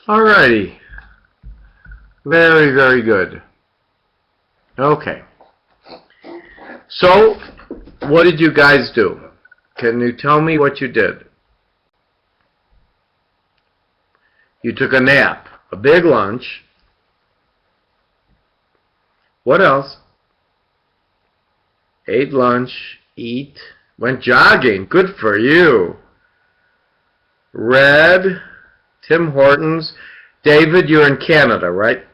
Alrighty. Very, very good. Okay. So, what did you guys do? Can you tell me what you did? You took a nap, a big lunch. What else? Ate lunch, went jogging. Good for you. Read Tim Hortons. David, you're in Canada, right?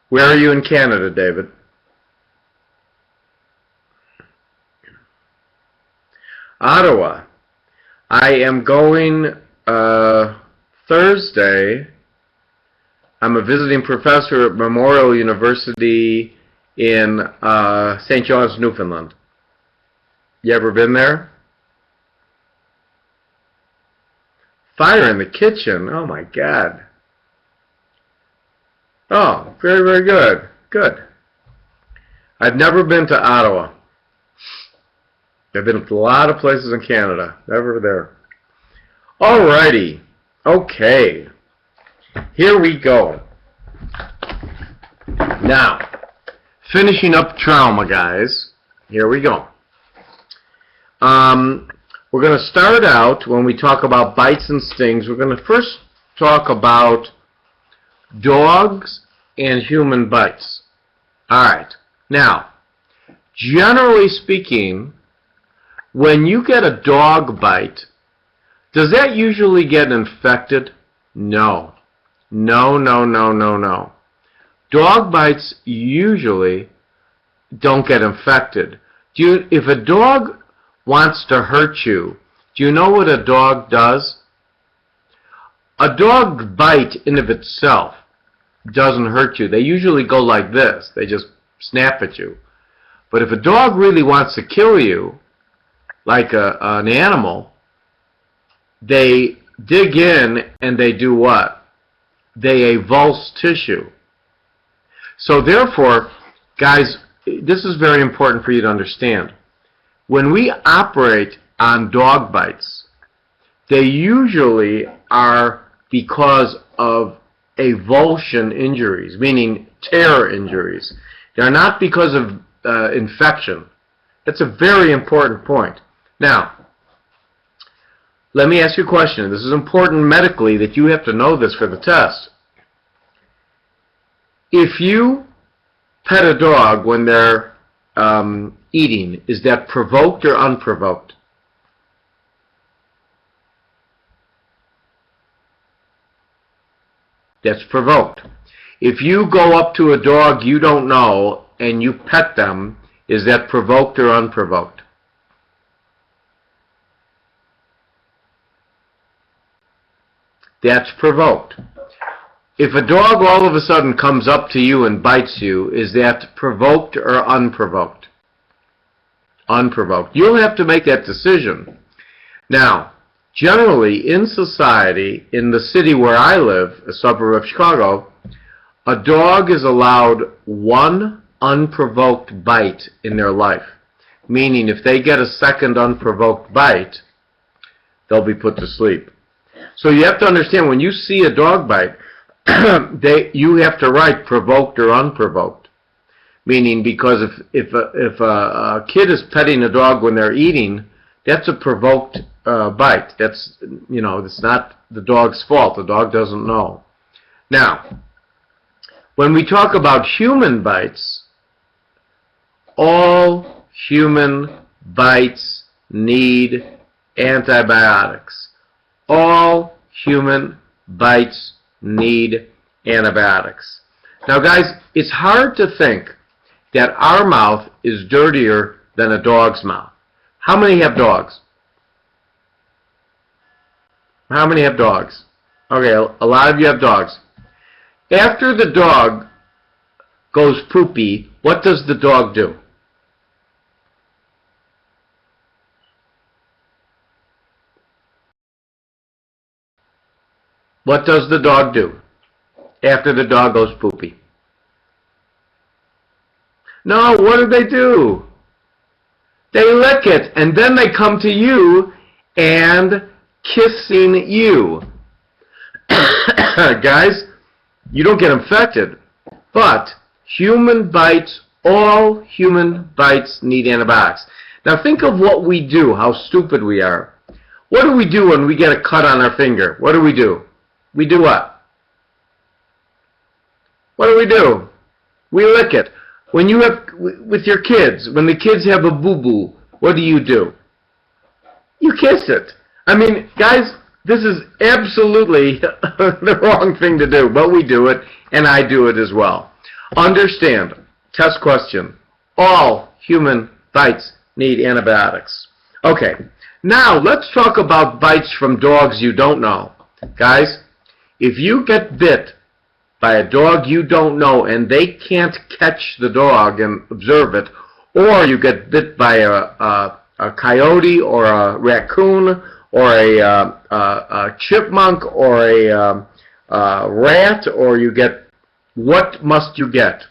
Where are you in Canada, David? Ottawa. I am going Thursday. I'm a visiting professor at Memorial University in St. John's, Newfoundland. You ever been there? Fire in the kitchen. Oh my God. Oh, very, very good. Good. I've never been to Ottawa. I've been to a lot of places in Canada. Never there. Alrighty. Okay. Here we go. Now, finishing up trauma, guys. Here we go. We're going to start out, when we talk about bites and stings, we're going to first talk about dogs and human bites. Alright. Now, generally speaking, when you get a dog bite, does that usually get infected? No. No, no, no, no, no. Dog bites usually don't get infected. If a dog wants to hurt you, do you know what a dog does? A dog bite in of itself doesn't hurt you. They usually go like this. They just snap at you. But if a dog really wants to kill you, like an animal, they dig in and they do what? They avulse tissue. So therefore, guys, this is very important for you to understand. When we operate on dog bites, they usually are because of avulsion injuries, meaning tear injuries. They're not because of infection. That's a very important point. Now, let me ask you a question. This is important medically that you have to know this for the test. If you pet a dog when they're eating, is that provoked or unprovoked? That's provoked. If you go up to a dog you don't know and you pet them, is that provoked or unprovoked? That's provoked. If a dog all of a sudden comes up to you and bites you, is that provoked or unprovoked? Unprovoked. You'll have to make that decision. Now, generally in society, in the city where I live, a suburb of Chicago, a dog is allowed one unprovoked bite in their life. Meaning if they get a second unprovoked bite, they'll be put to sleep. So you have to understand, when you see a dog bite, you have to write provoked or unprovoked. Meaning, because if a kid is petting a dog when they're eating, that's a provoked bite. That's, it's not the dog's fault. The dog doesn't know. Now, when we talk about human bites, all human bites need antibiotics. All human bites need antibiotics. Now, guys, it's hard to think that our mouth is dirtier than a dog's mouth. How many have dogs? How many have dogs? Okay, a lot of you have dogs. After the dog goes poopy, what does the dog do? What does the dog do after the dog goes poopy? No, what do they do? They lick it, and then they come to you and kissing you. Guys, you don't get infected, but human bites, all human bites need antibiotics. Now think of what we do, how stupid we are. What do we do when we get a cut on our finger? What do? We do what? What do? We lick it. When you have, with your kids, when the kids have a boo-boo, what do? You kiss it. I mean, guys, this is absolutely the wrong thing to do, but we do it, and I do it as well. Understand, test question, all human bites need antibiotics. Okay, now let's talk about bites from dogs you don't know. Guys, if you get bit by a dog you don't know and they can't catch the dog and observe it, or you get bit by a coyote or a raccoon or a chipmunk or a rat, or you get, what must you get?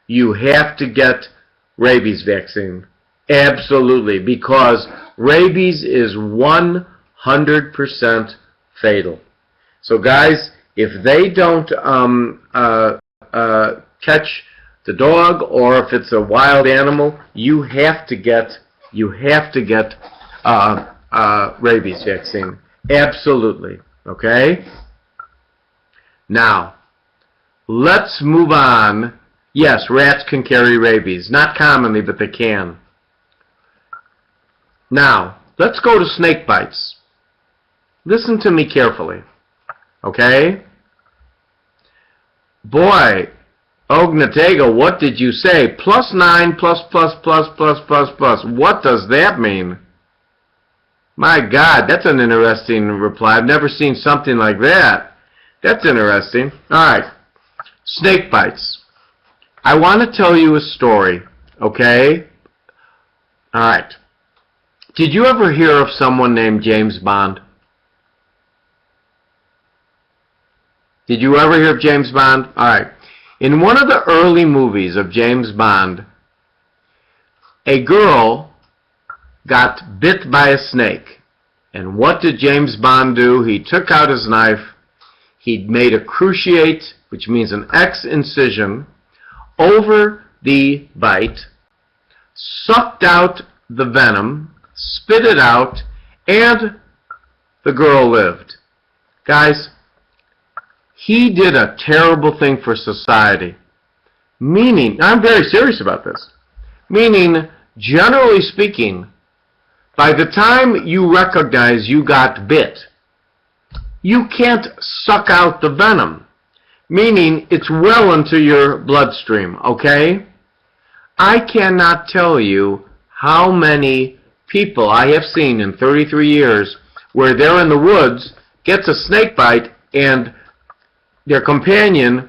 You have to get rabies vaccine. Absolutely, because rabies is 100% fatal. So guys, if they don't catch the dog, or if it's a wild animal, you have to get rabies vaccine. Absolutely. Okay? Now, let's move on. Yes, rats can carry rabies. Not commonly, but they can. Now, let's go to snake bites. Listen to me carefully. Okay? Boy, Ognatega, what did you say? +9, plus. What does that mean? My God, that's an interesting reply. I've never seen something like that. That's interesting. Alright, snake bites. I want to tell you a story, okay? Alright. Did you ever hear of someone named James Bond? Did you ever hear of James Bond? Alright. In one of the early movies of James Bond, a girl got bit by a snake. And what did James Bond do? He took out his knife, he made a cruciate, which means an X incision, over the bite, sucked out the venom, spit it out, and the girl lived. Guys, he did a terrible thing for society. Meaning, I'm very serious about this, meaning, generally speaking, by the time you recognize you got bit, you can't suck out the venom. Meaning, it's well into your bloodstream, okay? I cannot tell you how many people I have seen in 33 years where they're in the woods, gets a snake bite, and their companion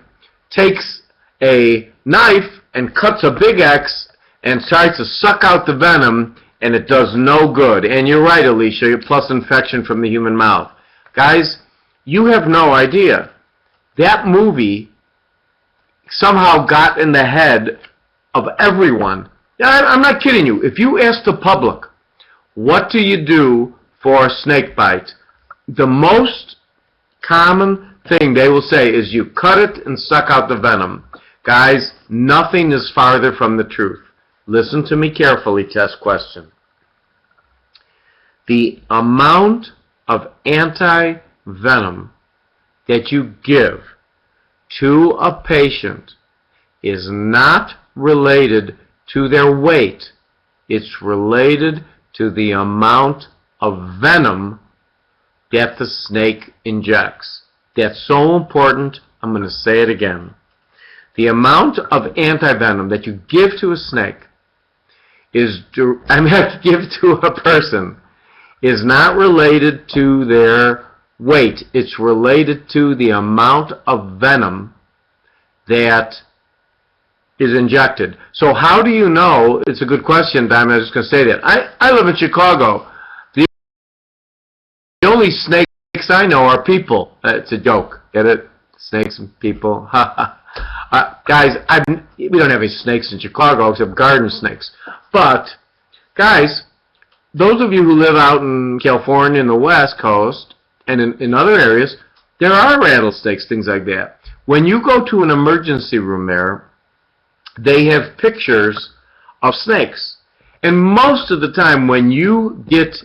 takes a knife and cuts a big X and tries to suck out the venom, and it does no good. And you're right, Alicia, plus infection from the human mouth. Guys, you have no idea. That movie somehow got in the head of everyone. I'm not kidding you. If you ask the public, what do you do for a snake bite? The most common thing they will say is you cut it and suck out the venom. Guys, nothing is farther from the truth. Listen to me carefully, test question. The amount of anti-venom that you give to a patient is not related to their weight. It's related to the amount of venom that the snake injects. That's so important, I'm going to say it again. The amount of anti-venom that you give to a snake give to a person is not related to their weight. It's related to the amount of venom that is injected. So how do you know? It's a good question, Diamond. I was just going to say that. I live in Chicago. The only snakes I know are people. It's a joke. Get it? Snakes and people. Guys, we don't have any snakes in Chicago except garden snakes. But, guys, those of you who live out in California in the West Coast and in other areas, there are rattlesnakes, things like that. When you go to an emergency room there, they have pictures of snakes. And most of the time when you get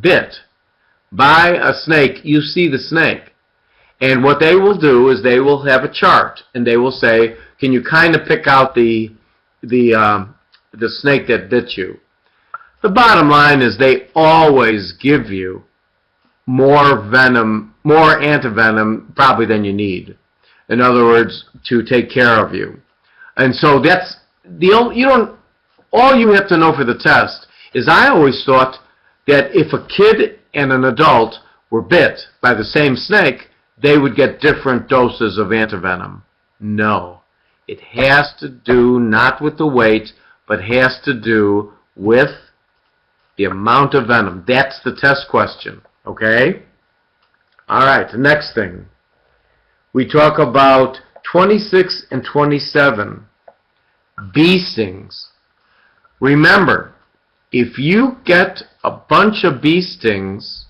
bit by a snake, you see the snake. And what they will do is they will have a chart, and they will say, can you kind of pick out the snake that bit you? The bottom line is they always give you more venom, more antivenom probably than you need. In other words, to take care of you. And so that's the only, all you have to know for the test is I always thought that if a kid and an adult were bit by the same snake, they would get different doses of antivenom. No. It has to do not with the weight, but has to do with the amount of venom. That's the test question. Okay? All right, the next thing. We talk about 26 and 27. Bee stings. Remember, if you get a bunch of bee stings,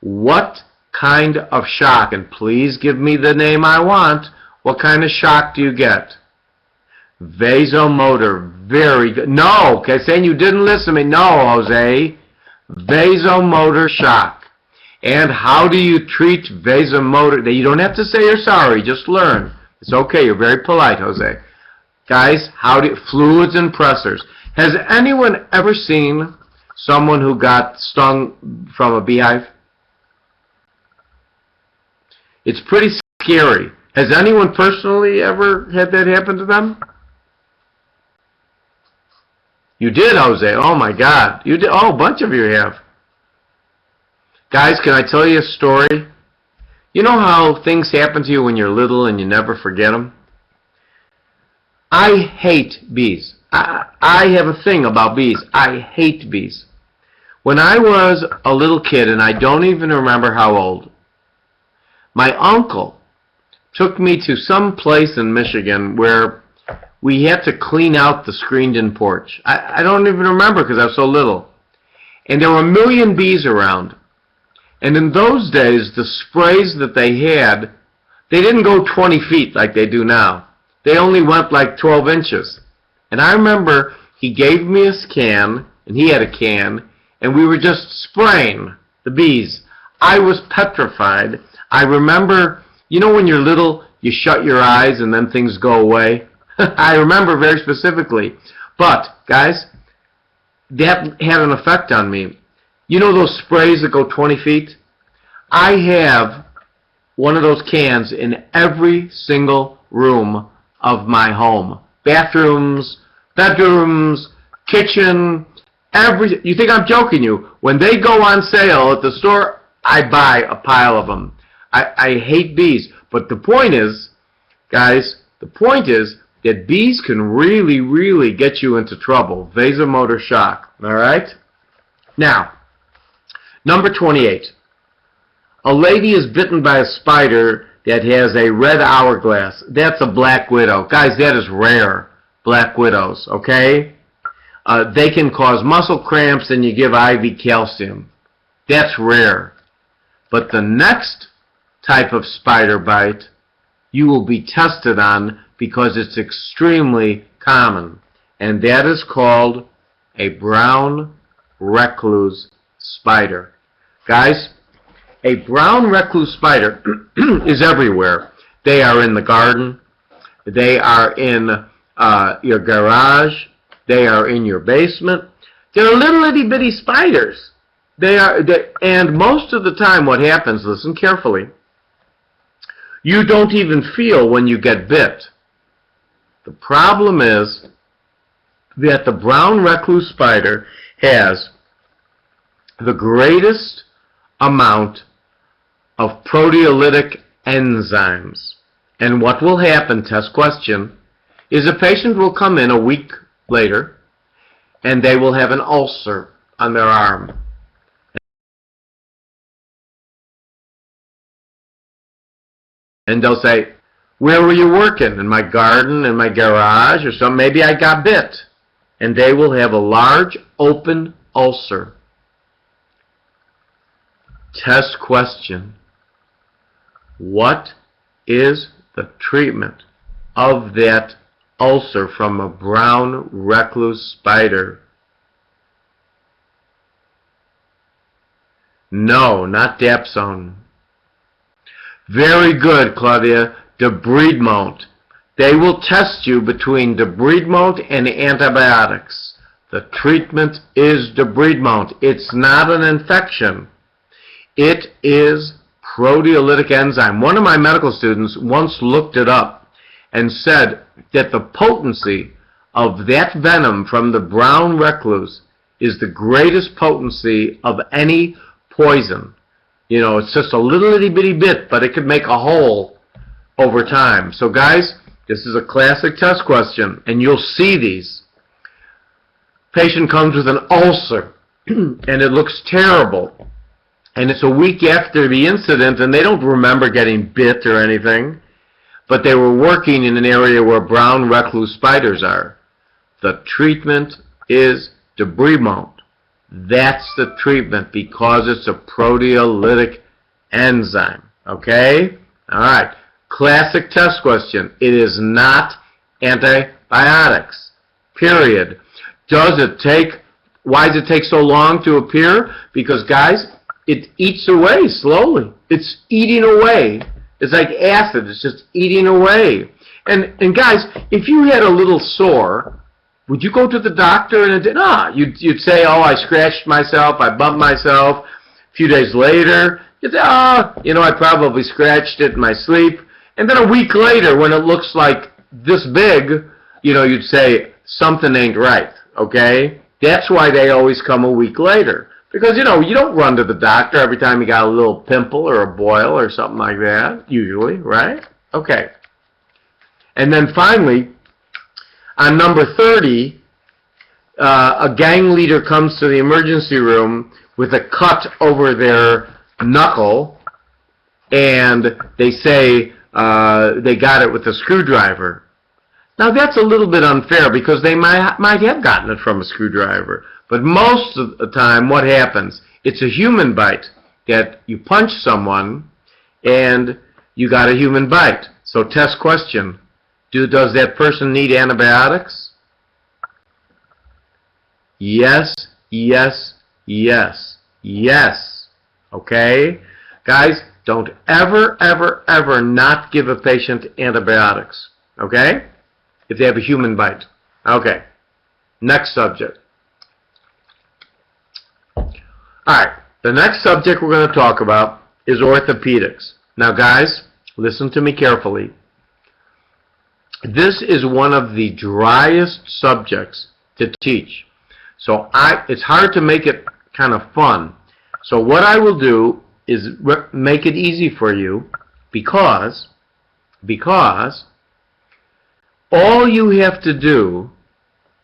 what kind of shock, and please give me the name I want, what kind of shock do you get? Vasomotor. Very good. No, okay, saying you didn't listen to me. No, Jose. Vasomotor shock. And how do you treat vasomotor? You don't have to say you're sorry. Just learn. It's okay. You're very polite, Jose. Guys, fluids and pressors. Has anyone ever seen someone who got stung from a beehive? It's pretty scary. Has anyone personally ever had that happen to them? You did, Jose. Oh my God. You did. Oh, a bunch of you have. Guys, can I tell you a story? You know how things happen to you when you're little and you never forget them? I hate bees. I have a thing about bees. I hate bees. When I was a little kid, and I don't even remember how old, my uncle took me to some place in Michigan where we had to clean out the screened-in porch. I don't even remember because I was so little. And there were a million bees around. And in those days, the sprays that they had, they didn't go 20 feet like they do now. They only went like 12 inches. And I remember he gave me a can, and he had a can, and we were just spraying the bees. I was petrified. I remember, you know when you're little, you shut your eyes and then things go away? I remember very specifically. But, guys, that had an effect on me. You know those sprays that go 20 feet? I have one of those cans in every single room of my home. Bathrooms, bedrooms, kitchen, every. You think I'm joking you? When they go on sale at the store, I buy a pile of them. I hate bees. But the point is, guys, the point is that bees can really, really get you into trouble. Vasomotor shock. All right? Now, number 28. A lady is bitten by a spider that has a red hourglass. That's a black widow. Guys, that is rare, black widows, okay? They can cause muscle cramps and you give IV calcium. That's rare. But the next type of spider bite you will be tested on because it's extremely common. And that is called a brown recluse spider. Guys, a brown recluse spider is everywhere. They are in the garden. They are in your garage. They are in your basement. They're little itty bitty spiders. And most of the time what happens, listen carefully, you don't even feel when you get bit. The problem is that the brown recluse spider has the greatest amount of proteolytic enzymes. And what will happen, test question, is a patient will come in a week later and they will have an ulcer on their arm. And they'll say, where were you working? In my garden, in my garage, or something? Maybe I got bit. And they will have a large open ulcer. Test question. What is the treatment of that ulcer from a brown recluse spider? No, not Dapsone. Very good, Claudia. Debridemont. They will test you between Debridemont and antibiotics. The treatment is Debridemont. It's not an infection. It is proteolytic enzyme. One of my medical students once looked it up and said that the potency of that venom from the brown recluse is the greatest potency of any poison. You know, it's just a little itty bitty bit, but it could make a hole over time. So guys, this is a classic test question, and you'll see these. Patient comes with an ulcer, and it looks terrible. And it's a week after the incident, and they don't remember getting bit or anything, but they were working in an area where brown recluse spiders are. The treatment is Debridemont. That's the treatment because it's a proteolytic enzyme. Okay? All right. Classic test question. It is not antibiotics. Period. Why does it take so long to appear? Because, guys, it eats away slowly. It's eating away. It's like acid. It's just eating away. And guys, if you had a little sore, would you go to the doctor and you'd say, oh, I scratched myself, I bumped myself. A few days later, you'd say, I probably scratched it in my sleep. And then a week later, when it looks like this big, you'd say, something ain't right, okay? That's why they always come a week later. Because, you don't run to the doctor every time you got a little pimple or a boil or something like that, usually, right? Okay. And then finally, on number 30, a gang leader comes to the emergency room with a cut over their knuckle, and they say they got it with a screwdriver. Now, that's a little bit unfair because they might have gotten it from a screwdriver. But most of the time, what happens? It's a human bite that you punch someone and you got a human bite. So test question, does that person need antibiotics? Yes, yes, yes, yes. Okay? Guys, don't ever, ever, ever not give a patient antibiotics. Okay? If they have a human bite. Okay. Next subject. Alright, the next subject we're going to talk about is orthopedics. Now guys, listen to me carefully. This is one of the driest subjects to teach. So it's hard to make it kind of fun. So what I will do is make it easy for you because all you have to do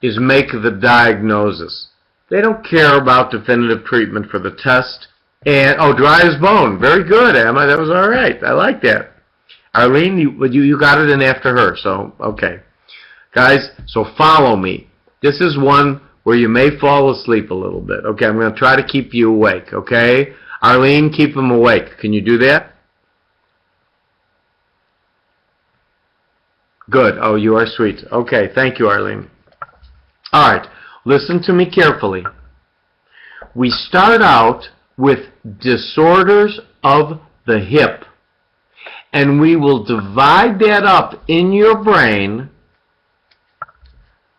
is make the diagnosis. They don't care about definitive treatment for the test. And, dry as bone. Very good, Emma. That was all right. I like that. Arlene, you got it in after her, so, okay. Guys, so follow me. This is one where you may fall asleep a little bit. Okay, I'm going to try to keep you awake, okay? Arlene, keep them awake. Can you do that? Good. Oh, you are sweet. Okay, thank you, Arlene. All right. Listen to me carefully. We start out with disorders of the hip, and we will divide that up in your brain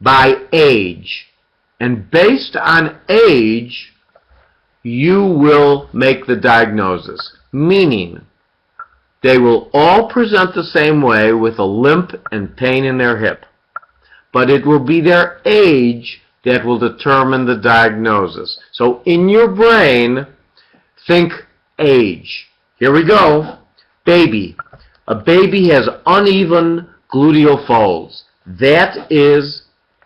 by age. And based on age, you will make the diagnosis, meaning they will all present the same way with a limp and pain in their hip, but it will be their age that will determine the diagnosis. So in your brain, think age. Here we go. Baby. A baby has uneven gluteal folds. That is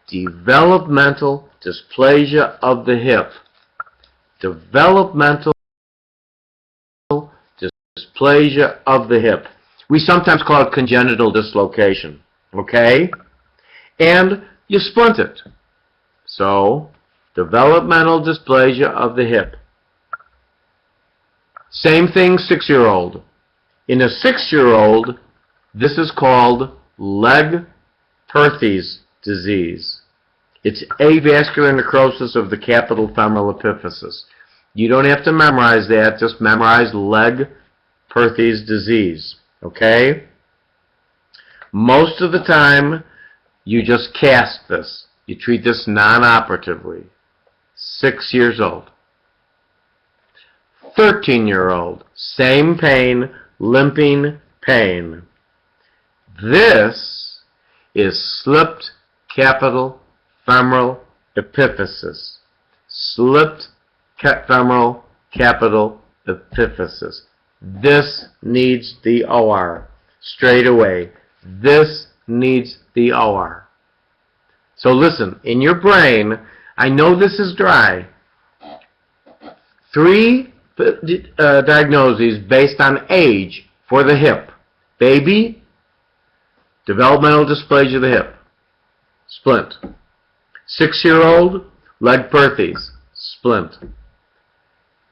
developmental dysplasia of the hip. Developmental dysplasia of the hip. We sometimes call it congenital dislocation. Okay? And you splint it. So, Developmental dysplasia of the hip. Same thing, 6-year-old. In a 6-year-old, this is called Legg-Perthes disease. It's avascular necrosis of the capital femoral epiphysis. You don't have to memorize that, just memorize Legg-Perthes disease, okay? Most of the time, you just cast this. You treat this non-operatively. 6 years old. 13-year-old, same pain, limping pain. This is slipped capital femoral epiphysis. Slipped femoral capital epiphysis. This needs the OR straight away. This needs the OR. So listen, in your brain, I know this is dry. 3 diagnoses based on age for the hip. Baby, developmental dysplasia of the hip, splint. 6-year-old, Legg-Perthes, splint.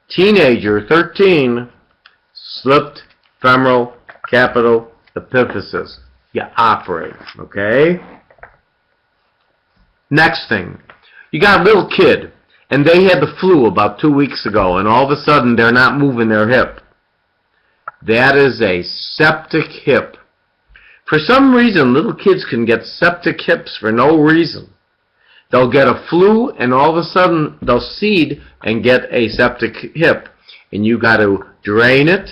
Teenager, 13, slipped femoral capital epiphysis. You operate, okay? Next thing, you got a little kid, and they had the flu about 2 weeks ago, and all of a sudden they're not moving their hip. That is a septic hip. For some reason, little kids can get septic hips for no reason. They'll get a flu, and all of a sudden they'll seed and get a septic hip. And you got to drain it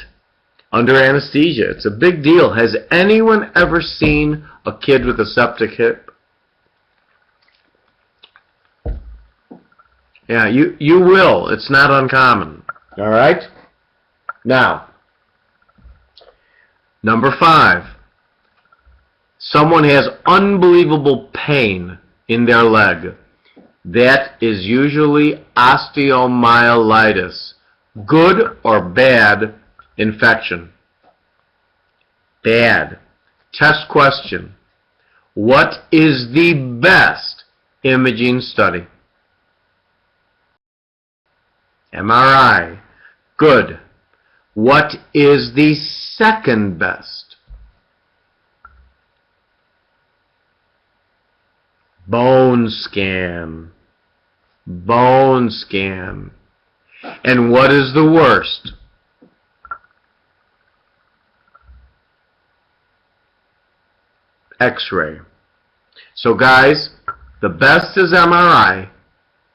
under anesthesia. It's a big deal. Has anyone ever seen a kid with a septic hip? Yeah, you will. It's not uncommon. All right? Now, number 5. Someone has unbelievable pain in their leg. That is usually osteomyelitis. Good or bad infection? Bad. Test question. What is the best imaging study? MRI. Good. What is the second best? Bone scan. Bone scan. And what is the worst? X-ray. So guys, the best is MRI.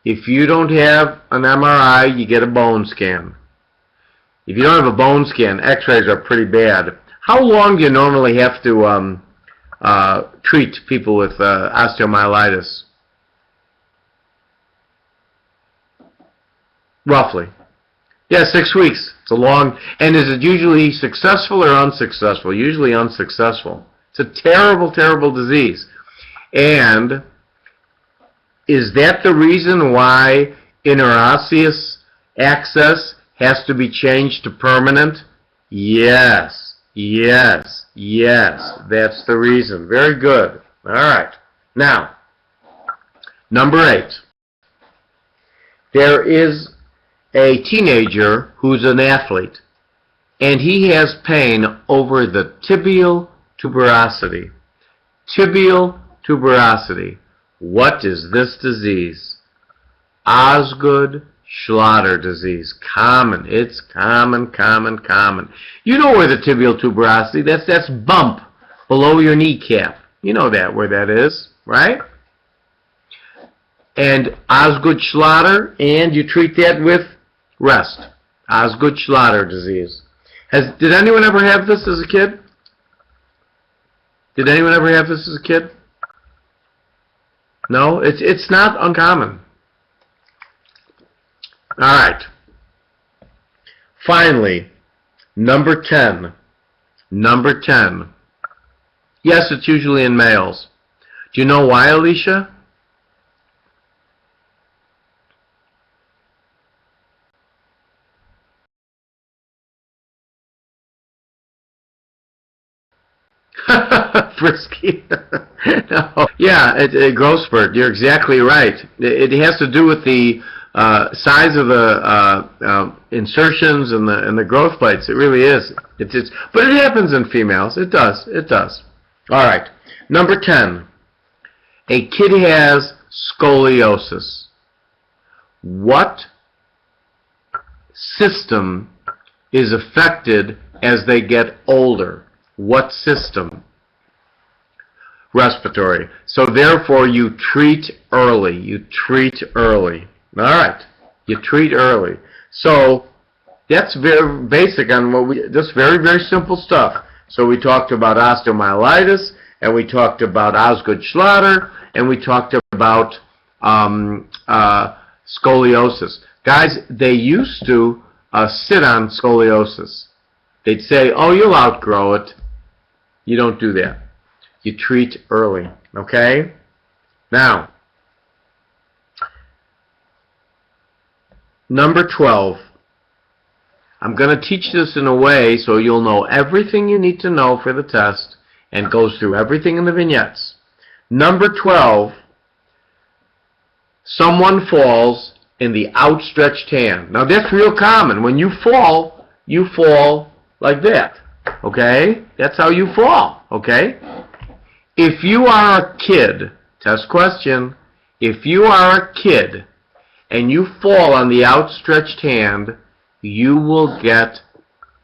If you don't have an MRI, you get a bone scan. If you don't have a bone scan, X-rays are pretty bad. How long do you normally have to treat people with osteomyelitis? Roughly. Yeah, 6 weeks. It's a long... And is it usually successful or unsuccessful? Usually unsuccessful. It's a terrible, terrible disease. And is that the reason why interosseous access has to be changed to permanent? Yes. Yes. Yes. That's the reason. Very good. All right. Now, number 8. There is a teenager who's an athlete, and he has pain over the tibial tuberosity. Tibial tuberosity. What is this disease? Osgood-Schlatter disease. Common. It's common, common, common. You know where the tibial tuberosity, that's bump below your kneecap. You know that, where that is, right? And Osgood-Schlatter, and you treat that with rest. Osgood-Schlatter disease. Did anyone ever have this as a kid? Did anyone ever have this as a kid? No? It's not uncommon. Alright. Finally, number 10. Number 10. Yes, it's usually in males. Do you know why, Alicia? frisky. No. Yeah, growth spurt. You're exactly right. It has to do with the size of the insertions and the growth plates. It really is. But it happens in females. It does. It does. All right. Number 10. A kid has scoliosis. What system is affected as they get older? What system? Respiratory. So therefore you treat early. You treat early. All right. You treat early. So that's very basic on just very, very simple stuff. So we talked about osteomyelitis, and we talked about Osgood-Schlatter, and we talked about scoliosis. Guys, they used to sit on scoliosis. They'd say, oh, you'll outgrow it. You don't do that. You treat early, okay? Now, number 12. I'm going to teach this in a way so you'll know everything you need to know for the test and goes through everything in the vignettes. Number 12, someone falls in the outstretched hand. Now that's real common. When you fall like that, okay? That's how you fall, okay? If you are a kid, test question, if you are a kid and you fall on the outstretched hand, you will get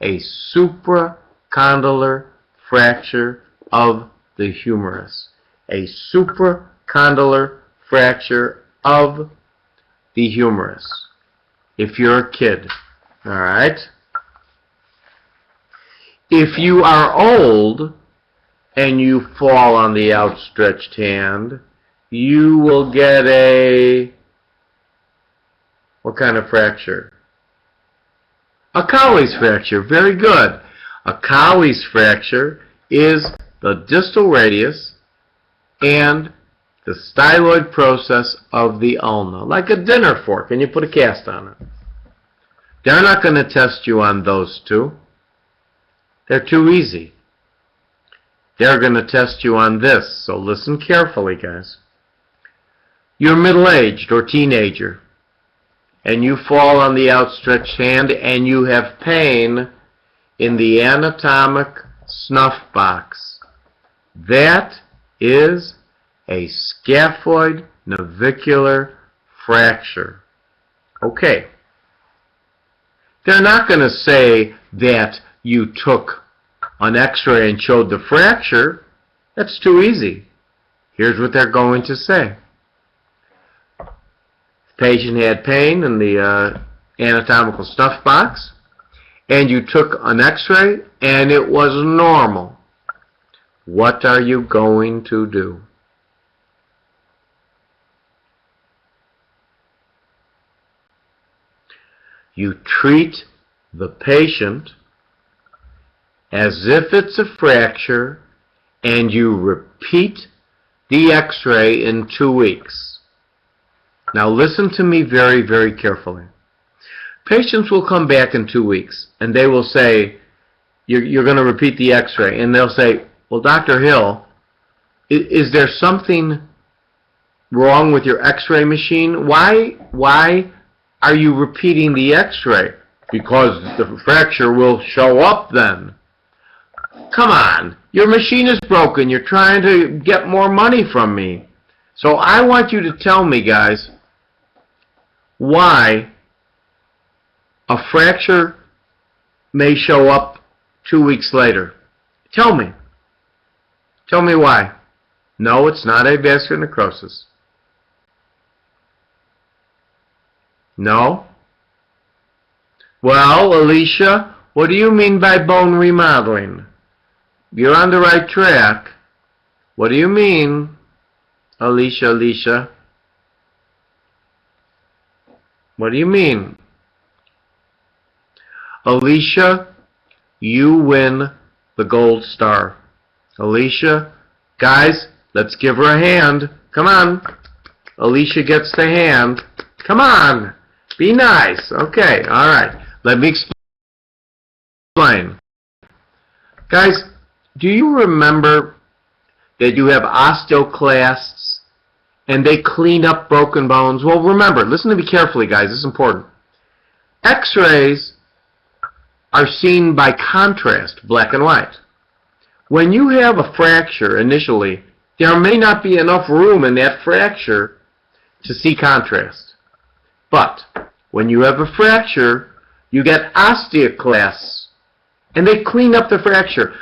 a supracondylar fracture of the humerus. A supracondylar fracture of the humerus. If you're a kid, all right? If you are old and you fall on the outstretched hand, you will get a, what kind of fracture? A Cowley's fracture. Very good. A Cowley's fracture is the distal radius and the styloid process of the ulna, like a dinner fork, and you put a cast on it. They're not going to test you on those two. They're too easy. They're going to test you on this, so listen carefully, guys. You're middle-aged or teenager, and you fall on the outstretched hand, and you have pain in the anatomic snuff box. That is a scaphoid navicular fracture. Okay. They're not going to say that you took an x-ray and showed the fracture. That's too easy. Here's what they're going to say. The patient had pain in the anatomical snuff box, and you took an x-ray, and it was normal. What are you going to do? You treat the patient as if it's a fracture, and you repeat the x-ray in 2 weeks. Now listen to me very, very carefully. Patients will come back in 2 weeks, and they will say, you're going to repeat the x-ray, and they'll say, well, Dr. Hill, is there something wrong with your x-ray machine? Why are you repeating the x-ray? Because the fracture will show up then. Come on, your machine is broken. You're trying to get more money from me. So I want you to tell me, guys, why a fracture may show up 2 weeks later. Tell me. Tell me why. No, it's not avascular necrosis. No? Well, Alicia, what do you mean by bone remodeling? You're on the right track. What do you mean, Alicia? What do you mean? Alicia, you win the gold star. Alicia, guys, let's give her a hand. Come on. Alicia gets the hand. Come on. Be nice. Okay, all right. Let me explain. Guys, do you remember that you have osteoclasts, and they clean up broken bones. Well, remember, listen to me carefully, guys. This is important. X-rays are seen by contrast, black and white. When you have a fracture initially, there may not be enough room in that fracture to see contrast. But when you have a fracture, you get osteoclasts, and they clean up the fracture.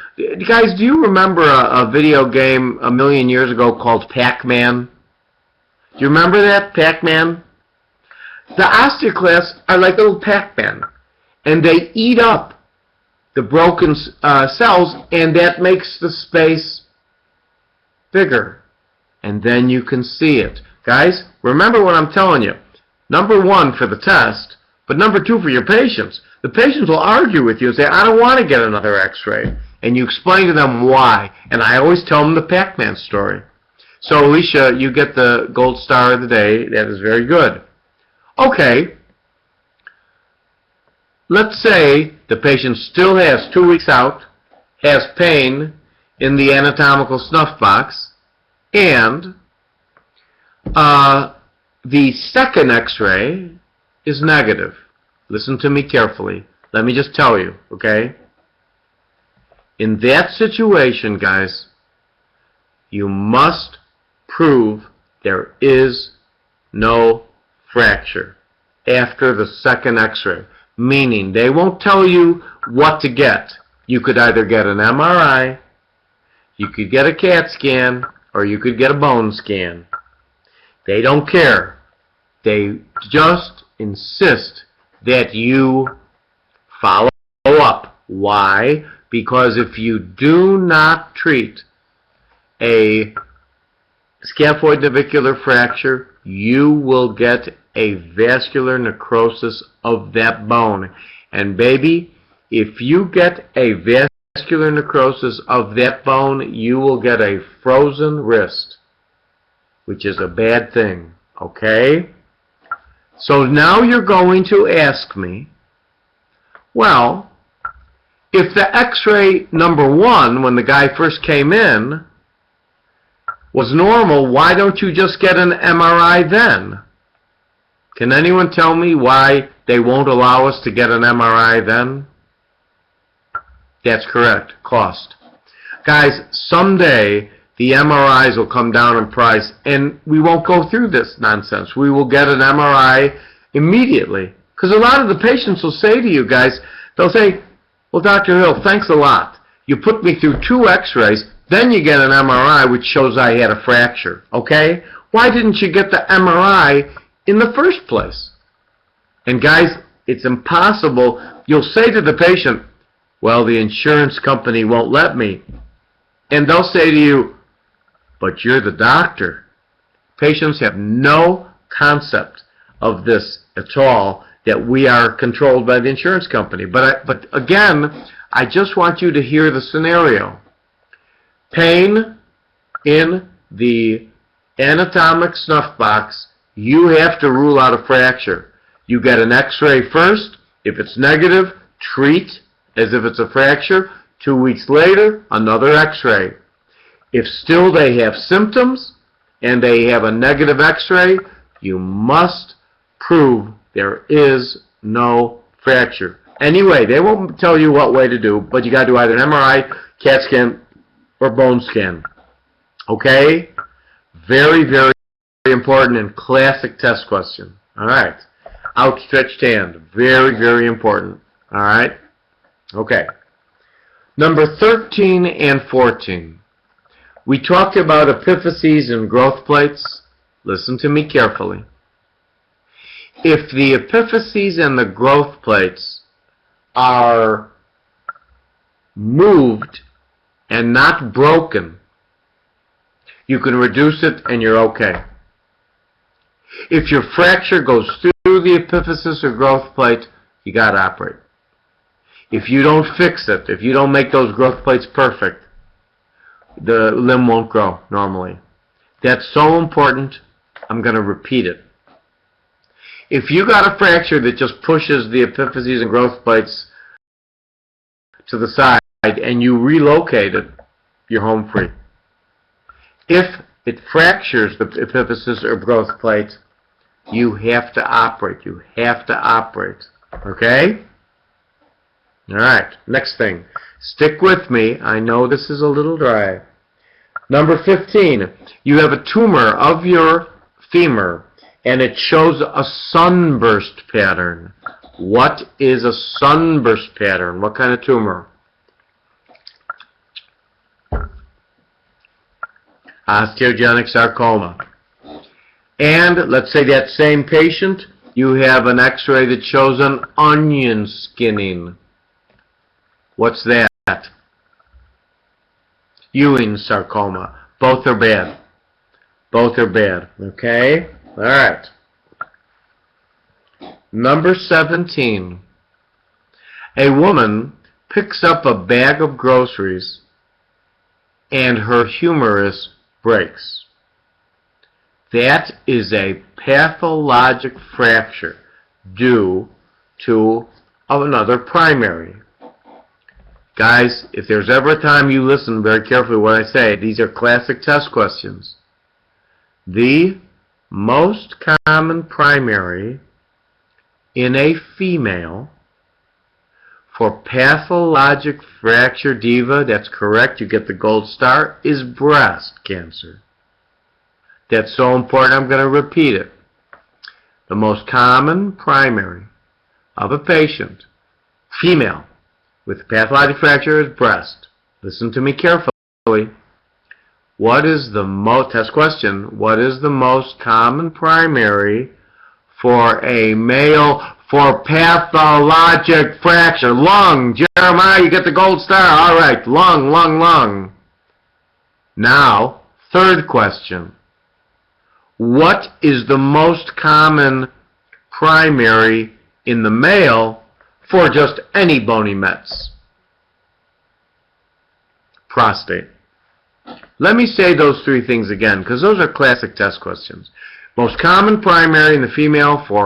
Guys, do you remember a video game a million years ago called Pac-Man? Do you remember that, Pac-Man? The osteoclasts are like little Pac-Man, and they eat up the broken cells, and that makes the space bigger. And then you can see it. Guys, remember what I'm telling you. Number one for the test, but number two for your patients. The patients will argue with you and say, I don't want to get another x-ray. And you explain to them why. And I always tell them the Pac-Man story. So, Alicia, you get the gold star of the day. That is very good. Okay. Let's say the patient still has 2 weeks out, has pain in the anatomical snuff box, and the second x-ray is negative. Listen to me carefully. Let me just tell you, okay? In that situation, guys, you must prove there is no fracture after the second x-ray. Meaning, they won't tell you what to get. You could either get an MRI, you could get a CAT scan, or you could get a bone scan. They don't care. They just insist that you follow up. Why? Because if you do not treat a scaphoid navicular fracture, you will get a vascular necrosis of that bone. And baby, if you get a vascular necrosis of that bone, you will get a frozen wrist, which is a bad thing. Okay? So now you're going to ask me, well, if the x-ray number one, when the guy first came in, was normal, why don't you just get an MRI then? Can anyone tell me why they won't allow us to get an MRI then? That's correct, cost. Guys, someday the MRIs will come down in price and we won't go through this nonsense. We will get an MRI immediately. Because a lot of the patients will say to you guys, they'll say, well, Dr. Hill, thanks a lot. You put me through 2 x-rays, then you get an MRI which shows I had a fracture. Okay? Why didn't you get the MRI in the first place? And guys, it's impossible. You'll say to the patient, well, the insurance company won't let me. And they'll say to you, but you're the doctor. Patients have no concept of this at all, that we are controlled by the insurance company. But again, I just want you to hear the scenario. Pain in the anatomic snuff box, you have to rule out a fracture. You get an x-ray first. If it's negative, treat as if it's a fracture. 2 weeks later, another x-ray. If still they have symptoms and they have a negative x-ray, you must prove there is no fracture. Anyway, they won't tell you what way to do, but you got to do either an MRI, CAT scan, or bone scan. Okay? Very, very important and classic test question. All right. Outstretched hand. Very, very important. All right? Okay. Number 13 and 14. We talked about epiphyses and growth plates. Listen to me carefully. If the epiphyses and the growth plates are moved and not broken, you can reduce it and you're okay. If your fracture goes through the epiphysis or growth plate, you got to operate. If you don't fix it, if you don't make those growth plates perfect, the limb won't grow normally. That's so important, I'm going to repeat it. If you got a fracture that just pushes the epiphyses and growth plates to the side and you relocate it, you're home free. If it fractures the epiphysis or growth plate, you have to operate. You have to operate. Okay? Alright, next thing. Stick with me. I know this is a little dry. Number 15. You have a tumor of your femur, and it shows a sunburst pattern. What is a sunburst pattern? What kind of tumor? Osteogenic sarcoma. And let's say that same patient, you have an x-ray that shows an onion skinning. What's that? Ewing sarcoma. Both are bad. Both are bad. Okay? Alright. Number 17. A woman picks up a bag of groceries and her humerus breaks. That is a pathologic fracture due to another primary. Guys, if there's ever a time you listen very carefully to what I say, these are classic test questions. The most common primary in a female for pathologic fracture, diva, that's correct, you get the gold star, is breast cancer. That's so important, I'm going to repeat it. The most common primary of a patient, female, with pathologic fracture is breast. Listen to me carefully. What is the most, test question, what is the most common primary for a male for pathologic fracture? Lung. Jeremiah, you get the gold star. All right, lung, lung, lung. Now, third question. What is the most common primary in the male for just any bony mets? Prostate. Let me say those three things again, because those are classic test questions. Most common primary in the female for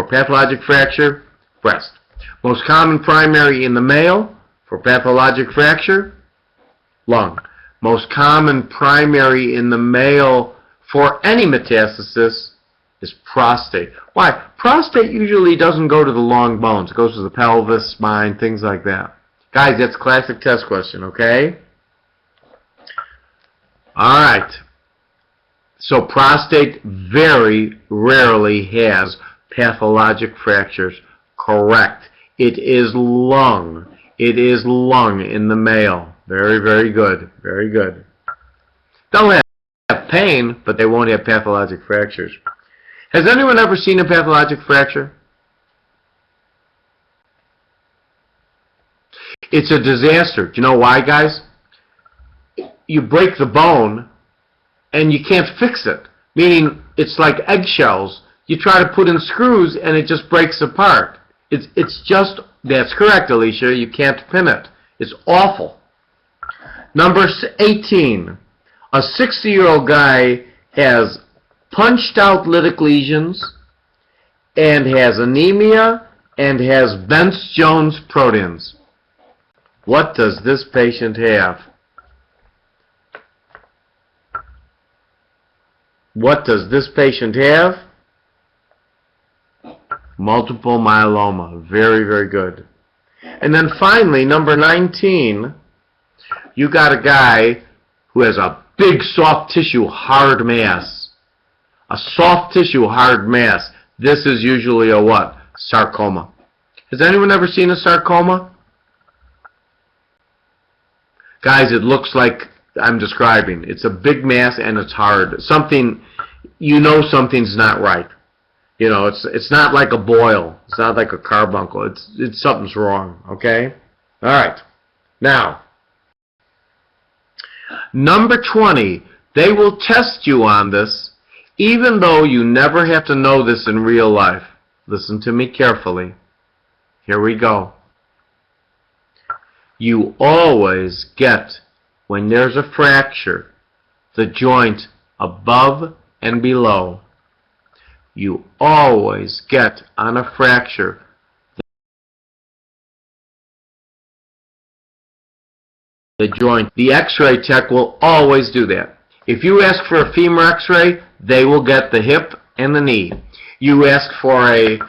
pathologic fracture, breast. Most common primary in the male for pathologic fracture, lung. Most common primary in the male for any metastasis is prostate. Why? Prostate usually doesn't go to the long bones. It goes to the pelvis, spine, things like that. Guys, that's a classic test question, okay? Alright. So prostate very rarely has pathologic fractures. Correct. It is lung. It is lung in the male. Very, very good. Very good. They'll have pain, but they won't have pathologic fractures. Has anyone ever seen a pathologic fracture? It's a disaster. Do you know why, guys? You break the bone, and you can't fix it. Meaning, it's like eggshells. You try to put in screws, and it just breaks apart. It's just, that's correct, Alicia, you can't pin it. It's awful. Number 18. A 60-year-old guy has punched out lytic lesions, and has anemia, and has Bence-Jones proteins. What does this patient have? What does this patient have? Multiple myeloma. Very, very good. And then finally, number 19, you got a guy who has a big soft tissue hard mass. A soft tissue hard mass. This is usually a what? Sarcoma. Has anyone ever seen a sarcoma? Guys, it looks like I'm describing. It's a big mass and it's hard. Something, you know something's not right. You know, it's not like a boil. It's not like a carbuncle. It's something's wrong, okay? All right. Now, number 20, they will test you on this even though you never have to know this in real life. Listen to me carefully. Here we go. You always get, when there's a fracture, the joint above and below. You always get on a fracture the joint. The x-ray tech will always do that. If you ask for a femur x-ray, they will get the hip and the knee. You ask for a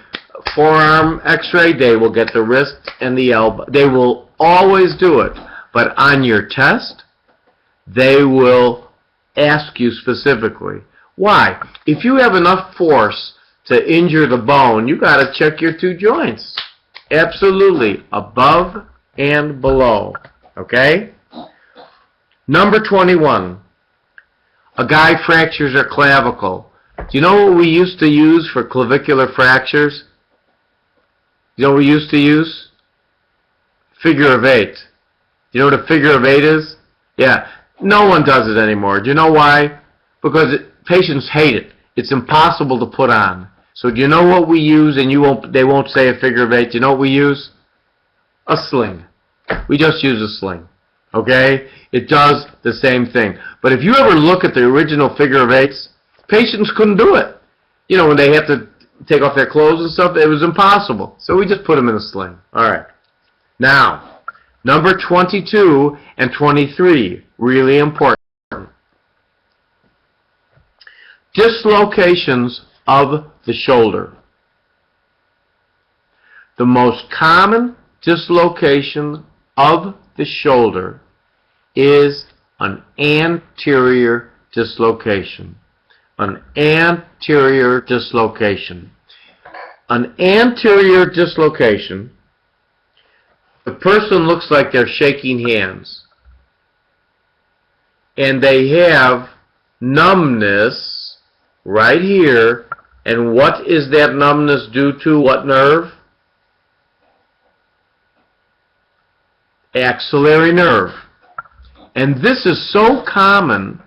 forearm x-ray, they will get the wrist and the elbow. They will always do it. But on your test, they will ask you specifically. Why? If you have enough force to injure the bone, you got to check your two joints. Absolutely. Above and below. Okay? Number 21. A guy fractures a clavicle. Do you know what we used to use for clavicular fractures? You know what we used to use? Figure of 8. You know what a figure of 8 is? Yeah. No one does it anymore. Do you know why? Because patients hate it. It's impossible to put on. So do you know what we use? And they won't say a figure of 8. Do you know what we use? A sling. We just use a sling. Okay? It does the same thing. But if you ever look at the original figure of 8s, patients couldn't do it. You know, when they have to take off their clothes and stuff, it was impossible. So we just put them in a sling. All right. Now, number 22 and 23, really important. Dislocations of the shoulder. The most common dislocation of the shoulder is an anterior dislocation. An anterior dislocation. An anterior dislocation, the person looks like they're shaking hands. And they have numbness right here. And what is that numbness due to? What nerve? Axillary nerve. And this is so common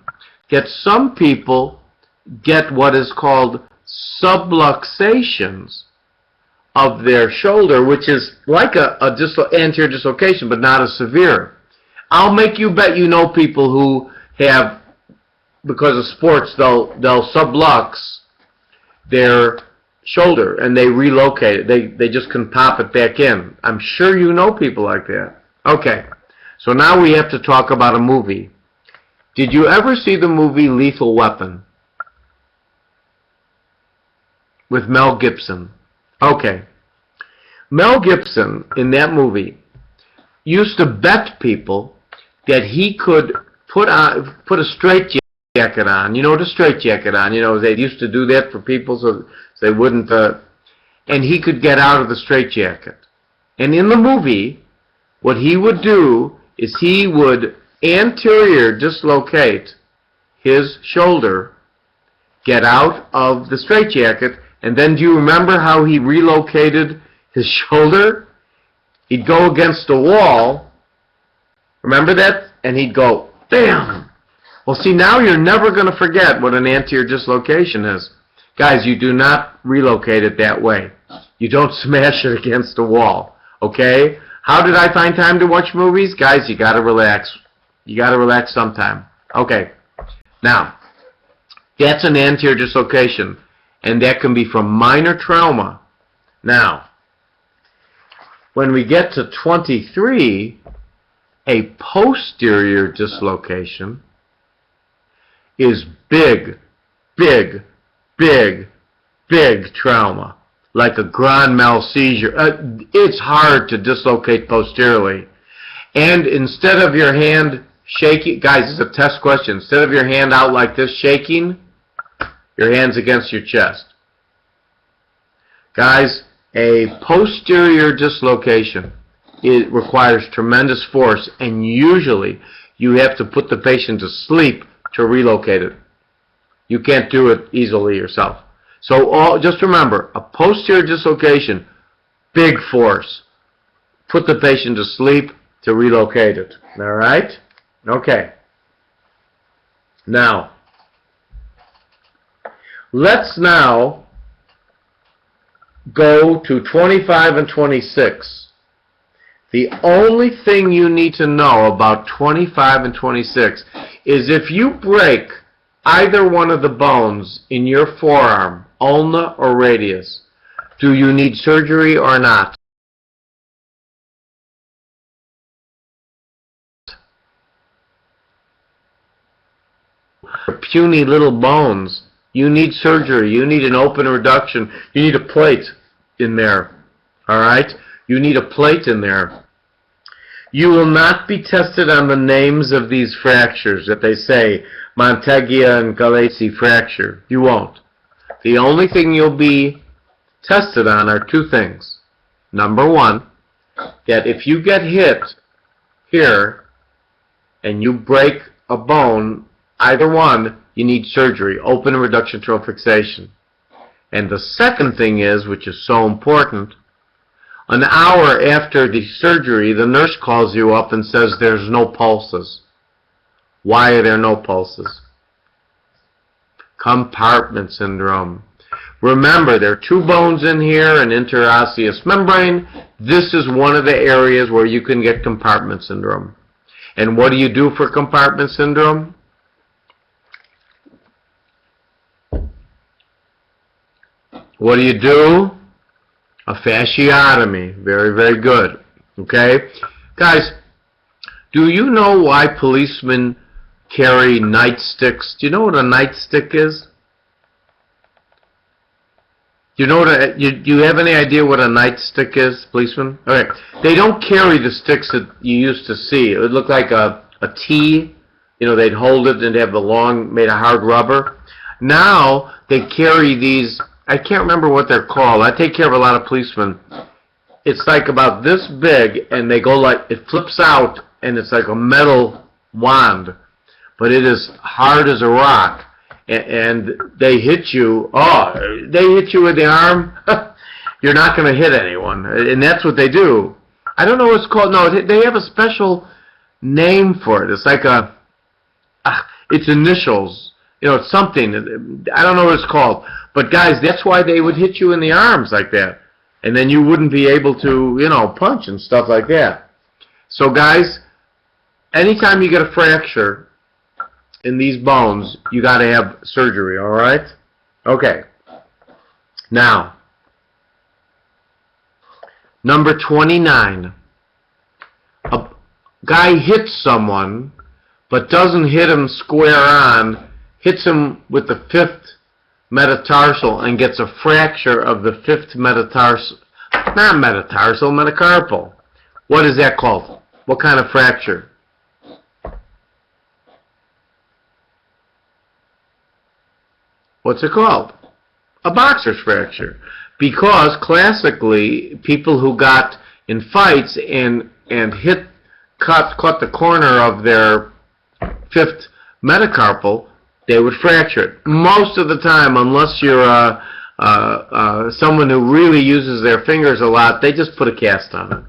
that some people get what is called subluxations of their shoulder, which is like a anterior dislocation, but not as severe. I'll make you bet you know people who have, because of sports, they'll sublux their shoulder and they relocate it. They just can pop it back in. I'm sure you know people like that. Okay, so now we have to talk about a movie. Did you ever see the movie Lethal Weapon with Mel Gibson? Okay. Mel Gibson, in that movie, used to bet people that he could put a straitjacket on. You know what a straitjacket on? You know, they used to do that for people so they wouldn't, and he could get out of the straitjacket. And in the movie, what he would do is he would anterior dislocate his shoulder, get out of the straitjacket, and then do you remember how he relocated his shoulder? He'd go against the wall, remember that? And he'd go, bam! Well, see, now you're never going to forget what an anterior dislocation is. Guys, you do not relocate it that way. You don't smash it against the wall, okay? How did I find time to watch movies? Guys, you got to relax. You got to relax sometime. Okay. Now, that's an anterior dislocation, and that can be from minor trauma. Now, when we get to 23, a posterior dislocation is big, big, big, big trauma, like a grand mal seizure. It's hard to dislocate posteriorly. And instead of your hand shaking, guys, this is a test question. Instead of your hand out like this shaking, your hand's against your chest. Guys, a posterior dislocation, it requires tremendous force, and usually you have to put the patient to sleep to relocate it. You can't do it easily yourself. So just remember, a posterior dislocation, big force. Put the patient to sleep to relocate it. All right? Okay. Now, let's now go to 25 and 26. The only thing you need to know about 25 and 26 is if you break either one of the bones in your forearm, ulna or radius, do you need surgery or not? puny little bones. You need surgery. You need an open reduction. You need a plate in there. All right? You need a plate in there. You will not be tested on the names of these fractures that they say, Monteggia and Galeazzi fracture. You won't. The only thing you'll be tested on are two things. Number one, that if you get hit here and you break a bone, either one, you need surgery, open reduction to fixation. And the second thing is, which is so important, an hour after the surgery, the nurse calls you up and says there's no pulses. Why are there no pulses? Compartment syndrome. Remember, there are two bones in here, an interosseous membrane. This is one of the areas where you can get compartment syndrome. And what do you do for compartment syndrome? What do you do? A fasciotomy. Very, very good. Okay? Guys, do you know why policemen carry nightsticks? Do you know what a nightstick is? Do you have any idea what a nightstick is, policeman? Okay. They don't carry the sticks that you used to see. It would look like a T. You know, they'd hold it and have the long, made of hard rubber. Now, they carry these, I can't remember what they're called. I take care of a lot of policemen. It's like about this big, and they go like, it flips out, and it's like a metal wand. But it is hard as a rock. And they hit you, they hit you with the arm, you're not going to hit anyone. And that's what they do. I don't know what it's called. No, they have a special name for it. It's like it's initials. You know, it's something. I don't know what it's called. But guys, that's why they would hit you in the arms like that. And then you wouldn't be able to, you know, punch and stuff like that. So guys, anytime you get a fracture in these bones, you got to have surgery, all right? Okay. Now, number 29. A guy hits someone, but doesn't hit him square on, hits him with the 5th metatarsal and gets a fracture of the 5th metatarsal. Not metatarsal, metacarpal. What is that called? What kind of fracture? What's it called? A boxer's fracture. Because classically, people who got in fights and caught the corner of their 5th metacarpal, they would fracture it. Most of the time, unless you're someone who really uses their fingers a lot, they just put a cast on it.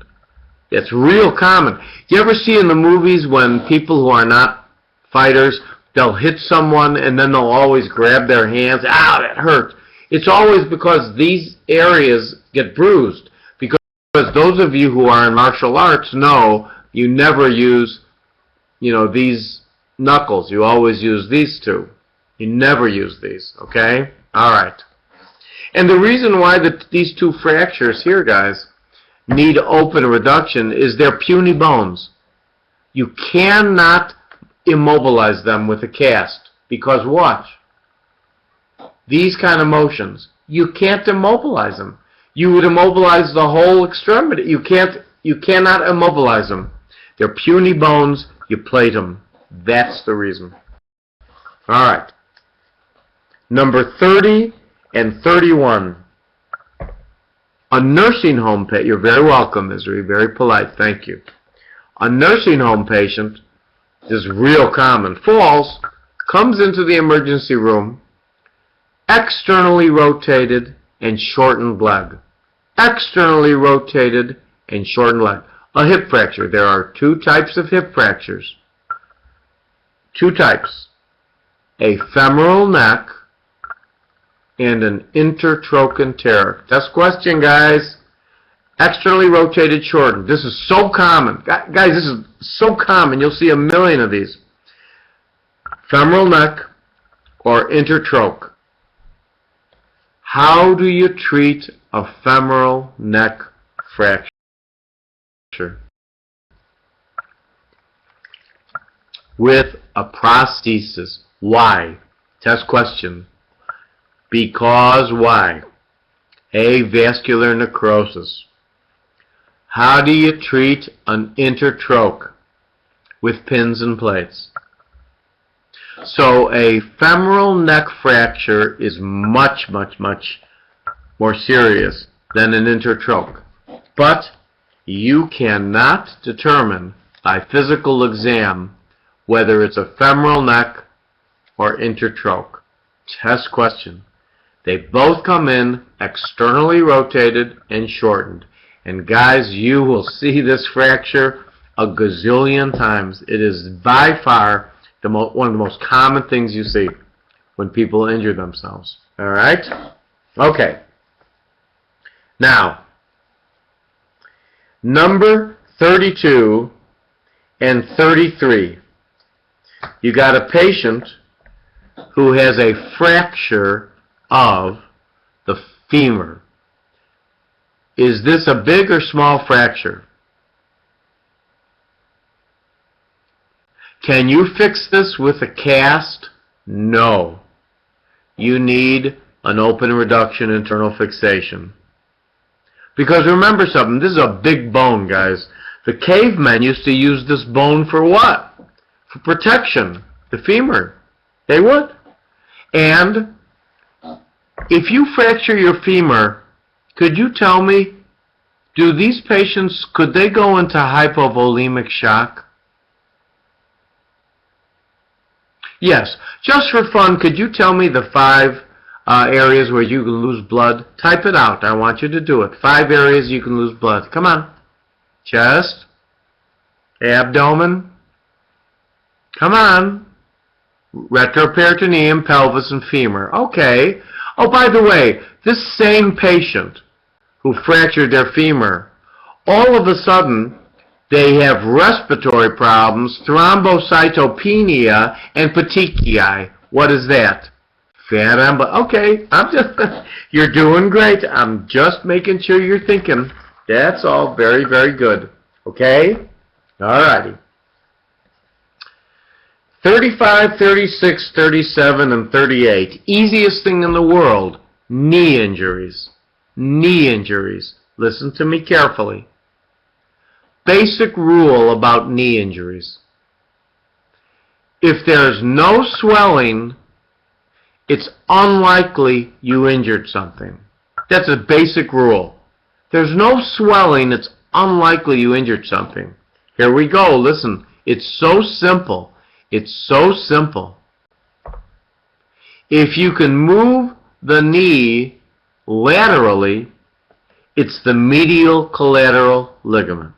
It's real common. You ever see in the movies when people who are not fighters, they'll hit someone and then they'll always grab their hands. Ow, that hurts. It's always because these areas get bruised. Because those of you who are in martial arts know you never use, you know, these knuckles. You always use these two. You never use these, okay? All right. And the reason why these two fractures here, guys, need open reduction is they're puny bones. You cannot immobilize them with a cast, because watch, these kind of motions, you can't immobilize them. You would immobilize the whole extremity. You cannot immobilize them. They're puny bones. You plate them. That's the reason. All right. Number 30 and 31. A nursing home patient. You're very welcome, Misery. Very polite. Thank you. A nursing home patient, this is real common, falls, comes into the emergency room, externally rotated and shortened leg. Externally rotated and shortened leg. A hip fracture. There are two types of hip fractures. Two types. A femoral neck and an intertrochanteric. That's the question, guys. Externally rotated, shortened. This is so common. Guys, this is so common. You'll see a million of these. Femoral neck or intertroch. How do you treat a femoral neck fracture? With a prosthesis. Why? Test question. Because why? A. Vascular necrosis. How do you treat an intertroch? With pins and plates. So a femoral neck fracture is much, much, much more serious than an intertroch. But you cannot determine by physical exam whether it's a femoral neck or intertroch. Test question. They both come in externally rotated and shortened. And guys, you will see this fracture a gazillion times. It is by far one of the most common things you see when people injure themselves. All right? Okay. Now, number 32 and 33. You got a patient who has a fracture of the femur. Is this a big or small fracture? Can you fix this with a cast? No. You need an open reduction internal fixation. Because remember something, this is a big bone, guys. The cavemen used to use this bone for what? For protection. The femur. They would. And if you fracture your femur, could you tell me, do these patients, could they go into hypovolemic shock? Yes. Just for fun, could you tell me the 5 areas where you can lose blood? Type it out. I want you to do it. 5 areas you can lose blood. Come on. Chest. Abdomen. Come on. Retroperitoneum, pelvis, and femur. Okay. Oh, by the way, this same patient who fractured their femur, all of a sudden, they have respiratory problems, thrombocytopenia, and petechiae. What is that? Fat okay, you're doing great. I'm just making sure you're thinking. That's all very, very good. Okay? All righty. 35, 36, 37, and 38. Easiest thing in the world, knee injuries. Knee injuries. Listen to me carefully. Basic rule about knee injuries. If there's no swelling, it's unlikely you injured something. That's a basic rule. There's no swelling, it's unlikely you injured something. Here we go. Listen, it's so simple. It's so simple. If you can move the knee laterally, it's the medial collateral ligament.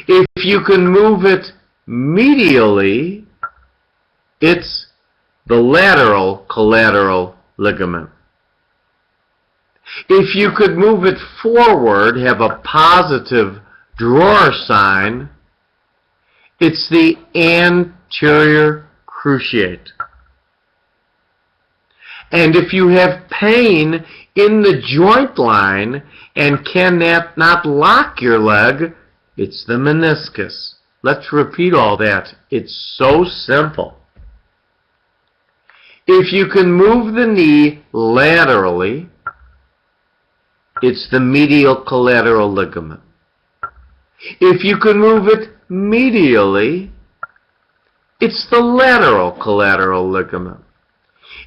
If you can move it medially, it's the lateral collateral ligament. If you could move it forward, have a positive drawer sign, it's the anterior cruciate. And if you have pain in the joint line and cannot lock your leg, it's the meniscus. Let's repeat all that. It's so simple. If you can move the knee laterally, it's the medial collateral ligament. If you can move it medially, it's the lateral collateral ligament.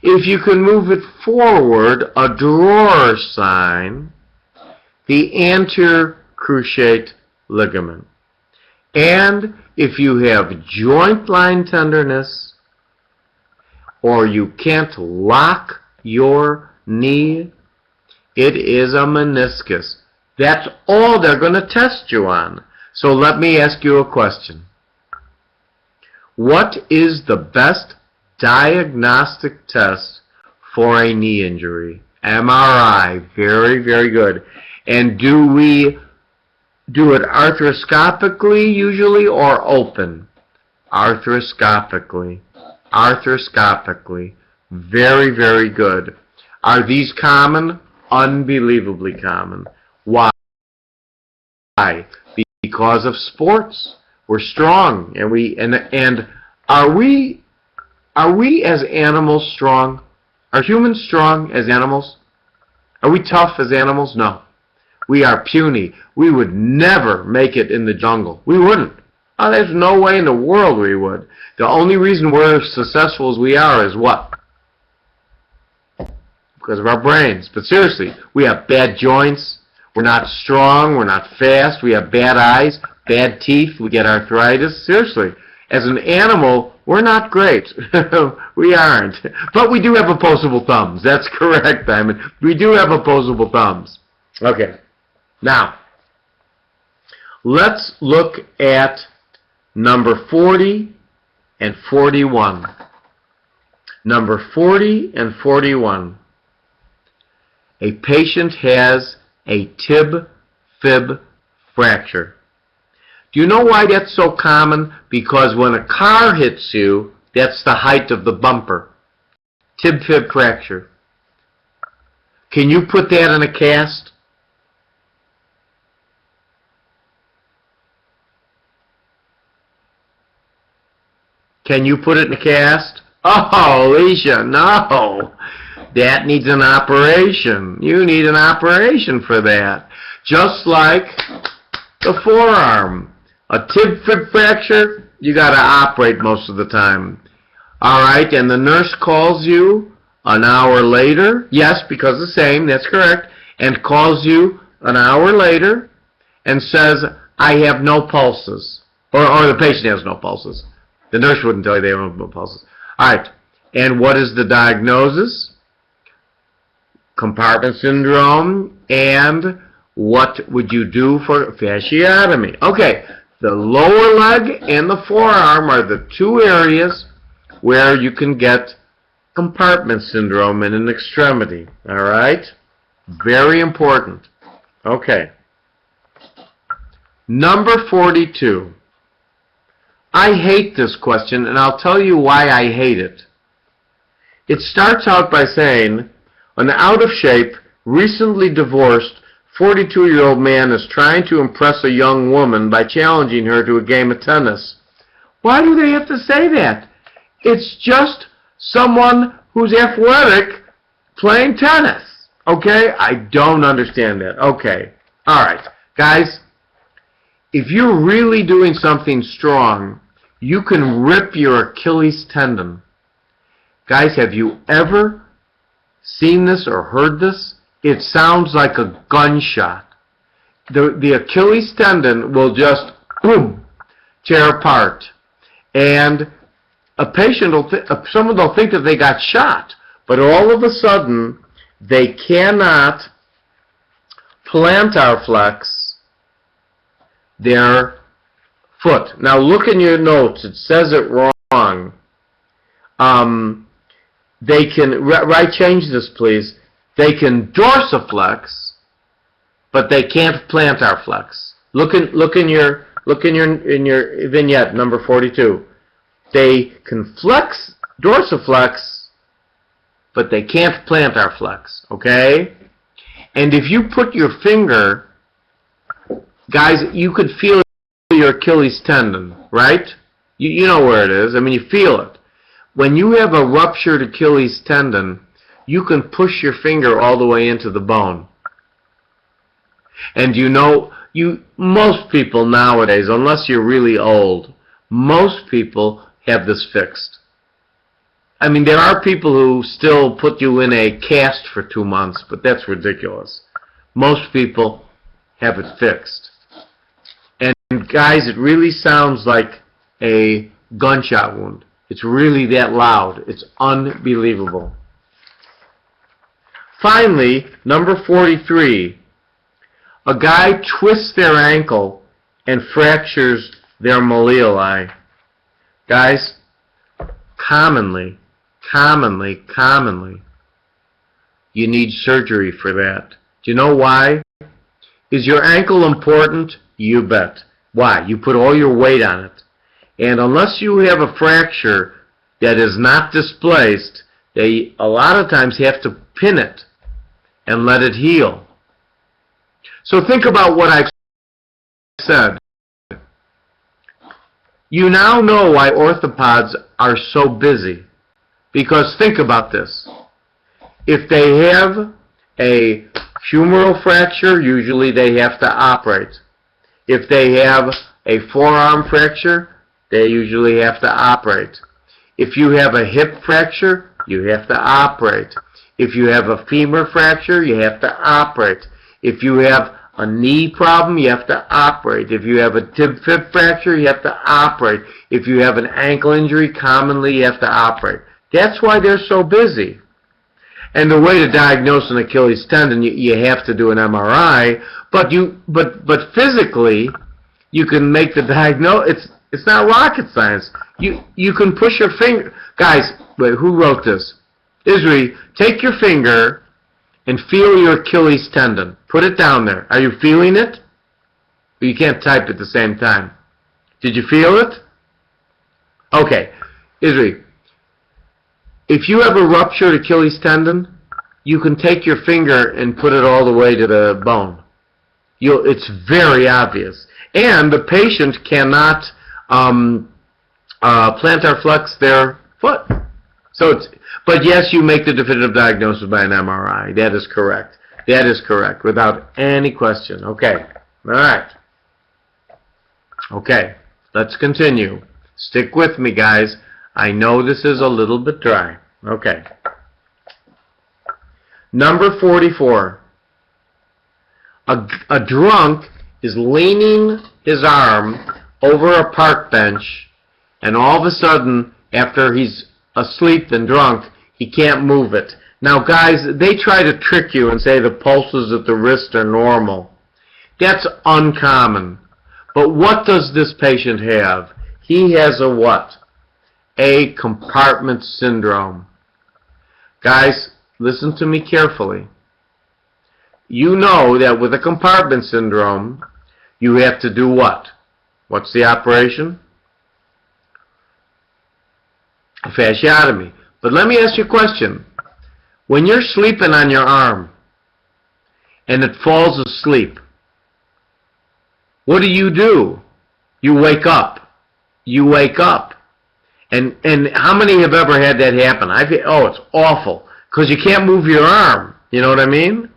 If you can move it forward, a drawer sign, the anterior cruciate ligament. And if you have joint line tenderness, or you can't lock your knee, it is a meniscus. That's all they're going to test you on. So let me ask you a question. What is the best diagnostic test for a knee injury? MRI. Very, very good. And do we do it arthroscopically usually or open? Arthroscopically. Arthroscopically. Very, very good. Are these common? Unbelievably common. Why? Because of sports. We're strong, and are we Are we as animals strong? Are humans strong as animals? Are we tough as animals? No. We are puny. We would never make it in the jungle. We wouldn't. Oh, there's no way in the world we would. The only reason we're as successful as we are is what? Because of our brains. But seriously, we have bad joints. We're not strong. We're not fast. We have bad eyes, bad teeth. We get arthritis. Seriously. As an animal, we're not great. We aren't. But we do have opposable thumbs. That's correct, Diamond. We do have opposable thumbs. Okay. Now, let's look at number 40 and 41. Number 40 and 41. A patient has a tib-fib fracture. Do you know why that's so common? Because when a car hits you, that's the height of the bumper. Tib-fib fracture. Can you put that in a cast? Can you put it in a cast? Oh, Alicia, no. That needs an operation. You need an operation for that. Just like the forearm. A tib-fib fracture, you got to operate most of the time. All right, and the nurse calls you an hour later. Yes, because the same, that's correct. And calls you an hour later and says, I have no pulses. Or the patient has no pulses. The nurse wouldn't tell you they have no pulses. All right, and what is the diagnosis? Compartment syndrome. And what would you do for fasciotomy? Okay, the lower leg and the forearm are the two areas where you can get compartment syndrome in an extremity. All right? Very important. Okay. Number 42. I hate this question, and I'll tell you why I hate it. It starts out by saying, an out-of-shape, recently divorced 42-year-old man is trying to impress a young woman by challenging her to a game of tennis. Why do they have to say that? It's just someone who's athletic playing tennis. Okay? I don't understand that. Okay. All right. Guys, if you're really doing something strong, you can rip your Achilles tendon. Guys, have you ever seen this or heard this? It sounds like a gunshot. The Achilles tendon will just, boom, tear apart. And a patient will, someone will think that they got shot, but all of a sudden, they cannot plantar flex their foot. Now look in your notes, it says it wrong. They can, change this please, they can dorsiflex, but they can't plantar flex. Look in your vignette number 42. They can flex, dorsiflex, but they can't plantar flex, okay? And if you put your finger, guys, you could feel your Achilles tendon, right? You know where it is. I mean, you feel it. When you have a ruptured Achilles tendon, you can push your finger all the way into the bone. And you know, most people nowadays, unless you're really old, most people have this fixed. I mean, there are people who still put you in a cast for 2 months, but that's ridiculous. Most people have it fixed. And guys, it really sounds like a gunshot wound. It's really that loud. It's unbelievable. Finally, number 43. A guy twists their ankle and fractures their malleoli. Guys, commonly, you need surgery for that. Do you know why? Is your ankle important? You bet. Why? You put all your weight on it. And unless you have a fracture that is not displaced, they a lot of times have to pin it and let it heal. So think about what I've said. You now know why orthopods are so busy. Because think about this. If they have a humeral fracture, usually they have to operate. If they have a forearm fracture, they usually have to operate. If you have a hip fracture, you have to operate. If you have a femur fracture, you have to operate. If you have a knee problem, you have to operate. If you have a tib-fib fracture, you have to operate. If you have an ankle injury, commonly you have to operate. That's why they're so busy. And the way to diagnose an Achilles tendon, you have to do an MRI, but physically, you can make the diagnosis. It's not rocket science. You can push your finger. Guys, wait, who wrote this? Isri, take your finger and feel your Achilles tendon. Put it down there. Are you feeling it? You can't type at the same time. Did you feel it? Okay. Isri, if you have a ruptured Achilles tendon, you can take your finger and put it all the way to the bone. It's very obvious. And the patient cannot plantar flex their foot. But yes, you make the definitive diagnosis by an MRI. That is correct. That is correct, without any question. Okay. All right. Okay. Let's continue. Stick with me, guys. I know this is a little bit dry. Okay. Number 44. A drunk is leaning his arm over a park bench, and all of a sudden, after he's asleep and drunk, he can't move it. Now, guys, they try to trick you and say the pulses at the wrist are normal. That's uncommon. But what does this patient have? He has a what? A compartment syndrome. Guys, listen to me carefully. You know that with a compartment syndrome, you have to do what? What's the operation? A fasciotomy. But let me ask you a question. When you're sleeping on your arm and it falls asleep, what do? You wake up. You wake up. And how many have ever had that happen? It's awful. Because you can't move your arm. You know what I mean?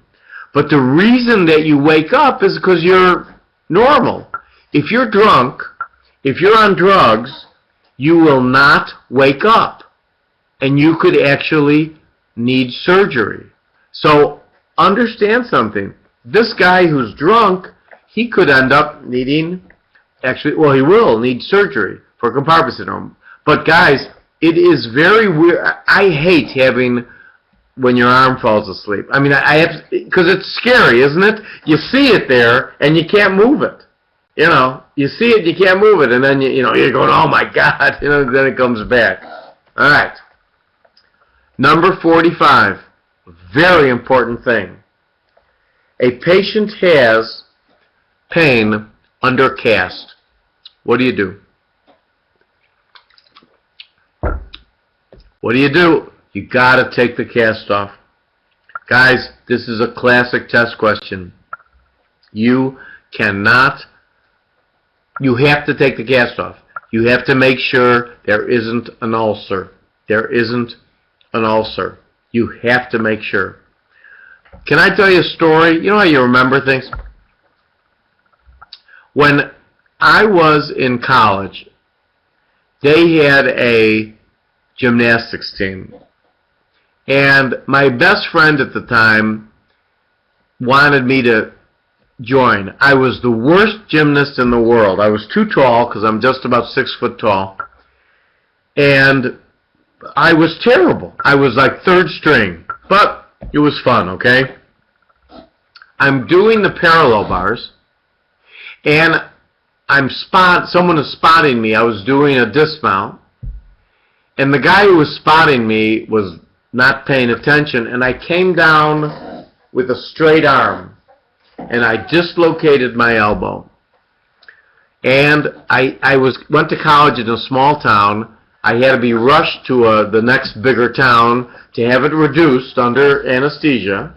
But the reason that you wake up is because you're normal. If you're drunk, if you're on drugs, you will not wake up. And you could actually need surgery. So understand something. This guy who's drunk, he could end up needing, he will need surgery for compartment syndrome. But guys, it is very weird. I hate having when your arm falls asleep. I mean, because it's scary, isn't it? You see it there, and you can't move it. You know, you see it, you can't move it, and then you're going, oh my God, then it comes back. All right. Number 45, very important thing. A patient has pain under cast. What do you do? What do you do? You got to take the cast off. Guys, this is a classic test question. You have to take the cast off. You have to make sure there isn't an ulcer. There isn't an ulcer. You have to make sure. Can I tell you a story? You know how you remember things? When I was in college, they had a gymnastics team. And my best friend at the time wanted me to join. I was the worst gymnast in the world. I was too tall because I'm just about 6 foot tall. And I was terrible. I was like third string. But it was fun, okay? I'm doing the parallel bars. And someone is spotting me. I was doing a dismount. And the guy who was spotting me was not paying attention. And I came down with a straight arm. And I dislocated my elbow. And I went to college in a small town. I had to be rushed to the next bigger town to have it reduced under anesthesia.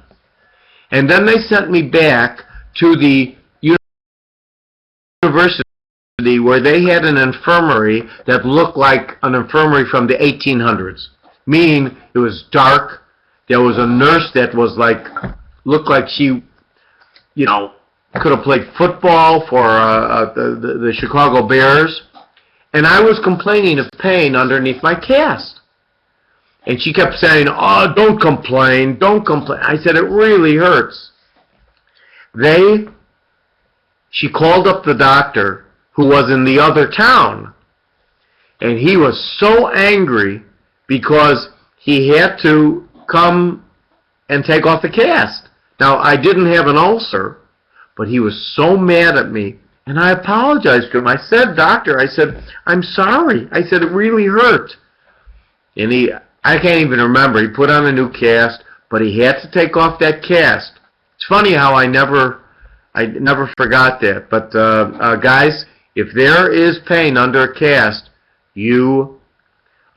And then they sent me back to the university where they had an infirmary that looked like an infirmary from the 1800s. meaning it was dark. There was a nurse that was like, looked like she, could have played football for the Chicago Bears. And I was complaining of pain underneath my cast. And she kept saying, "Oh, don't complain, don't complain." I said, "It really hurts." She called up the doctor who was in the other town. And he was so angry because he had to come and take off the cast. Now, I didn't have an ulcer, but he was so mad at me. And I apologized to him. I said, "Doctor," I said, "I'm sorry." I said, "It really hurt." And I can't even remember. He put on a new cast, but he had to take off that cast. It's funny how I never forgot that. But guys, if there is pain under a cast, no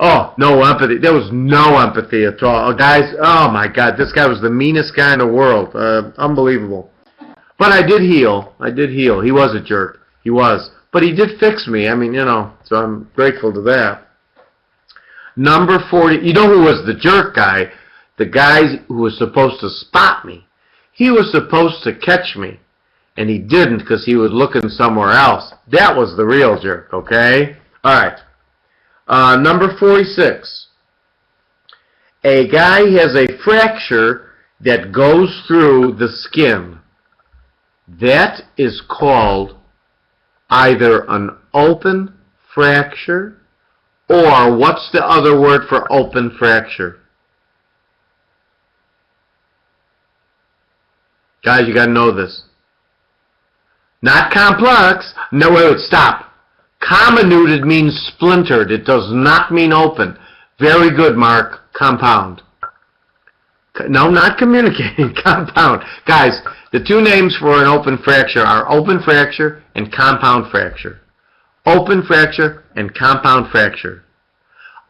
empathy. There was no empathy at all. Guys, oh my God, this guy was the meanest guy in the world. Unbelievable. But I did heal. He was a jerk. He was. But he did fix me. I mean, so I'm grateful to that. Number 40, you know who was the jerk guy? The guy who was supposed to spot me. He was supposed to catch me, and he didn't because he was looking somewhere else. That was the real jerk, okay? All right. Number 46. A guy has a fracture that goes through the skin. That is called either an open fracture, or what's the other word for open fracture? Guys, you got to know this. Not complex. No, wait, stop. Comminuted means splintered. It does not mean open. Very good, Mark. Compound. No, not communicating. Compound. Guys, the two names for an open fracture are open fracture and compound fracture. Open fracture and compound fracture.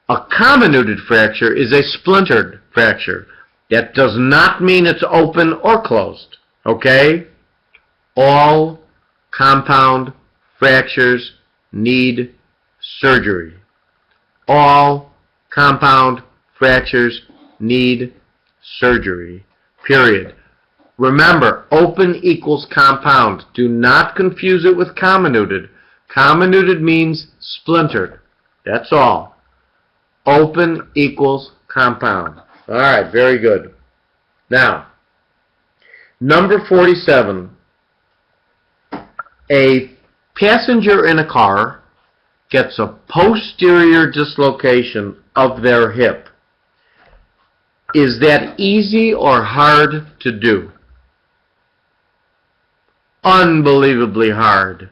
A comminuted fracture is a splintered fracture. That does not mean it's open or closed. Okay? All compound fractures need surgery. All compound fractures need surgery. Period. Remember, open equals compound. Do not confuse it with comminuted. Comminuted means splintered. That's all. Open equals compound. All right, very good. Now, number 47. A passenger in a car gets a posterior dislocation of their hip. Is that easy or hard to do? Unbelievably hard.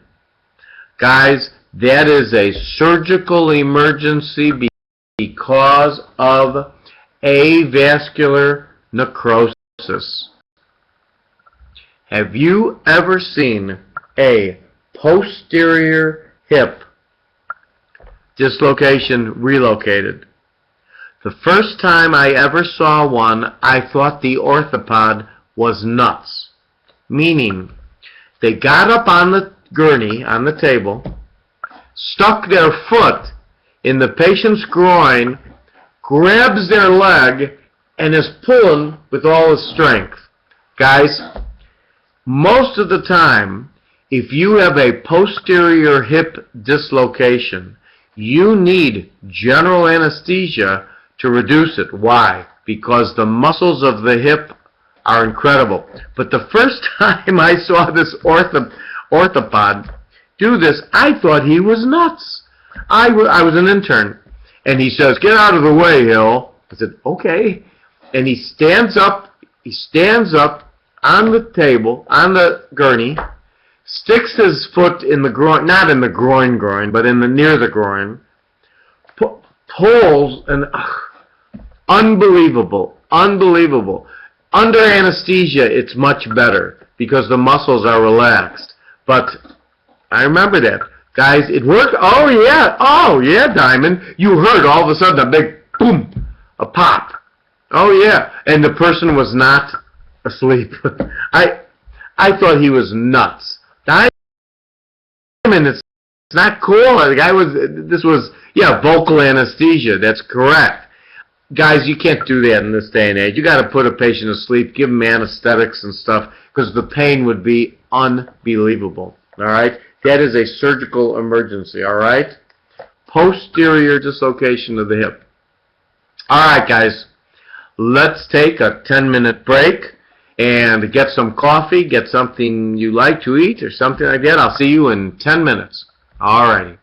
Guys, that is a surgical emergency because of avascular necrosis. Have you ever seen a posterior hip dislocation relocated? The first time I ever saw one, I thought the orthopod was nuts. Meaning, they got up on the gurney, on the table, stuck their foot in the patient's groin, grabs their leg, and is pulling with all his strength. Guys, most of the time, if you have a posterior hip dislocation, you need general anesthesia to reduce it. Why? Because the muscles of the hip are incredible. But the first time I saw this orthopod do this, I thought he was nuts. I was an intern, and he says, "Get out of the way, Hill." I said, "Okay." And he stands up on the table, on the gurney, sticks his foot in the groin, not in the groin, but in the near the groin, pulls, and unbelievable. Under anesthesia, it's much better because the muscles are relaxed. But I remember that. Guys, it worked. Oh, yeah, Diamond. You heard all of a sudden a big boom, a pop. Oh, yeah. And the person was not asleep. I thought he was nuts. Diamond, it's not cool. The guy was, vocal anesthesia. That's correct. Guys, you can't do that in this day and age. You got to put a patient to sleep, give them anesthetics and stuff, because the pain would be unbelievable. All right? That is a surgical emergency. All right? Posterior dislocation of the hip. All right, guys. Let's take a 10-minute break and get some coffee, get something you like to eat or something like that. I'll see you in 10 minutes. All righty.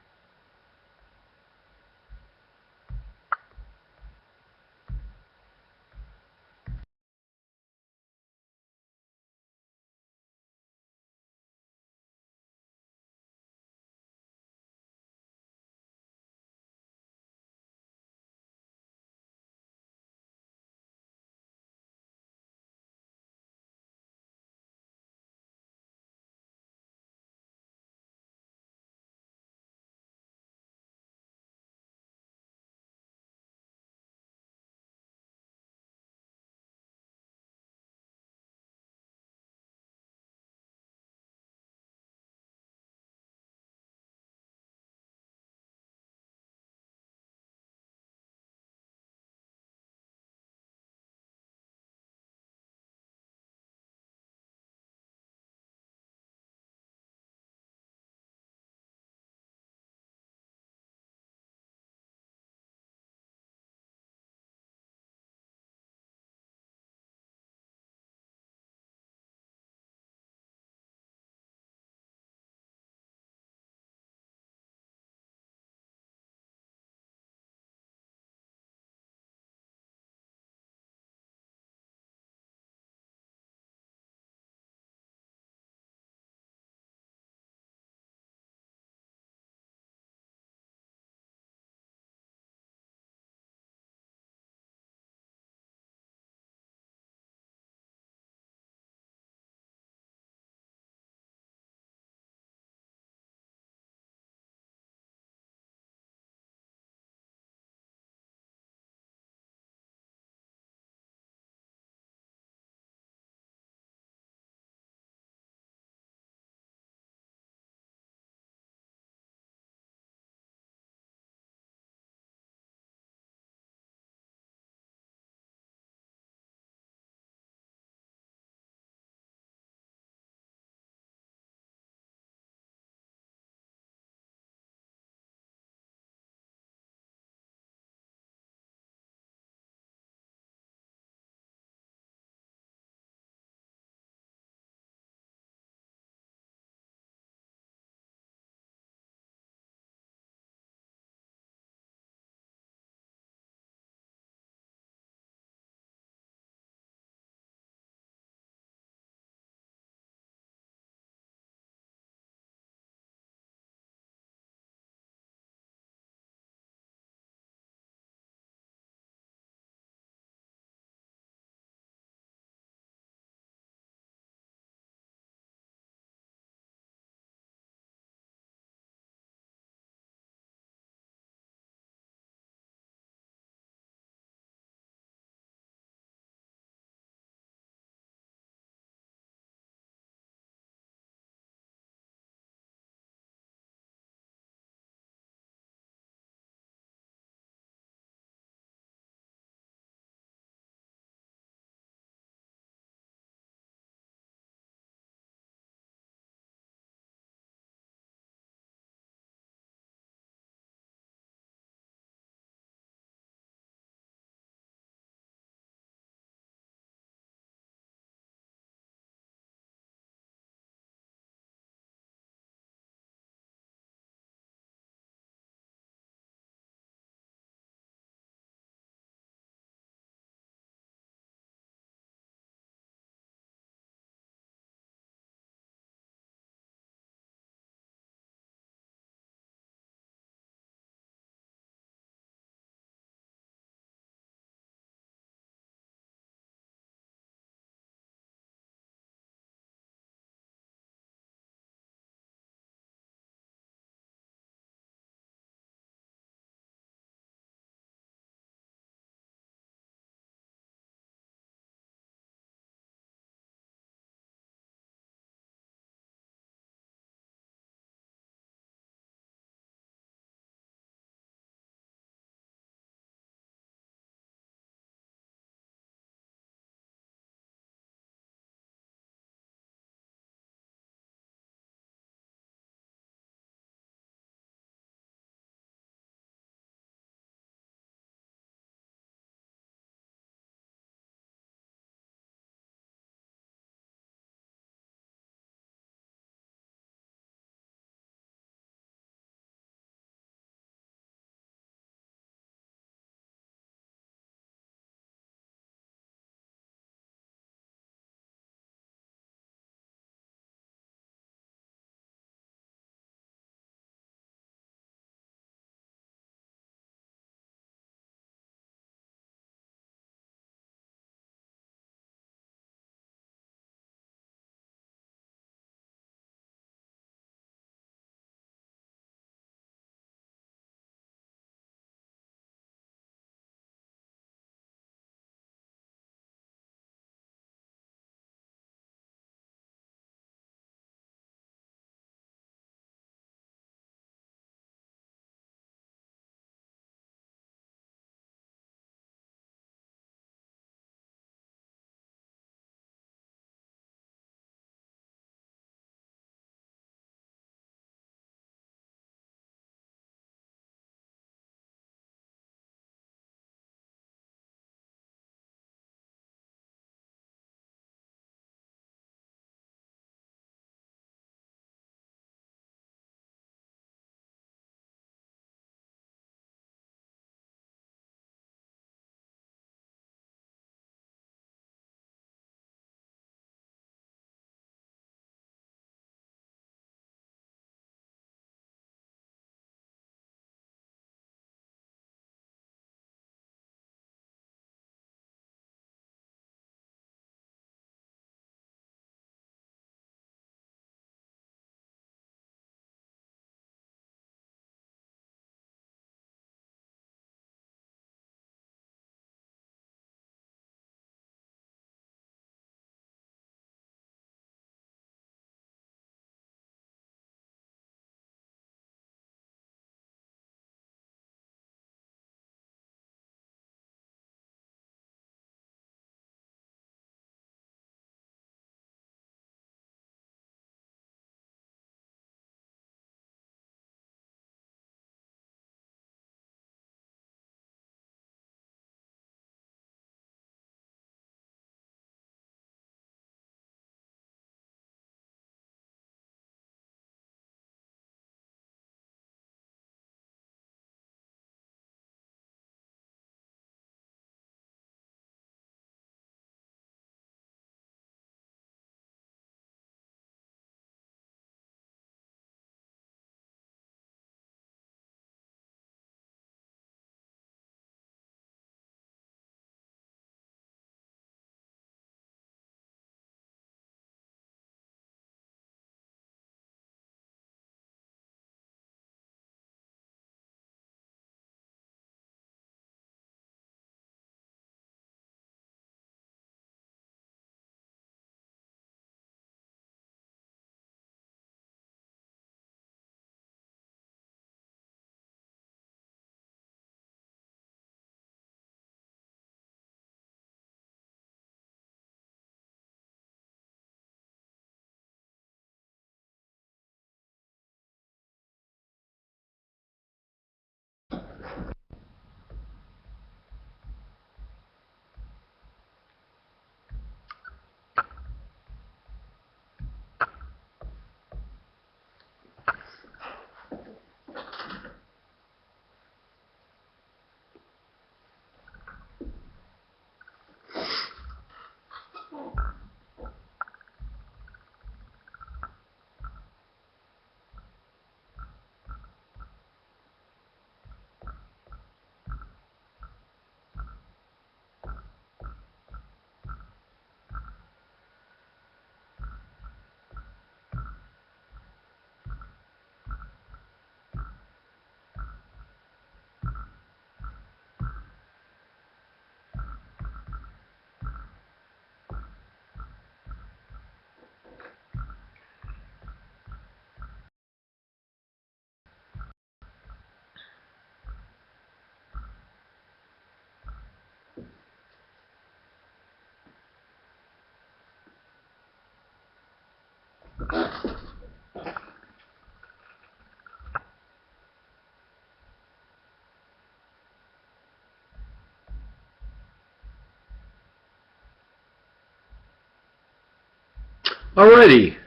Alrighty,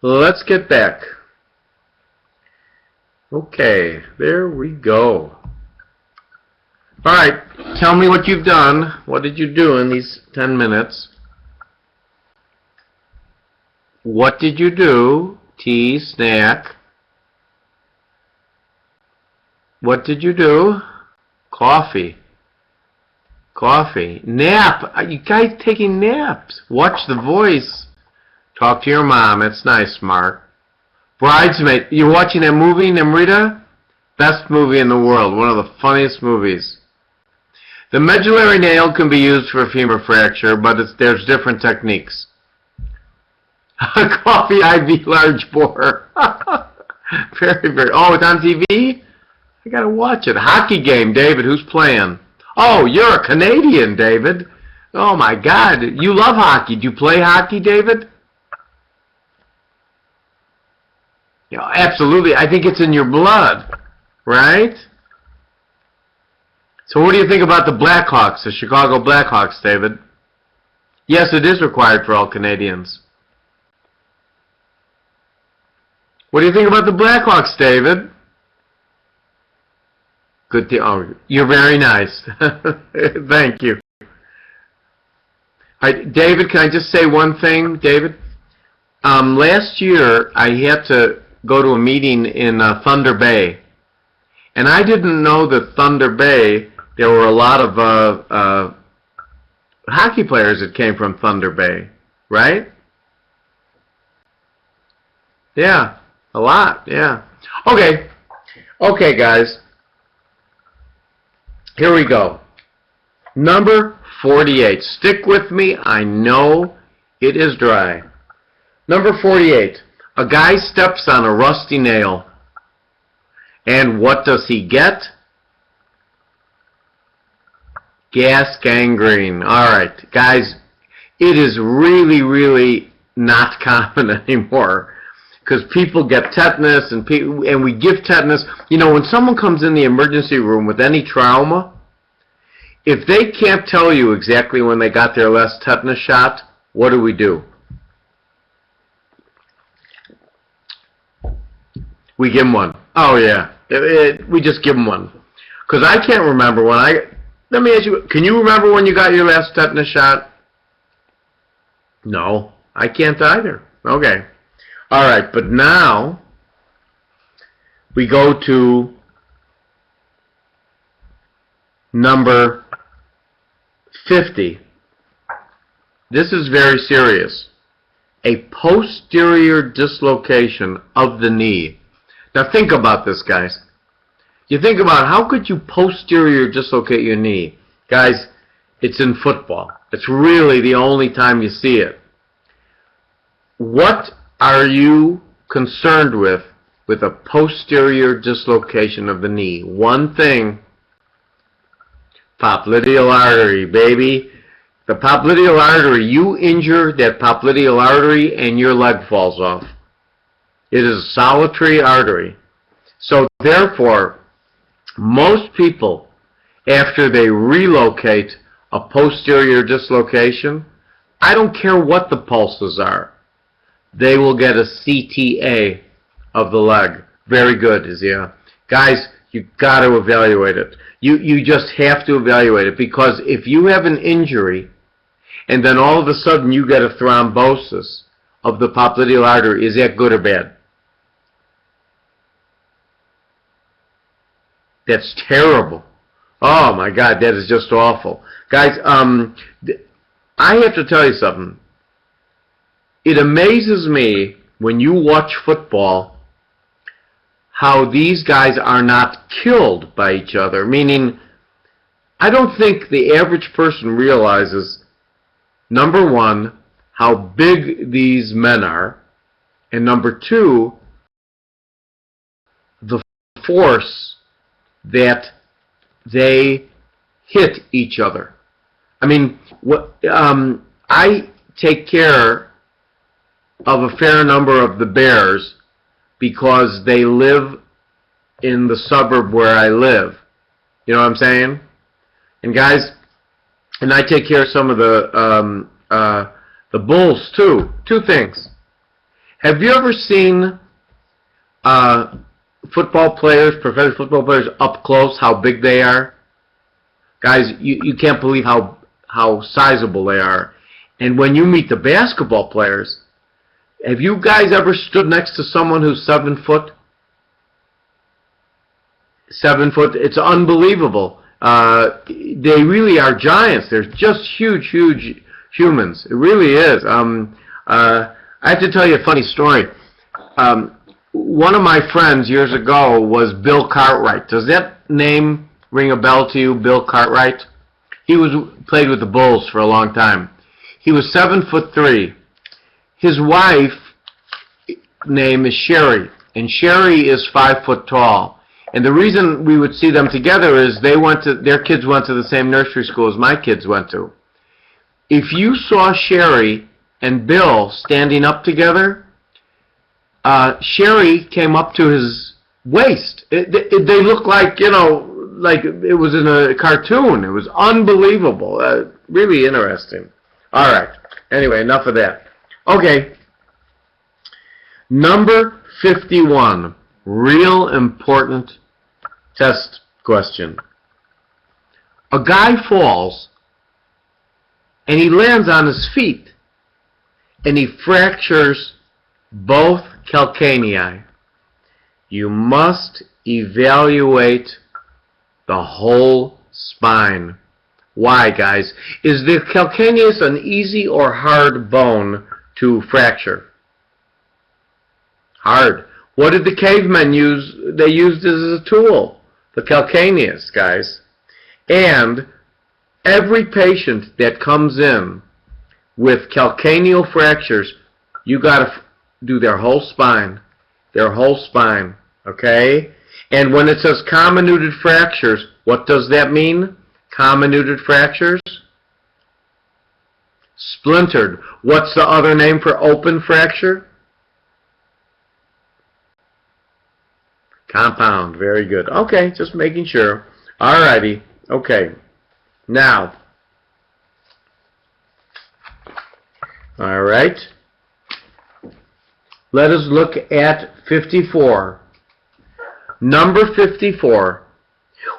let's get back. Okay, there we go. Alright, tell me what you've done. What did you do in these 10 minutes? What did you do? Tea, snack. What did you do? Coffee. Coffee. Nap. Are you guys taking naps? Watch The Voice. Talk to your mom. It's nice, Mark. Bridesmaid. You're watching that movie, Namrita? Best movie in the world. One of the funniest movies. The medullary nail can be used for a femur fracture, but there's different techniques. Coffee IV large bore. Very, very. Oh, it's on TV? I gotta watch it. Hockey game, David. Who's playing? Oh, you're a Canadian, David. Oh my God. You love hockey. Do you play hockey, David? Yeah, absolutely. I think it's in your blood, right? So what do you think about the Blackhawks, the Chicago Blackhawks, David? Yes, it is required for all Canadians. What do you think about the Blackhawks, David? Good. Oh, you're very nice. Thank you. David, can I just say one thing, David? Last year, I had to go to a meeting in Thunder Bay. And I didn't know that Thunder Bay, there were a lot of hockey players that came from Thunder Bay, right? Yeah, a lot, yeah. Okay, okay, guys. Here we go. Number 48. Stick with me. I know it is dry. Number 48. A guy steps on a rusty nail. And what does he get? Gas gangrene. Alright, guys, it is really, really not common anymore. Because people get tetanus, and we give tetanus. You know, when someone comes in the emergency room with any trauma, if they can't tell you exactly when they got their last tetanus shot, what do we do? We give them one. Oh, yeah. We just give them one. Because I can't remember when let me ask you, can you remember when you got your last tetanus shot? No, I can't either. Okay. All right, but now we go to number 50. This is very serious. A posterior dislocation of the knee. Now think about this, guys. You think about how could you posterior dislocate your knee? Guys, it's in football. It's really the only time you see it. What are you concerned with a posterior dislocation of the knee? One thing. Popliteal artery, baby. The popliteal artery, you injure that popliteal artery and your leg falls off. It is a solitary artery. So therefore, most people, after they relocate a posterior dislocation, I don't care what the pulses are, they will get a CTA of the leg. Very good, Izia. Guys, you've got to evaluate it. You just have to evaluate it, because if you have an injury and then all of a sudden you get a thrombosis of the popliteal artery, is that good or bad? That's terrible. Oh my God, that is just awful. Guys, I have to tell you something. It amazes me when you watch football how these guys are not killed by each other. Meaning, I don't think the average person realizes, number one, how big these men are, and number two, the force that they hit each other. I mean, I take care of a fair number of the bears because they live in the suburb where I live. You know what I'm saying? And guys, and I take care of some of the bulls too. Two things. Have you ever seen football players, professional football players, up close, how big they are? Guys, you can't believe how sizable they are. And when you meet the basketball players, have you guys ever stood next to someone who's 7 foot? 7 foot, it's unbelievable. They really are giants. They're just huge, huge humans. It really is. I have to tell you a funny story. One of my friends years ago was Bill Cartwright. Does that name ring a bell to you, Bill Cartwright? He played with the Bulls for a long time. He was 7'3". His wife name is Sherry, and Sherry is 5 foot tall. And the reason we would see them together is their kids went to the same nursery school as my kids went to. If you saw Sherry and Bill standing up together, Sherry came up to his waist. They looked like, like it was in a cartoon. It was unbelievable. Really interesting. All right. Anyway, enough of that. Okay. Number 51. Real important test question. A guy falls and he lands on his feet and he fractures both calcanei. You must evaluate the whole spine. Why, guys? Is the calcaneus an easy or hard bone to fracture? Hard. What did the cavemen use? They used it as a tool. The calcaneus, guys. And every patient that comes in with calcaneal fractures, you got to do their whole spine. Their whole spine. Okay? And when it says comminuted fractures, what does that mean? Comminuted fractures? Splintered. What's the other name for open fracture? Compound. Very good. Okay, just making sure. Alrighty. Okay. Now. Alright. Let us look at 54. Number 54.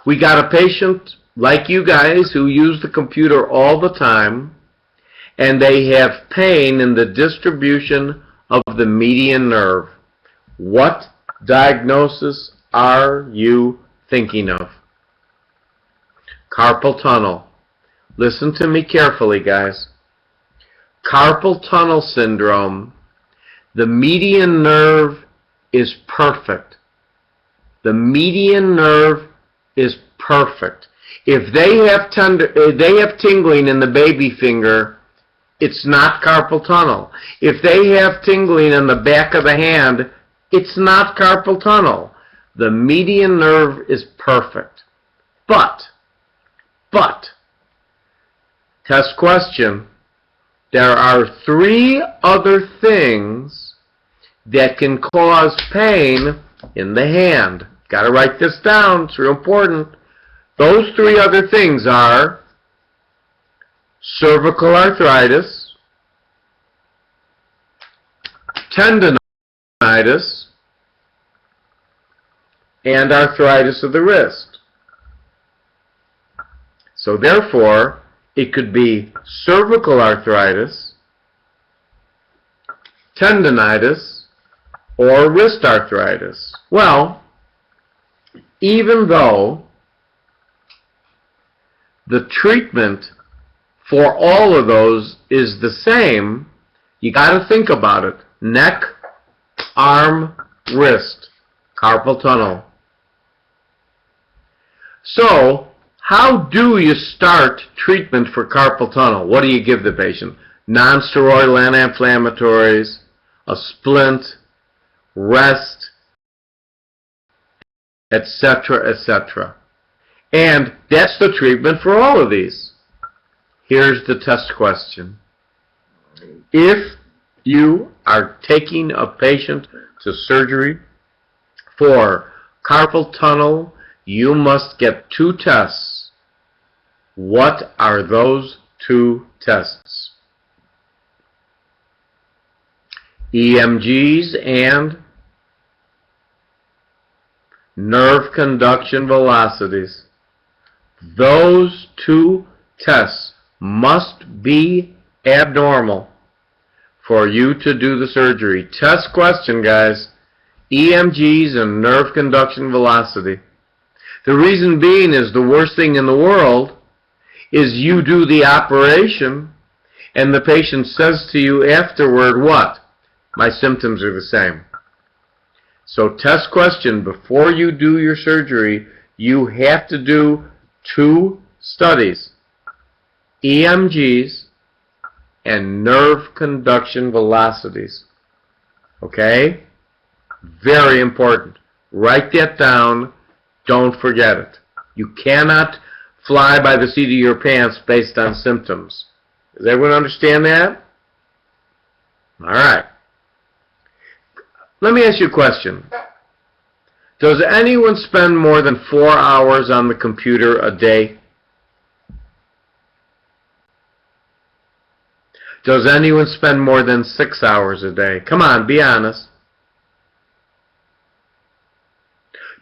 We got a patient like you guys who use the computer all the time, and they have pain in the distribution of the median nerve. What diagnosis are you thinking of? Carpal tunnel. Listen to me carefully, guys. Carpal tunnel syndrome, the median nerve is perfect. The median nerve is perfect. If they have tingling in the baby finger, it's not carpal tunnel. If they have tingling in the back of the hand, it's not carpal tunnel. The median nerve is perfect. But, test question, there are 3 other things that can cause pain in the hand. Got to write this down. It's real important. Those 3 other things are cervical arthritis, tendonitis, and arthritis of the wrist. So therefore, it could be cervical arthritis, tendonitis, or wrist arthritis. Well, even though the treatment for all of those is the same, you got to think about it. Neck, arm, wrist, carpal tunnel. So, how do you start treatment for carpal tunnel? What do you give the patient? Non-steroidal anti-inflammatories, a splint, rest, etc., etc. And that's the treatment for all of these. Here's the test question. If you are taking a patient to surgery for carpal tunnel, you must get 2 tests. What are those 2 tests? EMGs and nerve conduction velocities. Those 2 tests must be abnormal for you to do the surgery. Test question, guys. EMGs and nerve conduction velocity. The reason being is the worst thing in the world is you do the operation and the patient says to you afterward, what? My symptoms are the same. So test question, before you do your surgery, you have to do 2 studies. EMGs and nerve conduction velocities. Okay? Very important. Write that down. Don't forget it. You cannot fly by the seat of your pants based on symptoms. Does everyone understand that? All right. Let me ask you a question. Does anyone spend more than 4 hours on the computer a day? Does anyone spend more than 6 hours a day? Come on, be honest.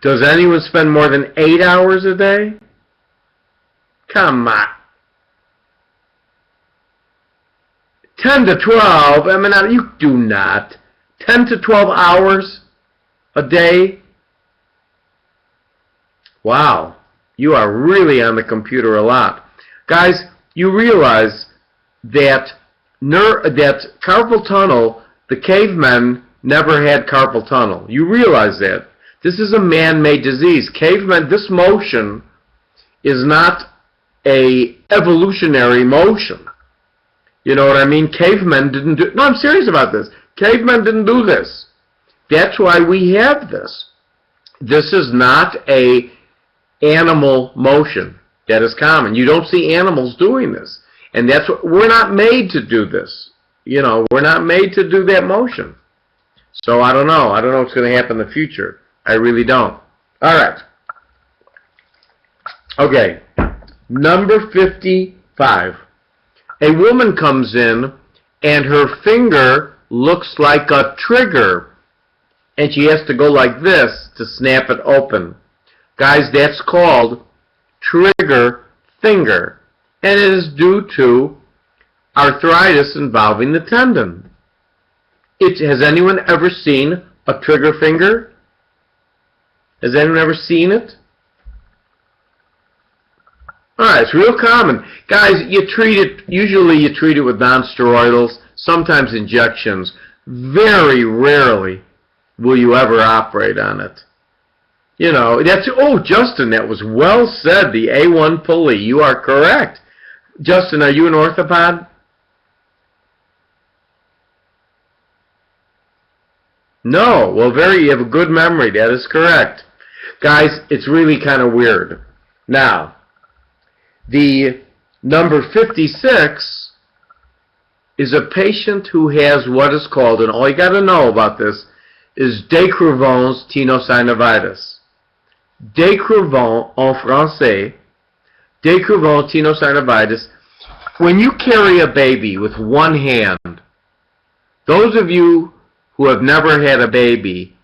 Does anyone spend more than 8 hours a day? Come on. 10 to 12, I mean, you do not. 10 to 12 hours a day? Wow, you are really on the computer a lot. Guys, you realize that carpal tunnel, the cavemen never had carpal tunnel. You realize that. This is a man-made disease. Cavemen, this motion is not a evolutionary motion. You know what I mean? Cavemen didn't do... No, I'm serious about this. Cavemen didn't do this. That's why we have this. This is not a animal motion that is common. You don't see animals doing this. And that's what... We're not made to do this. You know, we're not made to do that motion. So I don't know. I don't know what's going to happen in the future. I really don't. All right. Okay. Number 55. A woman comes in and her finger looks like a trigger and she has to go like this to snap it open. Guys, that's called trigger finger, and it is due to arthritis involving the tendon. Has anyone ever seen a trigger finger? Has anyone ever seen it? Alright, it's real common. Guys, usually you treat it with non-steroidals, sometimes injections. Very rarely will you ever operate on it. You know, oh, Justin, that was well said, the A1 pulley. You are correct. Justin, are you an orthopod? No. Well, you have a good memory. That is correct. Guys, it's really kind of weird. Now, the number 56 is a patient who has what is called, and all you got to know about this, is de Crevon's tenosynovitis. De Crevon, en français, de Crevon tenosynovitis. When you carry a baby with one hand, those of you who have never had a baby,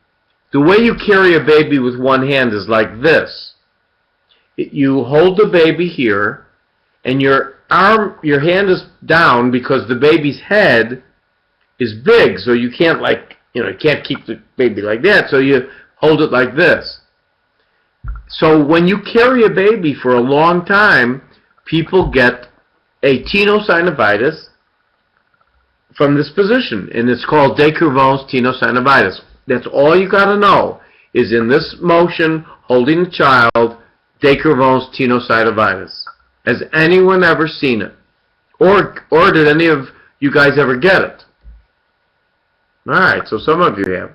the way you carry a baby with one hand is like this. You hold the baby here, and your hand is down because the baby's head is big, so you can't you can't keep the baby like that, so you hold it like this. So when you carry a baby for a long time, people get a tenosynovitis from this position, and it's called de Crevon's tenosynovitis. That's all you got to know, is in this motion, holding the child, de Crevon's tenosynovitis. Has anyone ever seen it? Or did any of you guys ever get it? Alright, so some of you have.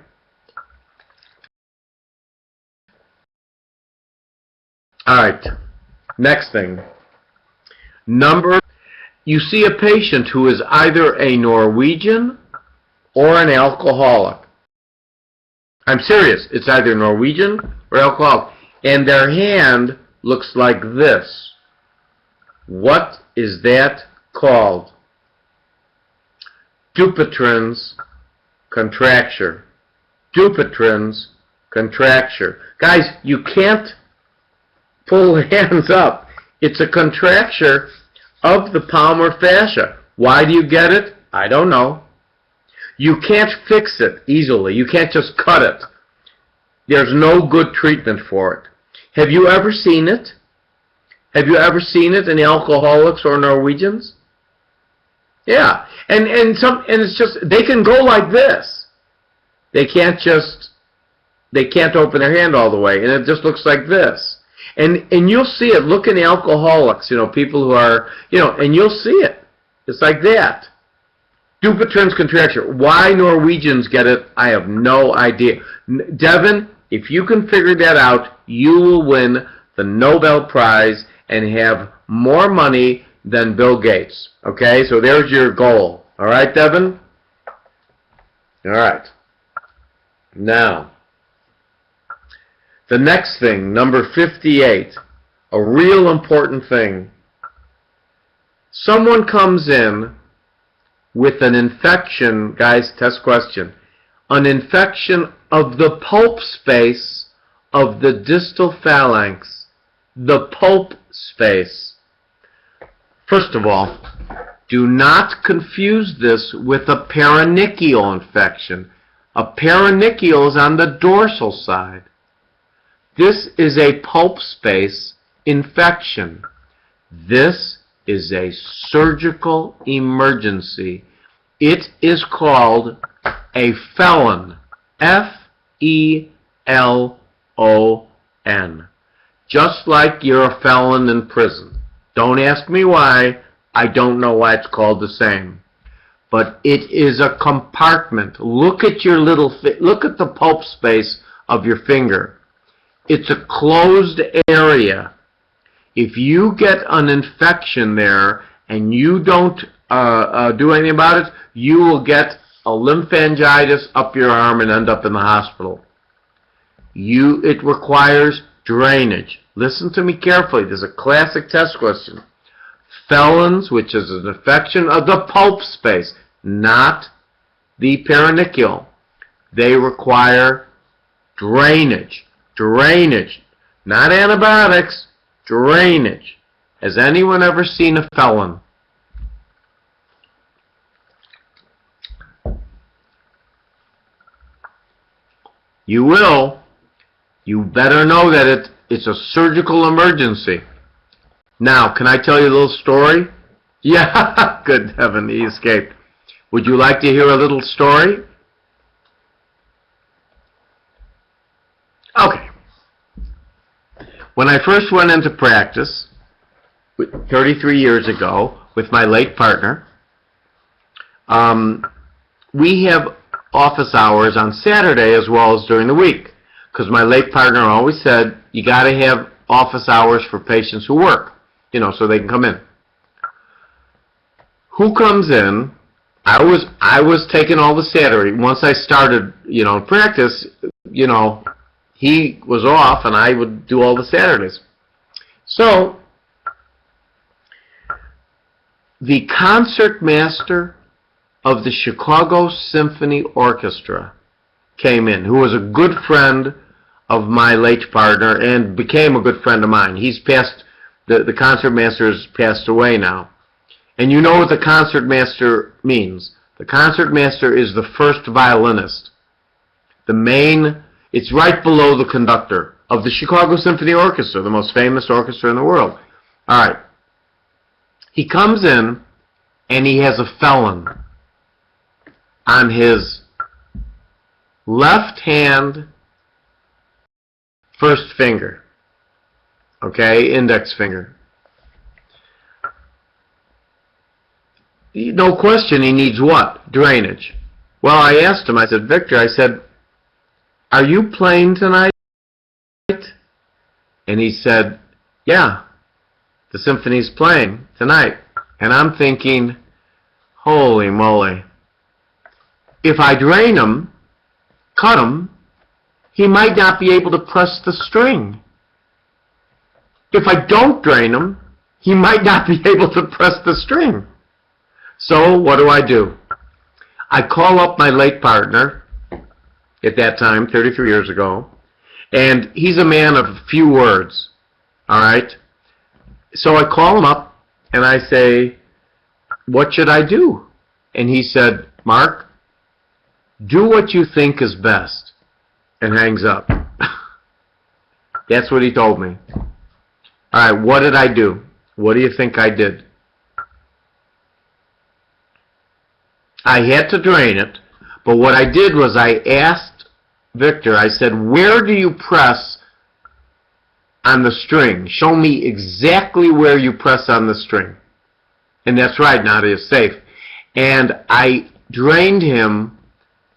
Alright, next thing. You see a patient who is either a Norwegian or an alcoholic. I'm serious. It's either Norwegian or alcoholic. And their hand looks like this. What is that called? Dupuytren's contracture. Dupuytren's contracture. Guys, you can't pull hands up. It's a contracture of the palmar fascia. Why do you get it? I don't know. You can't fix it easily. You can't just cut it. There's no good treatment for it. Have you ever seen it? Have you ever seen it in alcoholics or Norwegians? Yeah. And it's just, they can go like this. They can't open their hand all the way, and it just looks like this. And you'll see it. Look in alcoholics, people who are, and you'll see it. It's like that. Dupuytren's contracture. Why Norwegians get it, I have no idea. Devin, if you can figure that out, you will win the Nobel Prize and have more money than Bill Gates. Okay, so there's your goal. All right, Devin? All right. Now, the next thing, number 58, a real important thing. Someone comes in with an infection, guys, test question, an infection of the pulp space of the distal phalanx, the pulp space. First of all, do not confuse this with a paronychial infection. A paronychial is on the dorsal side. This is a pulp space infection. This is a surgical emergency. It is called a felon. F-E-L-O-N. Just like you're a felon in prison. Don't ask me why. I don't know why it's called the same. But it is a compartment. Look at your look at the pulp space of your finger. It's a closed area. If you get an infection there and you don't do anything about it, you will get a lymphangitis up your arm and end up in the hospital. It requires drainage. Listen to me carefully. There's a classic test question. Felons, which is an infection of the pulp space, not the paronychial. They require drainage. Drainage. Not antibiotics. Drainage. Has anyone ever seen a felon? You will. You better know that it's a surgical emergency. Now, can I tell you a little story? Yeah, good heaven, he escaped. Would you like to hear a little story? Okay. When I first went into practice, 33 years ago, with my late partner, we have office hours on Saturday as well as during the week. Because my late partner always said, you got to have office hours for patients who work, so they can come in. Who comes in? I was taking all the Saturday. Once I started, practice, he was off and I would do all the Saturdays. So, the concertmaster of the Chicago Symphony Orchestra came in, who was a good friend of my late partner and became a good friend of mine. He's passed, the concertmaster has passed away now. And you know what the concertmaster means. The concertmaster is the first violinist. It's right below the conductor of the Chicago Symphony Orchestra, the most famous orchestra in the world. All right. He comes in and he has a felon on his left hand first finger. Okay, index finger. No question, he needs what? Drainage. Well, I asked him, I said, Victor, I said, are you playing tonight? And he said, yeah, the symphony's playing tonight. And I'm thinking, holy moly. if I drain him, cut him, he might not be able to press the string. If I don't drain him, he might not be able to press the string. So what do? I call up my late partner at that time, 33 years ago, and he's a man of few words, all right? So I call him up, and I say, what should I do? And he said, Mark, do what you think is best, and hangs up. That's what he told me. All right, what did I do? What do you think I did? I had to drain it, but what I did was I asked Victor, I said, where do you press on the string? Show me exactly where you press on the string. And that's right, Nadia is safe. And I drained him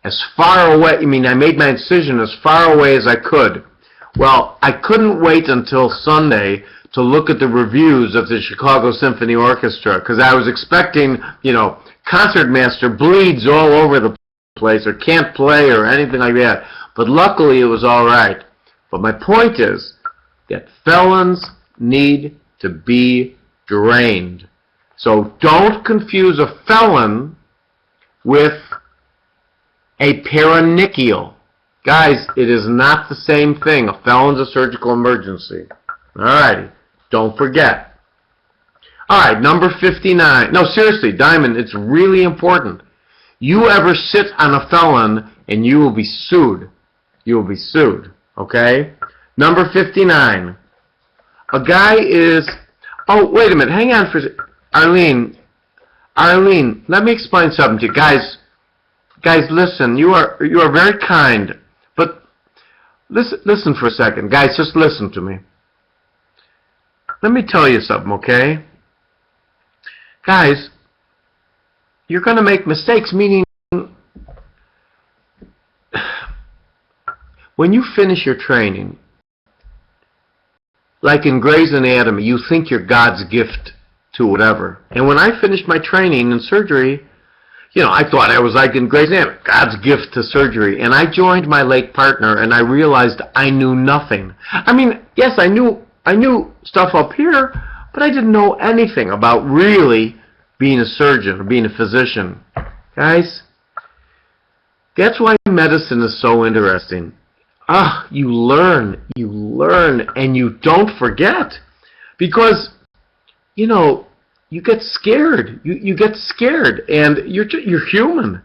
as far away, I made my incision as far away as I could. Well, I couldn't wait until Sunday to look at the reviews of the Chicago Symphony Orchestra, because I was expecting, concertmaster bleeds all over the place, or can't play, or anything like that. But luckily it was all right. But my point is that felons need to be drained. So don't confuse a felon with a paronychial. Guys, it is not the same thing. A felon's a surgical emergency. Alrighty. Don't forget. Alright, number 59. No, seriously, Diamond, it's really important. You ever sit on a felon and you will be sued. You will be sued. Okay? Number 59. A guy is... Oh, wait a minute. Hang on for a second. Arlene, let me explain something to you. Guys, listen. You are very kind. But listen for a second. Guys, just listen to me. Let me tell you something, okay? Guys, you're going to make mistakes, meaning when you finish your training, like in Grey's Anatomy, you think you're God's gift to whatever. And when I finished my training in surgery, I thought I was like in Grey's Anatomy, God's gift to surgery. And I joined my late partner, and I realized I knew nothing. Yes, I knew stuff up here, but I didn't know anything about really being a surgeon or being a physician. Guys, that's why medicine is so interesting. You learn, and you don't forget. Because, you get scared. You get scared, and you're human.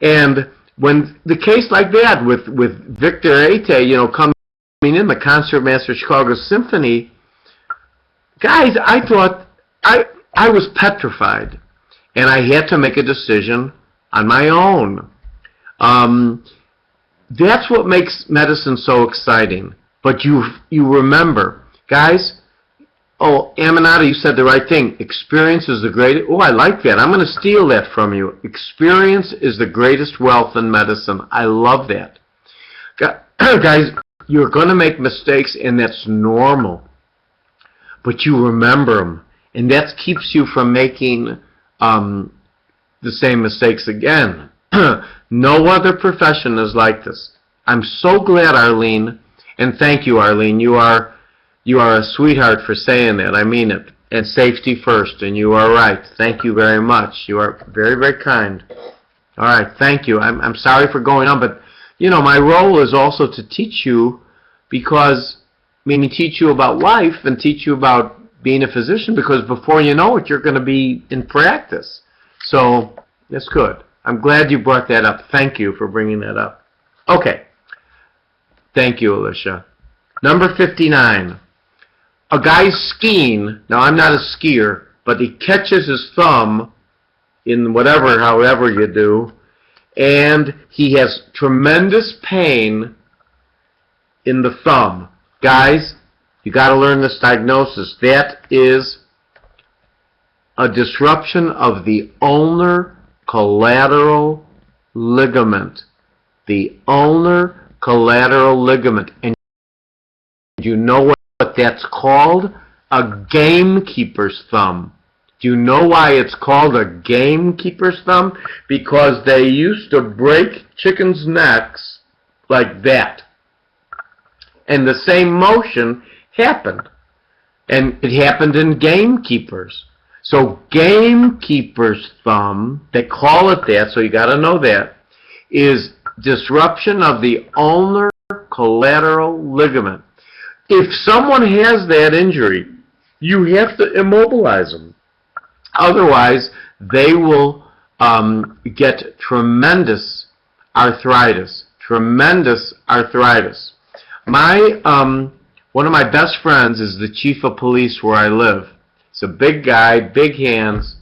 And when the case like that with Victor Ate, coming in, the concertmaster of Chicago Symphony, guys, I thought I was petrified, and I had to make a decision on my own. That's what makes medicine so exciting. But you remember, guys. Oh, Aminata, you said the right thing. Experience is the greatest. Oh, I like that. I'm going to steal that from you. Experience is the greatest wealth in medicine. I love that. Guys, you're going to make mistakes, and that's normal. But you remember them, and that keeps you from making the same mistakes again. No other profession is like this. I'm so glad, Arlene, and thank you, Arlene. You are a sweetheart for saying that. I mean it. And safety first, and you are right. Thank you very much. You are very, very kind. All right, thank you. I'm sorry for going on, but, my role is also to teach you because, teach you about life and teach you about being a physician, because before you know it, you're going to be in practice. So, that's good. I'm glad you brought that up. Thank you for bringing that up. Okay. Thank you, Alicia. Number 59. A guy's skiing. Now, I'm not a skier, but he catches his thumb in however you do, and he has tremendous pain in the thumb. Guys, you got to learn this diagnosis. That is a disruption of the ulnar collateral ligament. The ulnar collateral ligament. And you know what that's called? A gamekeeper's thumb. Do you know why it's called a gamekeeper's thumb? Because they used to break chickens' necks like that. And the same motion happened. And it happened in gamekeepers. So gamekeeper's thumb, they call it that, so you got to know that, is disruption of the ulnar collateral ligament. If someone has that injury, you have to immobilize them. Otherwise, they will get tremendous arthritis. Tremendous arthritis. One of my best friends is the chief of police where I live. He's a big guy, big hands.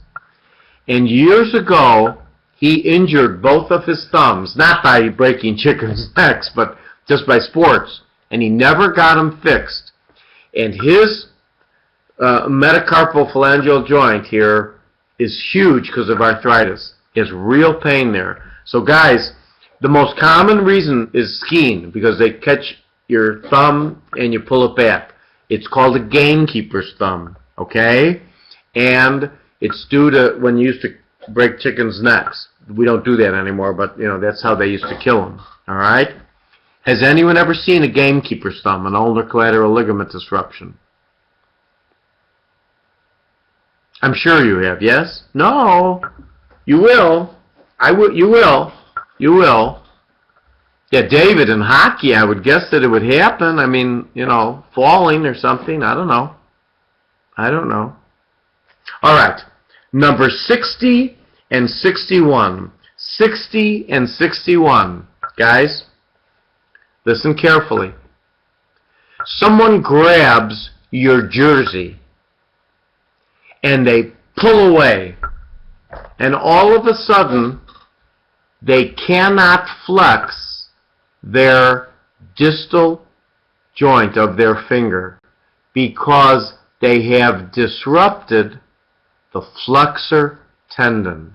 And years ago, he injured both of his thumbs, not by breaking chickens' necks, but just by sports. And he never got them fixed. And his metacarpal phalangeal joint here is huge because of arthritis. He has real pain there. So guys, the most common reason is skiing, because they catch your thumb and you pull it back. It's called a gamekeeper's thumb, okay? And it's due to when you used to break chickens' necks. We don't do that anymore, but you know that's how they used to kill them, all right? Has anyone ever seen a gamekeeper's thumb, an ulnar collateral ligament disruption? I'm sure you have, yes? No. You will. You will. You will. Yeah, David, in hockey, I would guess that it would happen. I mean, you know, falling or something. I don't know. I don't know. All right. Number 60 and 61. 60 and 61. Guys, listen carefully. Someone grabs your jersey and they pull away, and all of a sudden they cannot flex their distal joint of their finger because they have disrupted the flexor tendon.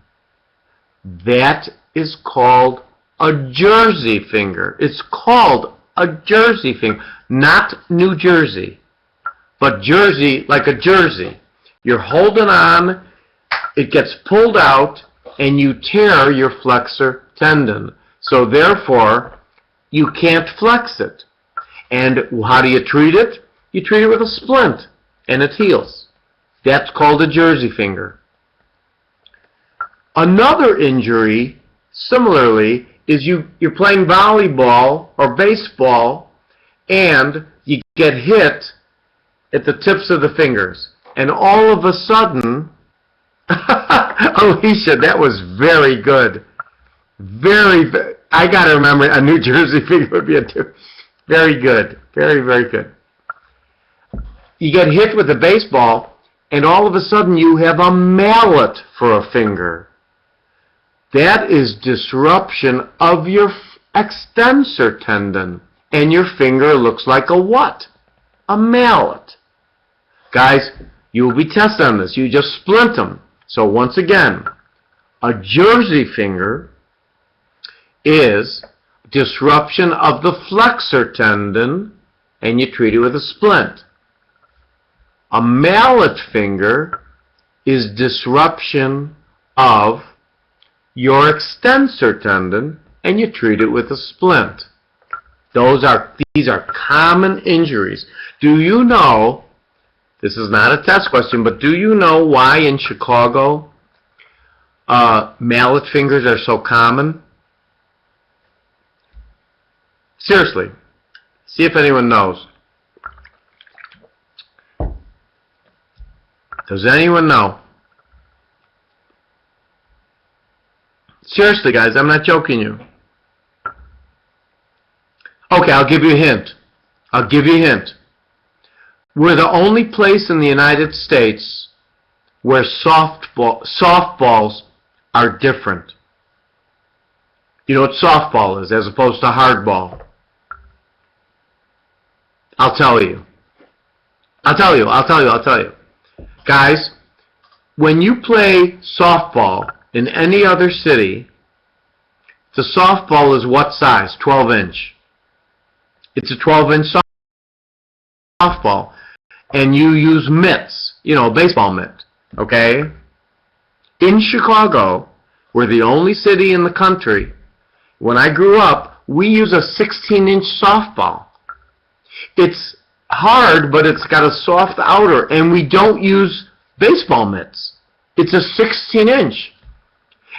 That is called a jersey finger. It's called a jersey finger, not New Jersey, but jersey like a jersey. You're holding on, it gets pulled out, and you tear your flexor tendon. So therefore, you can't flex it. And how do you treat it? You treat it with a splint, and it heals. That's called a jersey finger. Another injury, similarly, is you're playing volleyball or baseball, and you get hit at the tips of the fingers. And all of a sudden, Alicia, that was very good. I got to remember, a New Jersey finger would be very good. Very, very good. You get hit with a baseball, and all of a sudden you have a mallet for a finger. That is disruption of your extensor tendon. And your finger looks like a what? A mallet. Guys, you will be tested on this. You just splint them. So once again, a jersey finger is disruption of the flexor tendon, and you treat it with a splint. A mallet finger is disruption of your extensor tendon, and you treat it with a splint. These are common injuries. Do you know, this is not a test question, but do you know why in Chicago mallet fingers are so common? Seriously, see if anyone knows. Does anyone know? Seriously, guys, I'm not joking you. Okay, I'll give you a hint. I'll give you a hint. We're the only place in the United States where softballs are different. You know what softball is as opposed to hardball? I'll tell you. Guys, when you play softball in any other city, the softball is what size? 12-inch. It's a 12-inch softball. And you use mitts, you know, a baseball mitt. okay? In Chicago, we're the only city in the country. When I grew up, we use a 16-inch softball. It's hard, but it's got a soft outer, and we don't use baseball mitts. It's a 16-inch.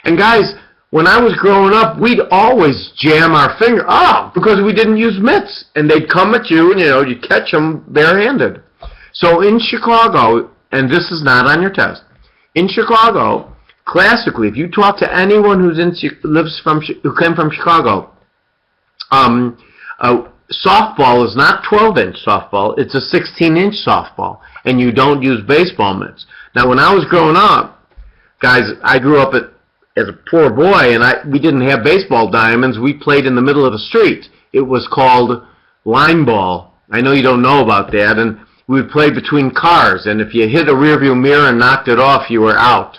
And guys, when I was growing up, we'd always jam our finger. Oh, because we didn't use mitts. And they'd come at you, and you catch them barehanded. So in Chicago, and this is not on your test, in Chicago, classically, if you talk to anyone who came from Chicago, softball is not 12-inch softball, it's a 16-inch softball, and you don't use baseball mitts. Now, when I was growing up, guys, I grew up as a poor boy, and we didn't have baseball diamonds. We played in the middle of the street. It was called line ball. I know you don't know about that, and we would play between cars, and if you hit a rearview mirror and knocked it off, you were out.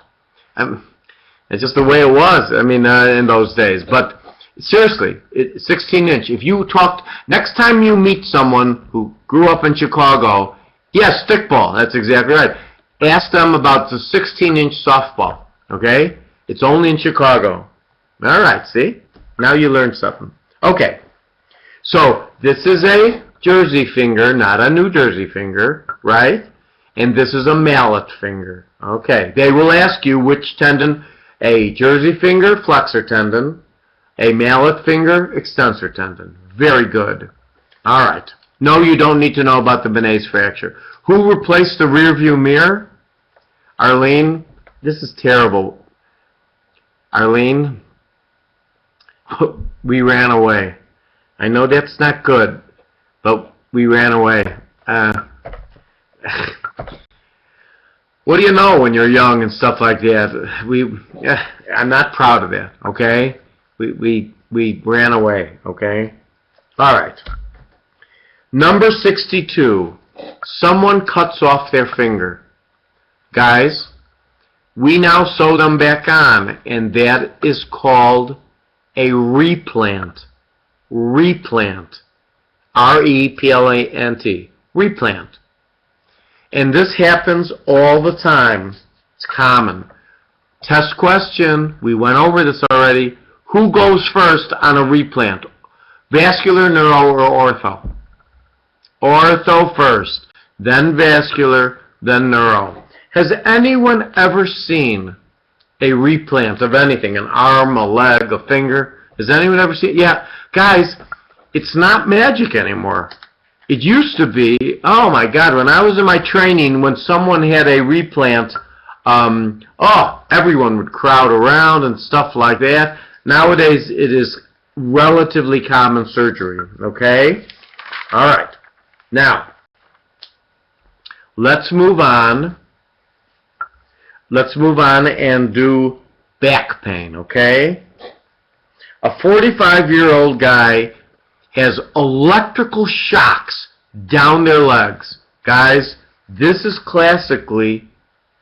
It's just the way it was, in those days. But seriously, 16-inch. If you next time you meet someone who grew up in Chicago, yes, stickball, that's exactly right. Ask them about the 16-inch softball, okay? It's only in Chicago. All right, see? Now you learned something. Okay, so this is a Jersey finger, not a New Jersey finger, right? And this is a mallet finger. Okay, they will ask you which tendon, a Jersey finger, flexor tendon, a mallet finger, extensor tendon. Very good. All right. No, you don't need to know about the Benet's fracture. Who replaced the rear view mirror? Arlene, this is terrible. Arlene, we ran away. I know that's not good, but we ran away. What do you know when you're young and stuff like that? I'm not proud of that, okay? We ran away, okay? All right. Number 62, someone cuts off their finger. Guys, we now sew them back on, and that is called a replant. Replant. R-E-P-L-A-N-T. Replant. And this happens all the time. It's common. Test question. We went over this already. Who goes first on a replant? Vascular, neuro, or ortho? Ortho first. Then vascular, then neuro. Has anyone ever seen a replant of anything? An arm, a leg, a finger? Has anyone ever seen it? Yeah. Guys, it's not magic anymore. It used to be, oh my God, when I was in my training, when someone had a replant, everyone would crowd around and stuff like that. Nowadays, it is relatively common surgery, okay? All right. Now, let's move on. Let's move on and do back pain, okay? A 45-year-old guy has electrical shocks down their legs. Guys, this is classically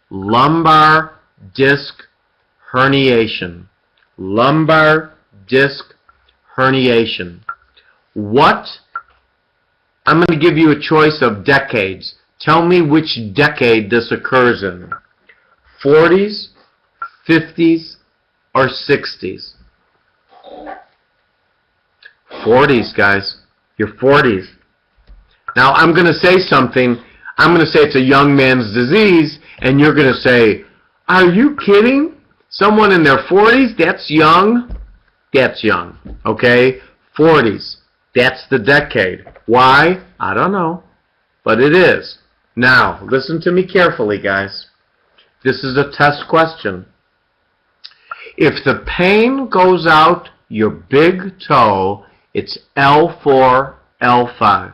lumbar disc herniation. Lumbar disc herniation. What? I'm going to give you a choice of decades. Tell me which decade this occurs in. 40s, 50s, or 60s? 40s, guys. Your 40s. Now, I'm going to say something. I'm going to say it's a young man's disease, and you're going to say, are you kidding? Someone in their 40s? That's young? That's young. Okay? 40s. That's the decade. Why? I don't know. But it is. Now, listen to me carefully, guys. This is a test question. If the pain goes out your big toe, it's L4, L5.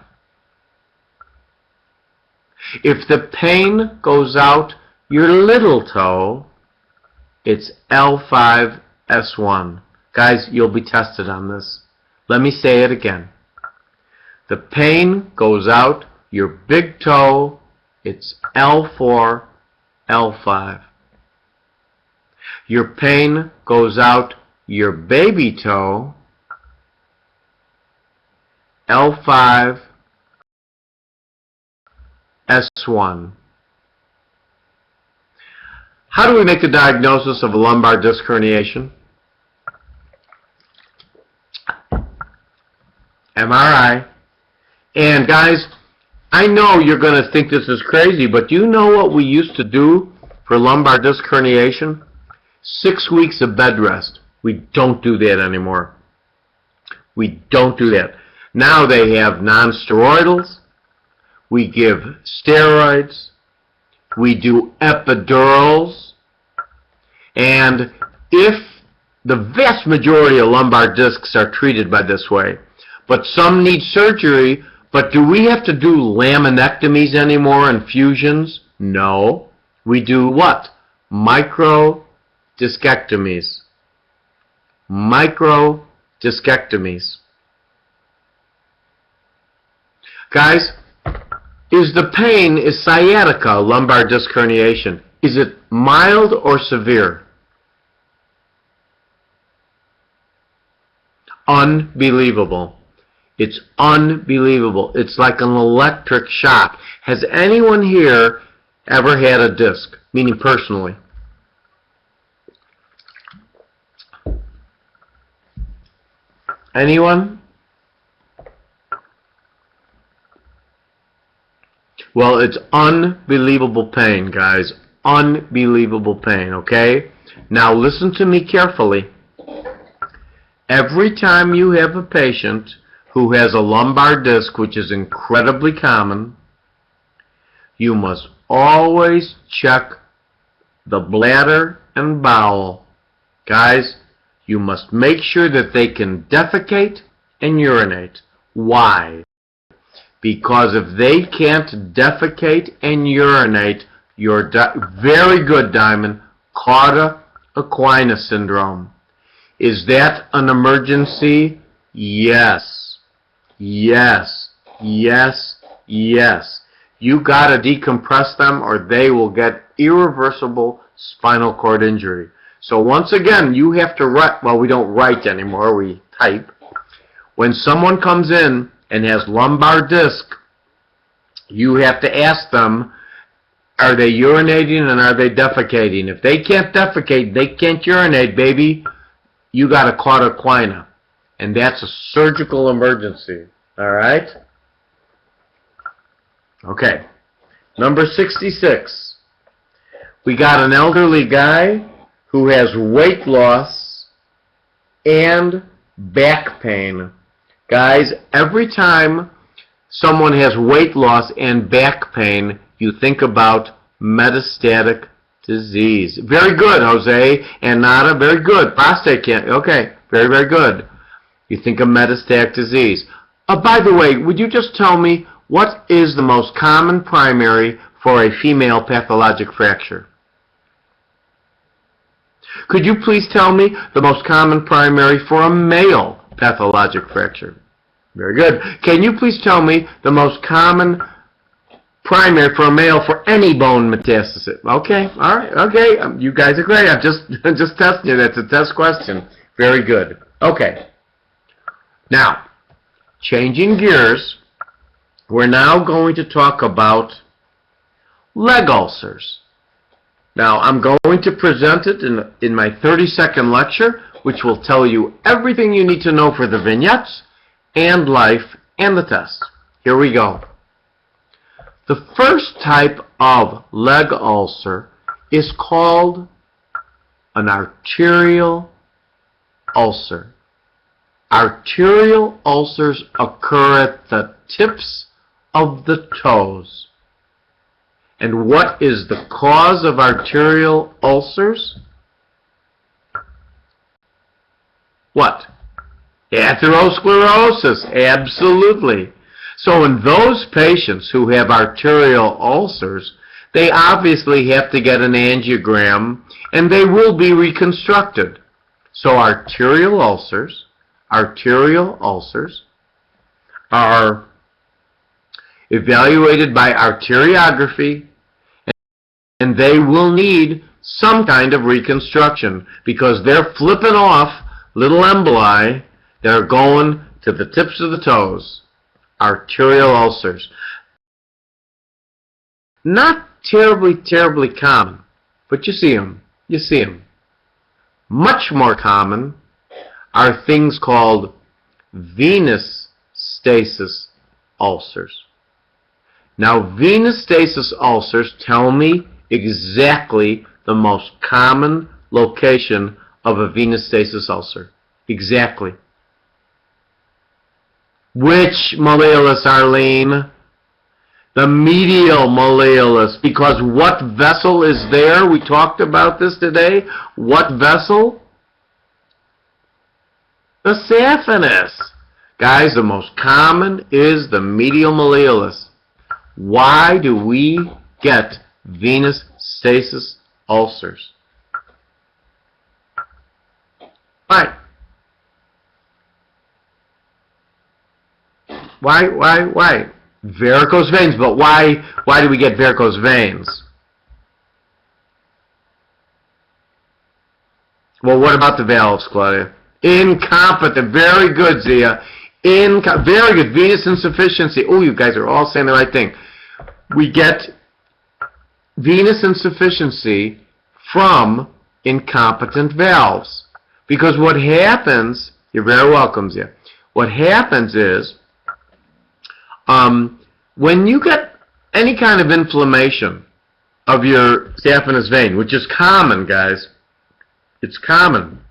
If the pain goes out your little toe, it's L5, S1. Guys, you'll be tested on this. Let me say it again. The pain goes out your big toe, it's L4, L5. Your pain goes out your baby toe, L5, S1. How do we make the diagnosis of a lumbar disc herniation? MRI. And guys, I know you're going to think this is crazy, but do you know what we used to do for lumbar disc herniation? 6 weeks of bed rest. We don't do that anymore. We don't do that. Now they have non-steroidals. We give steroids. We do epidurals. And if the vast majority of lumbar discs are treated by this way, but some need surgery, but do we have to do laminectomies anymore and fusions? No. We do what? Microdiscectomies. Microdiscectomies. Guys, is sciatica lumbar disc herniation? Is it mild or severe? Unbelievable. It's unbelievable. It's like an electric shock. Has anyone here ever had a disc? Meaning personally. Anyone? Well, it's unbelievable pain, guys. Unbelievable pain, okay? Now listen to me carefully. Every time you have a patient who has a lumbar disc, which is incredibly common, you must always check the bladder and bowel. Guys, you must make sure that they can defecate and urinate. Why? Because if they can't defecate and urinate, you're very good, Diamond, Cauda equina syndrome. Is that an emergency? Yes. Yes. Yes. Yes. You got to decompress them or they will get irreversible spinal cord injury. So once again, you have to write, well, we don't write anymore, we type. When someone comes in and has lumbar disc, you have to ask them, are they urinating and are they defecating? If they can't defecate, they can't urinate, baby, you got a Cauda equina. And that's a surgical emergency. All right? Okay. Number 66. We got an elderly guy who has weight loss and back pain. Guys, every time someone has weight loss and back pain, you think about metastatic disease. Very good, Jose and Nada. Very good. Prostate cancer. Okay. Very, very good. You think of metastatic disease. By the way, would you just tell me what is the most common primary for a female pathologic fracture? Could you please tell me the most common primary for a male pathologic fracture? Very good. Can you please tell me the most common primary for a male for any bone metastasis? Okay, all right, okay. You guys are great. I'm just testing you. That's a test question. Very good. Okay. Now, changing gears, we're now going to talk about leg ulcers. Now, I'm going to present it in my 30-second lecture, which will tell you everything you need to know for the vignettes and life and the test. Here we go. The first type of leg ulcer is called an arterial ulcer. Arterial ulcers occur at the tips of the toes. And what is the cause of arterial ulcers? What? Atherosclerosis. Absolutely. So in those patients who have arterial ulcers, they obviously have to get an angiogram and they will be reconstructed. So arterial ulcers are evaluated by arteriography, and they will need some kind of reconstruction because they're flipping off little emboli that are going to the tips of the toes. Arterial ulcers. Not terribly common. but you see them. You see them. Much more common are things called venous stasis ulcers. Now, venous stasis ulcers tell me exactly the most common location of a venous stasis ulcer. Exactly. Which malleolus, Arlene? The medial malleolus. Because what vessel is there? We talked about this today. What vessel? The saphenous. Guys, the most common is the medial malleolus. Why do we get venous stasis ulcers? Why? Why? Varicose veins, but why do we get varicose veins? Well, what about the valves, Claudia? Incompetent. Very good, Zia. Very good. Venous insufficiency. Oh, you guys are all saying the right thing. We get venous insufficiency from incompetent valves. Because what happens, you're very welcome, Zia. What happens is, when you get any kind of inflammation of your saphenous vein, which is common, guys, it's common,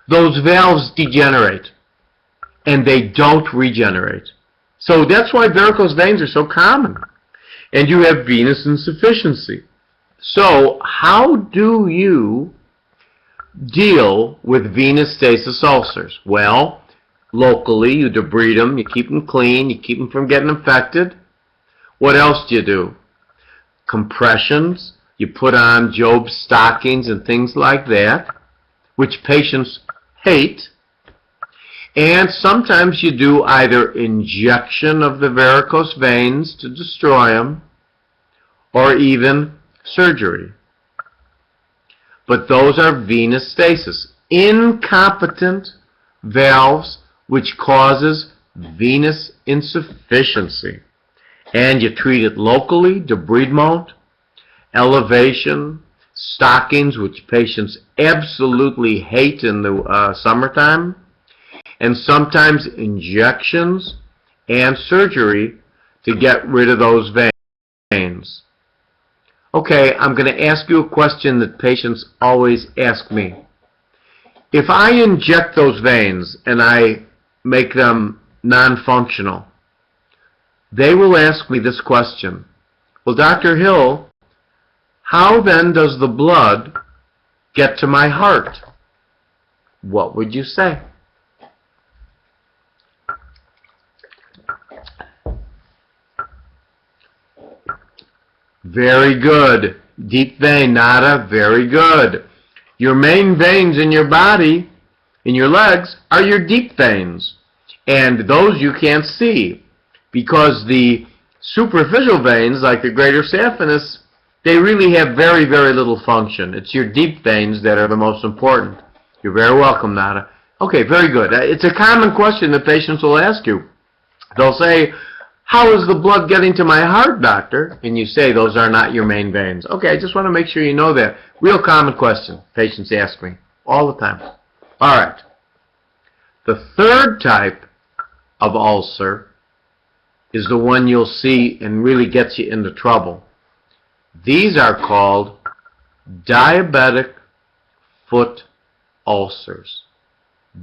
those valves degenerate and they don't regenerate. So that's why varicose veins are so common. And you have venous insufficiency. So how do you deal with venous stasis ulcers? Well, locally, you debride them, you keep them clean, you keep them from getting infected. What else do you do? Compressions, you put on Job's stockings and things like that, which patients hate. And sometimes you do either injection of the varicose veins to destroy them, or even surgery. But those are venous stasis. Incompetent valves, which causes venous insufficiency. And you treat it locally, debridement, elevation, stockings, which patients absolutely hate in the summertime, and sometimes injections and surgery to get rid of those veins. Okay, I'm going to ask you a question that patients always ask me. If I inject those veins and I make them non-functional, they will ask me this question. Well, Dr. Hill, how then does the blood get to my heart? What would you say? Very good. Deep vein, Nada. Very good. Your main veins in your body, in your legs, are your deep veins. And those you can't see, because the superficial veins, like the greater saphenous, they really have very, very little function. It's your deep veins that are the most important. You're very welcome, Nada. Okay, very good. It's a common question that patients will ask you. They'll say, how is the blood getting to my heart, doctor? And you say, those are not your main veins. Okay, I just want to make sure you know that. Real common question patients ask me all the time. All right. The third type of ulcer is the one you'll see and really gets you into trouble. These are called diabetic foot ulcers.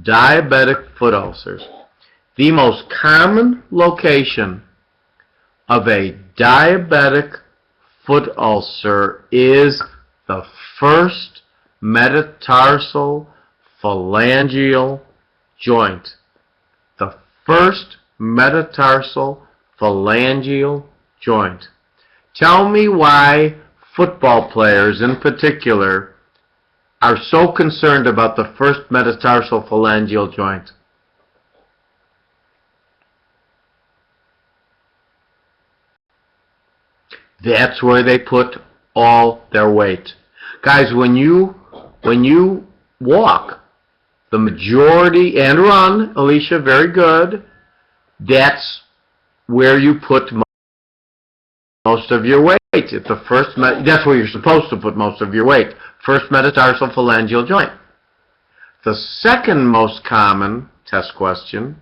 Diabetic foot ulcers. The most common location of a diabetic foot ulcer is the first metatarsal phalangeal joint. The first metatarsal phalangeal joint. Tell me why football players in particular are so concerned about the first metatarsal phalangeal joint. That's where they put all their weight. Guys, when you walk, the majority, and run, Alicia, very good, that's where you put most of your weight. at the first, that's where you're supposed to put most of your weight, first metatarsal phalangeal joint. The second most common test question,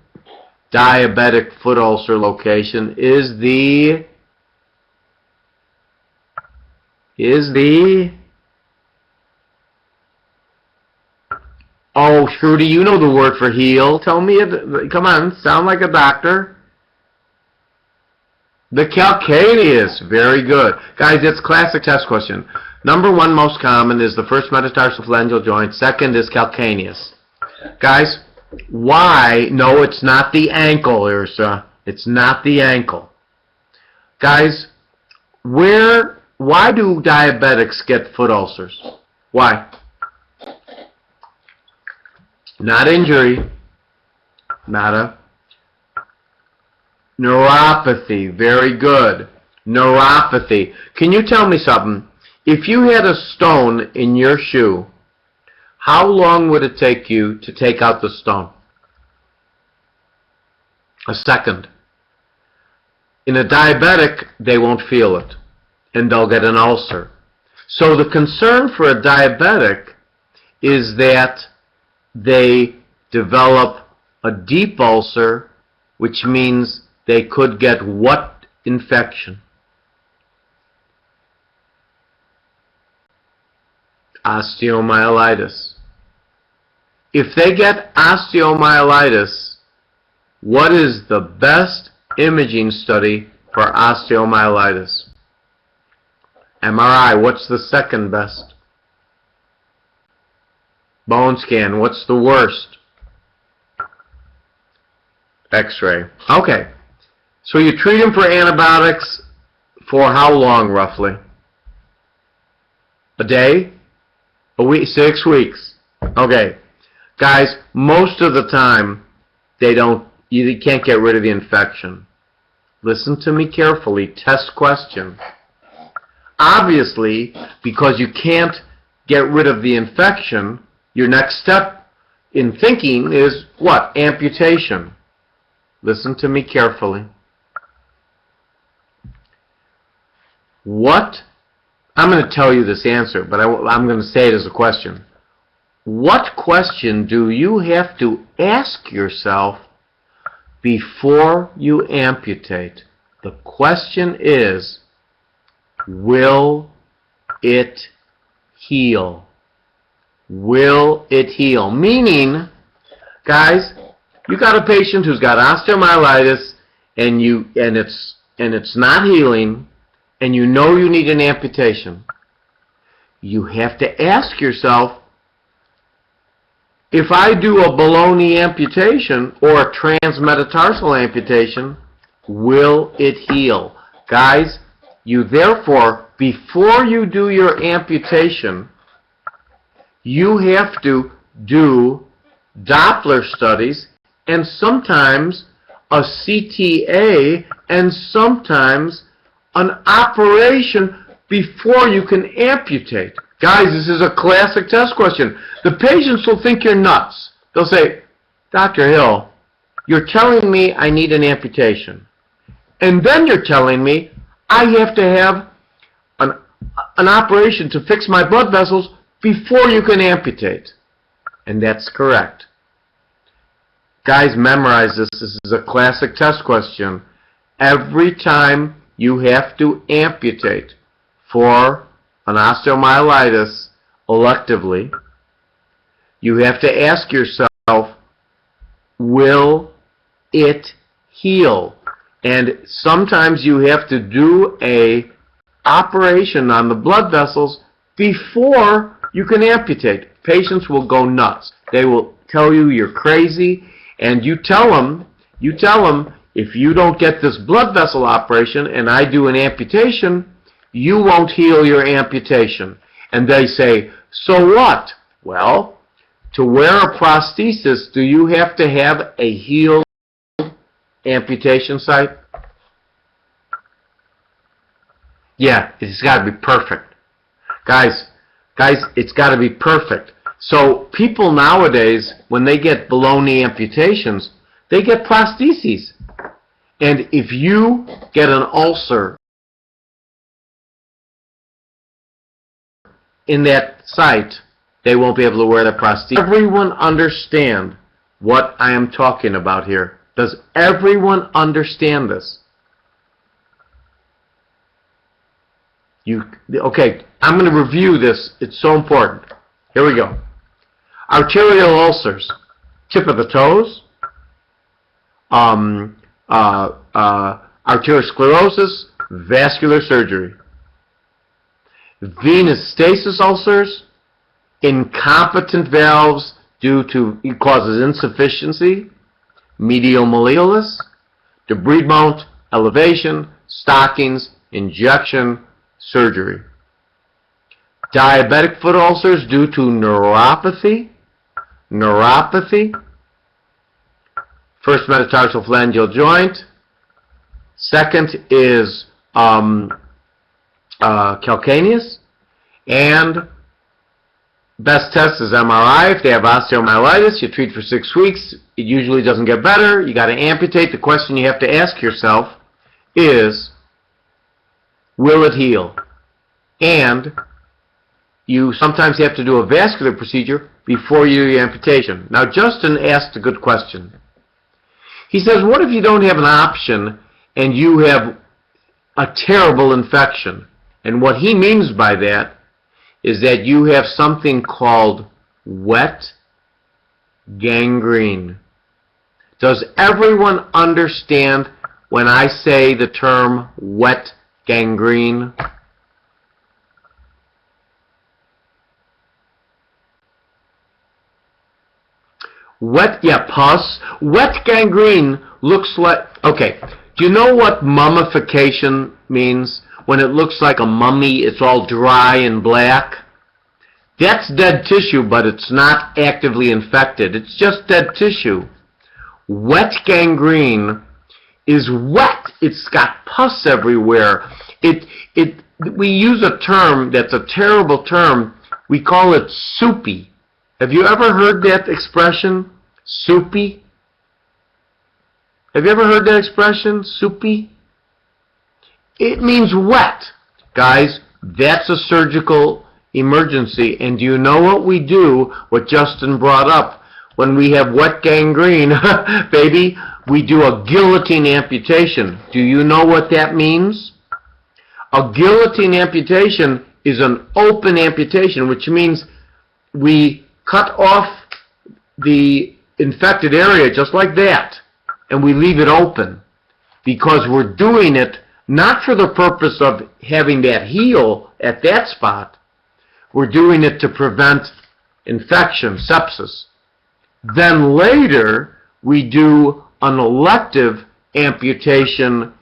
diabetic foot ulcer location, is the oh, Shruti, you know the word for heel. Tell me it. Come on, sound like a doctor. The calcaneus. Very good. Guys, it's classic test question. Number one most common is the first metatarsal phalangeal joint. Second is calcaneus. Guys, why? No, it's not the ankle, Irsa. It's not the ankle. Guys, why do diabetics get foot ulcers? Why? Not injury. Not a neuropathy. Very good. Neuropathy. Can you tell me something? If you had a stone in your shoe, how long would it take you to take out the stone? A second. In a diabetic, they won't feel it, and they'll get an ulcer. So the concern for a diabetic is that they develop a deep ulcer, which means they could get what infection? Osteomyelitis. If they get osteomyelitis, what is the best imaging study for osteomyelitis? MRI. What's the second best? Bone scan. What's the worst? X-ray. Okay. So you treat them for antibiotics for how long, roughly? A day? A week? 6 weeks? Okay. Guys, most of the time, you can't get rid of the infection. Listen to me carefully. Test question. Obviously, because you can't get rid of the infection, your next step in thinking is what? Amputation. Listen to me carefully. What? I'm going to tell you this answer, but I'm going to say it as a question. What question do you have to ask yourself before you amputate? The question is, will it heal? Will it heal? Meaning, guys, you got a patient who's got osteomyelitis and it's not healing, and you know you need an amputation. You have to ask yourself, if I do a baloney amputation or a transmetatarsal amputation, will it heal? Guys, you therefore, before you do your amputation, you have to do Doppler studies and sometimes a CTA and sometimes an operation before you can amputate. Guys, this is a classic test question. The patients will think you're nuts. They'll say, Dr. Hill, you're telling me I need an amputation. And then you're telling me I have to have an operation to fix my blood vessels before you can amputate. And that's correct. Guys, memorize this. This is a classic test question. Every time you have to amputate for an osteomyelitis electively, you have to ask yourself, will it heal? And sometimes you have to do a operation on the blood vessels before you can amputate. Patients will go nuts. They will tell you you're crazy, and you tell them, if you don't get this blood vessel operation and I do an amputation, you won't heal your amputation. And they say, so what? Well, to wear a prosthesis, do you have to have a healed amputation site? Yeah, it's got to be perfect. Guys, it's got to be perfect. So people nowadays, when they get baloney amputations, they get prostheses. And if you get an ulcer in that site, they won't be able to wear the prosthesis. Everyone understand what I am talking about here? Does everyone understand this? Okay, I'm going to review this. It's so important. Here we go. Arterial ulcers, tip of the toes, arteriosclerosis, vascular surgery. Venous stasis ulcers, incompetent valves due to, it causes insufficiency, medial malleolus, debris mount, elevation, stockings, injection, surgery. Diabetic foot ulcers due to neuropathy, first metatarsal phalangeal joint, second is calcaneus, and best test is MRI. If they have osteomyelitis, you treat for 6 weeks. It usually doesn't get better. You got to amputate. The question you have to ask yourself is, will it heal? And you sometimes have to do a vascular procedure before you do the amputation. Now, Justin asked a good question. He says, what if you don't have an option and you have a terrible infection? And what he means by that is that you have something called wet gangrene. Does everyone understand when I say the term wet gangrene? Pus. Wet gangrene looks like, okay, do you know what mummification means? When it looks like a mummy, it's all dry and black. That's dead tissue, but it's not actively infected. It's just dead tissue. Wet gangrene is wet. It's got pus everywhere. We use a term that's a terrible term. We call it soupy. Have you ever heard that expression, soupy? Have you ever heard that expression, soupy? It means wet. Guys, that's a surgical emergency. And do you know what we do, what Justin brought up? When we have wet gangrene, baby, we do a guillotine amputation. Do you know what that means? A guillotine amputation is an open amputation, which means we cut off the infected area just like that, and we leave it open because we're doing it not for the purpose of having that heal at that spot. We're doing it to prevent infection, sepsis. Then later, we do an elective amputation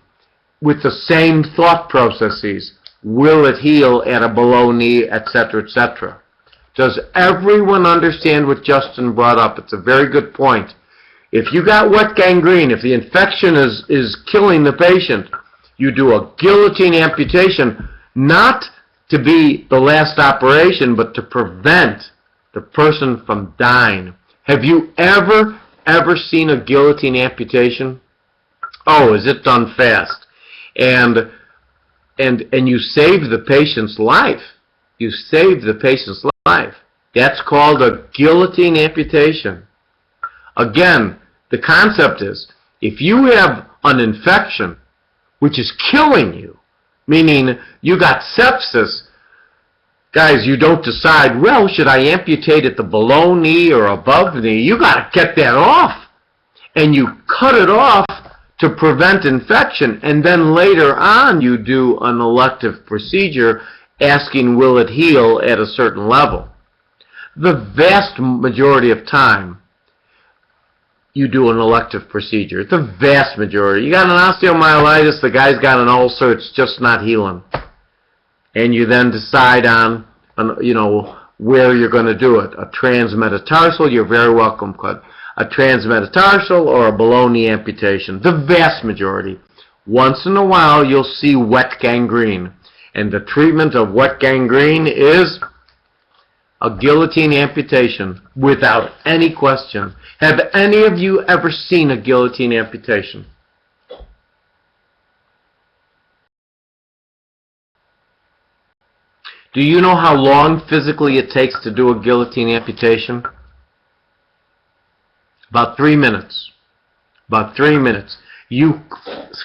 with the same thought processes. Will it heal at a below knee, etc., etc.? Does everyone understand what Justin brought up? It's a very good point. If you got wet gangrene, if the infection is killing the patient, you do a guillotine amputation, not to be the last operation, but to prevent the person from dying. Have you ever seen a guillotine amputation? Oh, is it done fast? And you save the patient's life. You save the patient's life. That's called a guillotine amputation. Again, the concept is, if you have an infection which is killing you, meaning you got sepsis, guys, you don't decide, well, should I amputate at the below knee or above knee? You got to get that off. And you cut it off to prevent infection, and then later on you do an elective procedure asking, will it heal at a certain level? The vast majority of time, you do an elective procedure. The vast majority. You got an osteomyelitis, the guy's got an ulcer, it's just not healing. And you then decide on where you're going to do it. A transmetatarsal, you're very welcome, Cud. A transmetatarsal or a below knee amputation. The vast majority. Once in a while, you'll see wet gangrene. And the treatment of wet gangrene is a guillotine amputation, without any question. Have any of you ever seen a guillotine amputation? Do you know how long physically it takes to do a guillotine amputation? About 3 minutes. About 3 minutes. You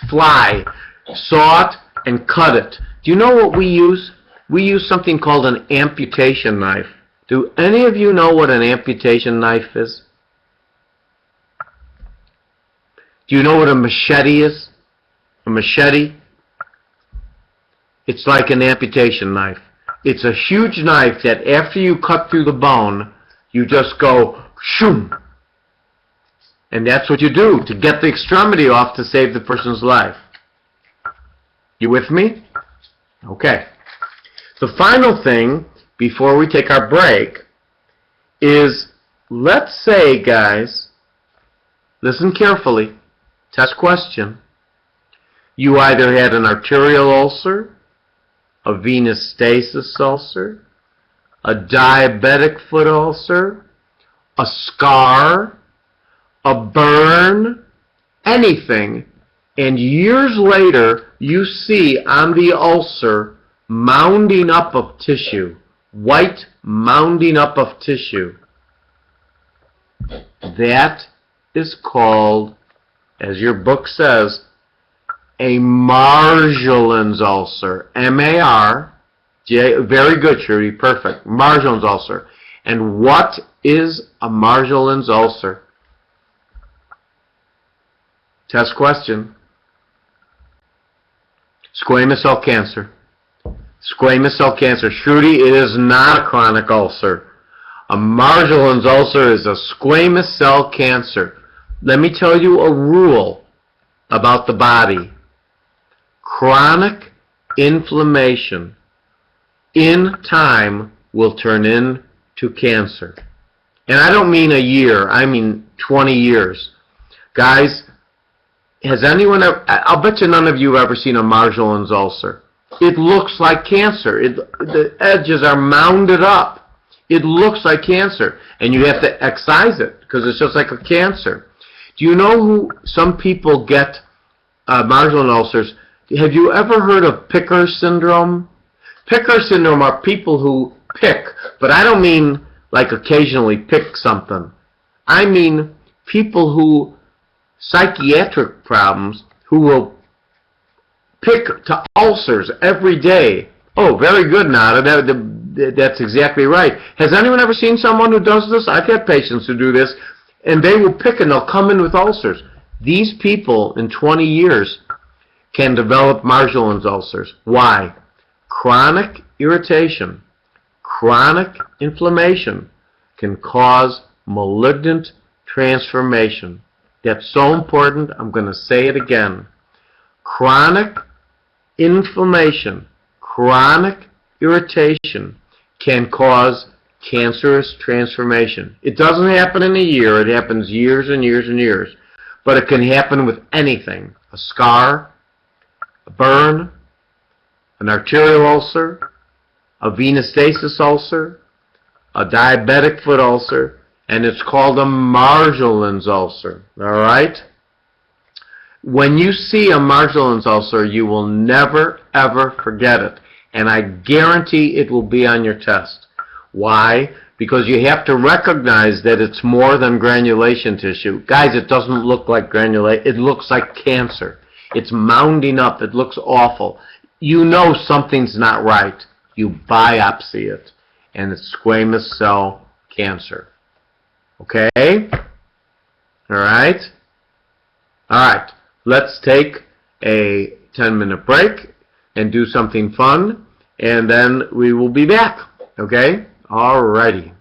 fly, saw it, and cut it. Do you know what we use? We use something called an amputation knife. Do any of you know what an amputation knife is? Do you know what a machete is? A machete? It's like an amputation knife. It's a huge knife that after you cut through the bone, you just go shoom. And that's what you do to get the extremity off to save the person's life. You with me? Okay. The final thing before we take our break is, let's say, guys, listen carefully, test question. You either had an arterial ulcer, a venous stasis ulcer, a diabetic foot ulcer, a scar, a burn, anything, and years later you see on the ulcer mounding up of tissue, white mounding up of tissue. That is called, as your book says, a Marjolins ulcer. M-A-R, very good, Trudy, perfect. Marjolins ulcer. And what is a Marjolins ulcer? Test question. Squamous cell cancer. Squamous cell cancer. Shruti, it is not a chronic ulcer. A Marjolins ulcer is a squamous cell cancer. Let me tell you a rule about the body. Chronic inflammation in time will turn into cancer. And I don't mean a year, I mean 20 years. Guys, has anyone ever, I'll bet you none of you have ever seen a Marjolins ulcer. It looks like cancer. The edges are mounded up. It looks like cancer. And you have to excise it because it's just like a cancer. Do you know who some people get Marjolin ulcers? Have you ever heard of picker syndrome? Picker syndrome are people who pick, but I don't mean like occasionally pick something. I mean people who, psychiatric problems, who will pick to ulcers every day. Oh, very good, Nada. That's exactly right. Has anyone ever seen someone who does this? I've had patients who do this, and they will pick and they'll come in with ulcers. These people in 20 years can develop Marjolins ulcers. Why? Chronic irritation, chronic inflammation can cause malignant transformation. That's so important, I'm going to say it again. Chronic inflammation, chronic irritation can cause cancerous transformation. It doesn't happen in a year, it happens years and years and years. But it can happen with anything. A scar, a burn, an arterial ulcer, a venous stasis ulcer, a diabetic foot ulcer, and it's called a Marjolins ulcer. All right? When you see a Marjolins ulcer, you will never, ever forget it. And I guarantee it will be on your test. Why? Because you have to recognize that it's more than granulation tissue. Guys, it doesn't look like granulate. It looks like cancer. It's mounding up. It looks awful. You know something's not right. You biopsy it, and it's squamous cell cancer. Okay? All right? All right. Let's take a 10-minute break and do something fun, and then we will be back. Okay? All righty.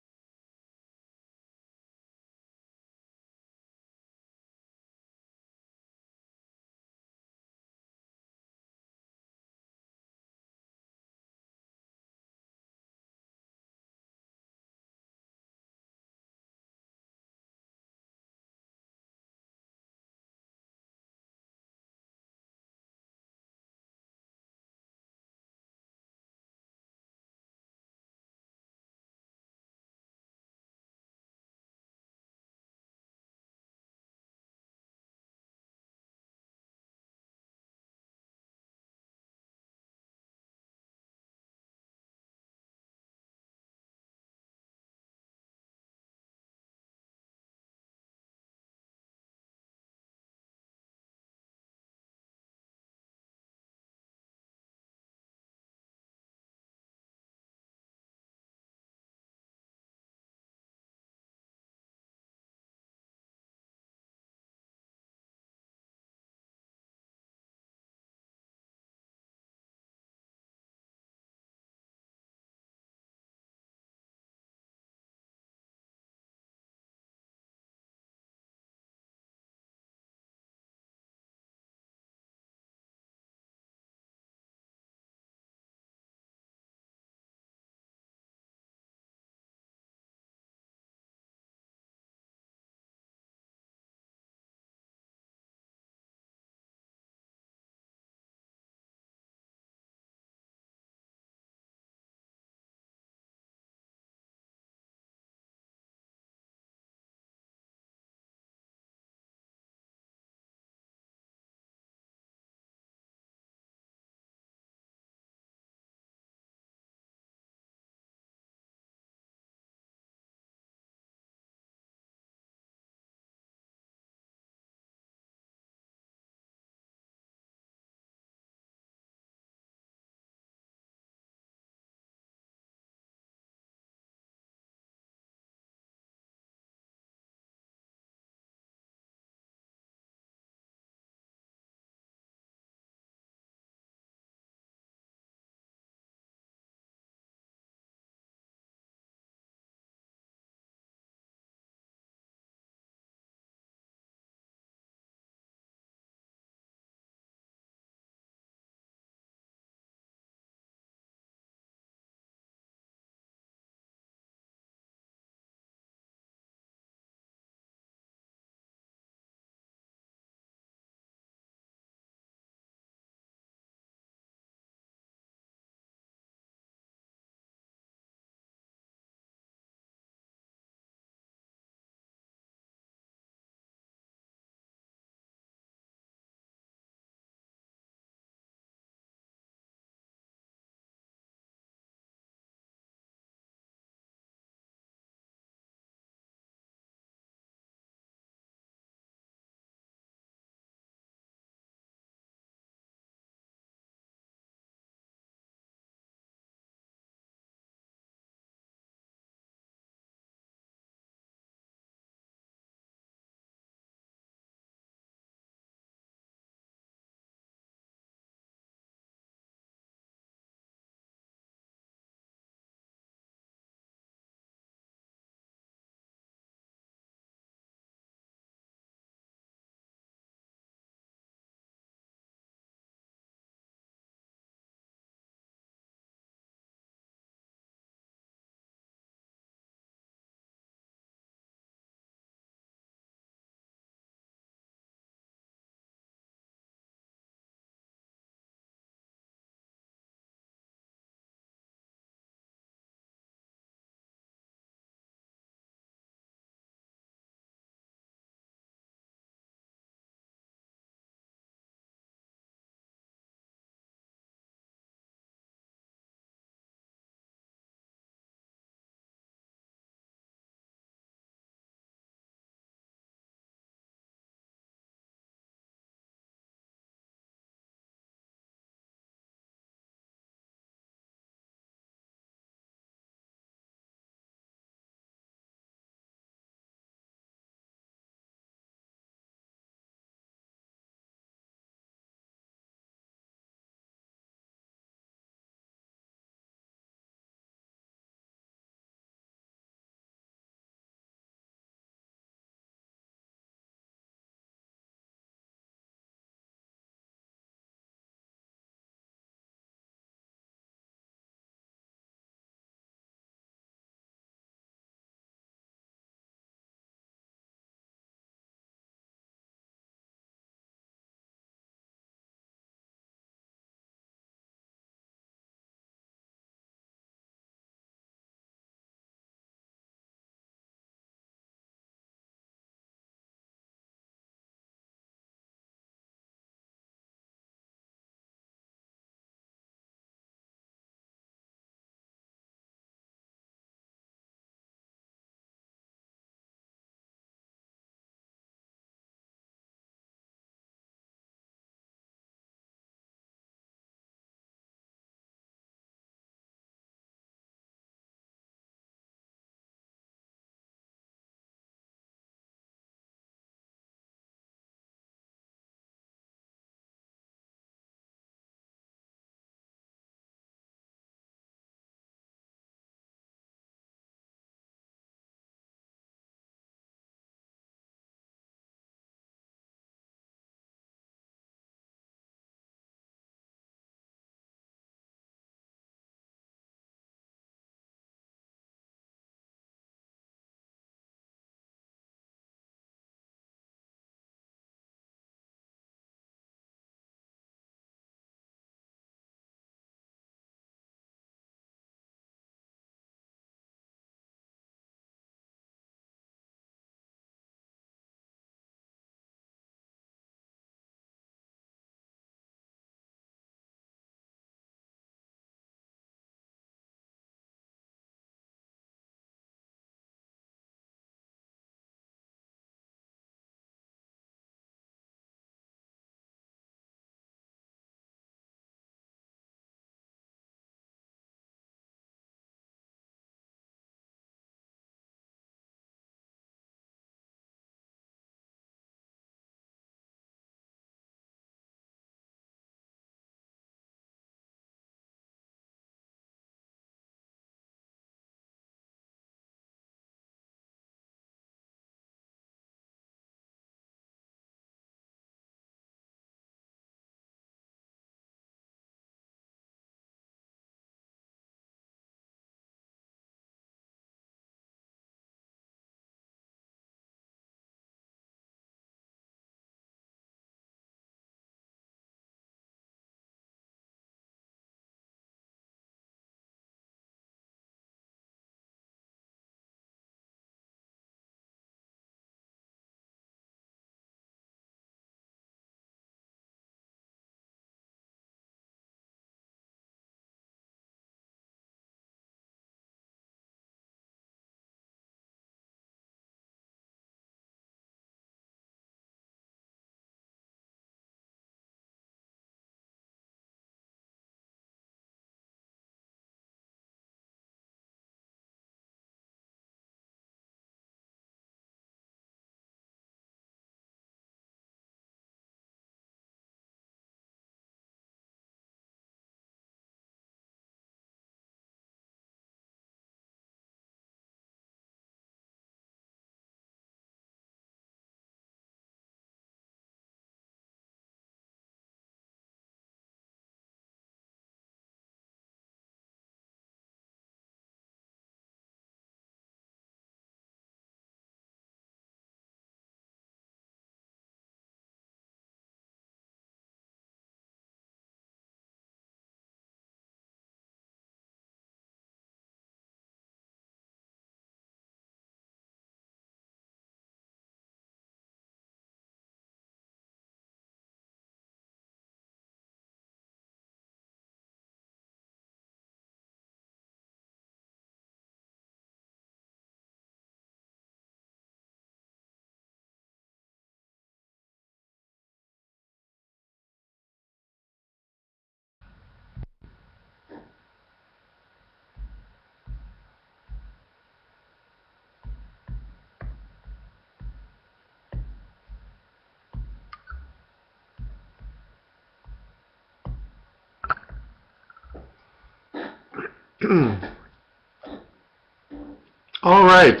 All right.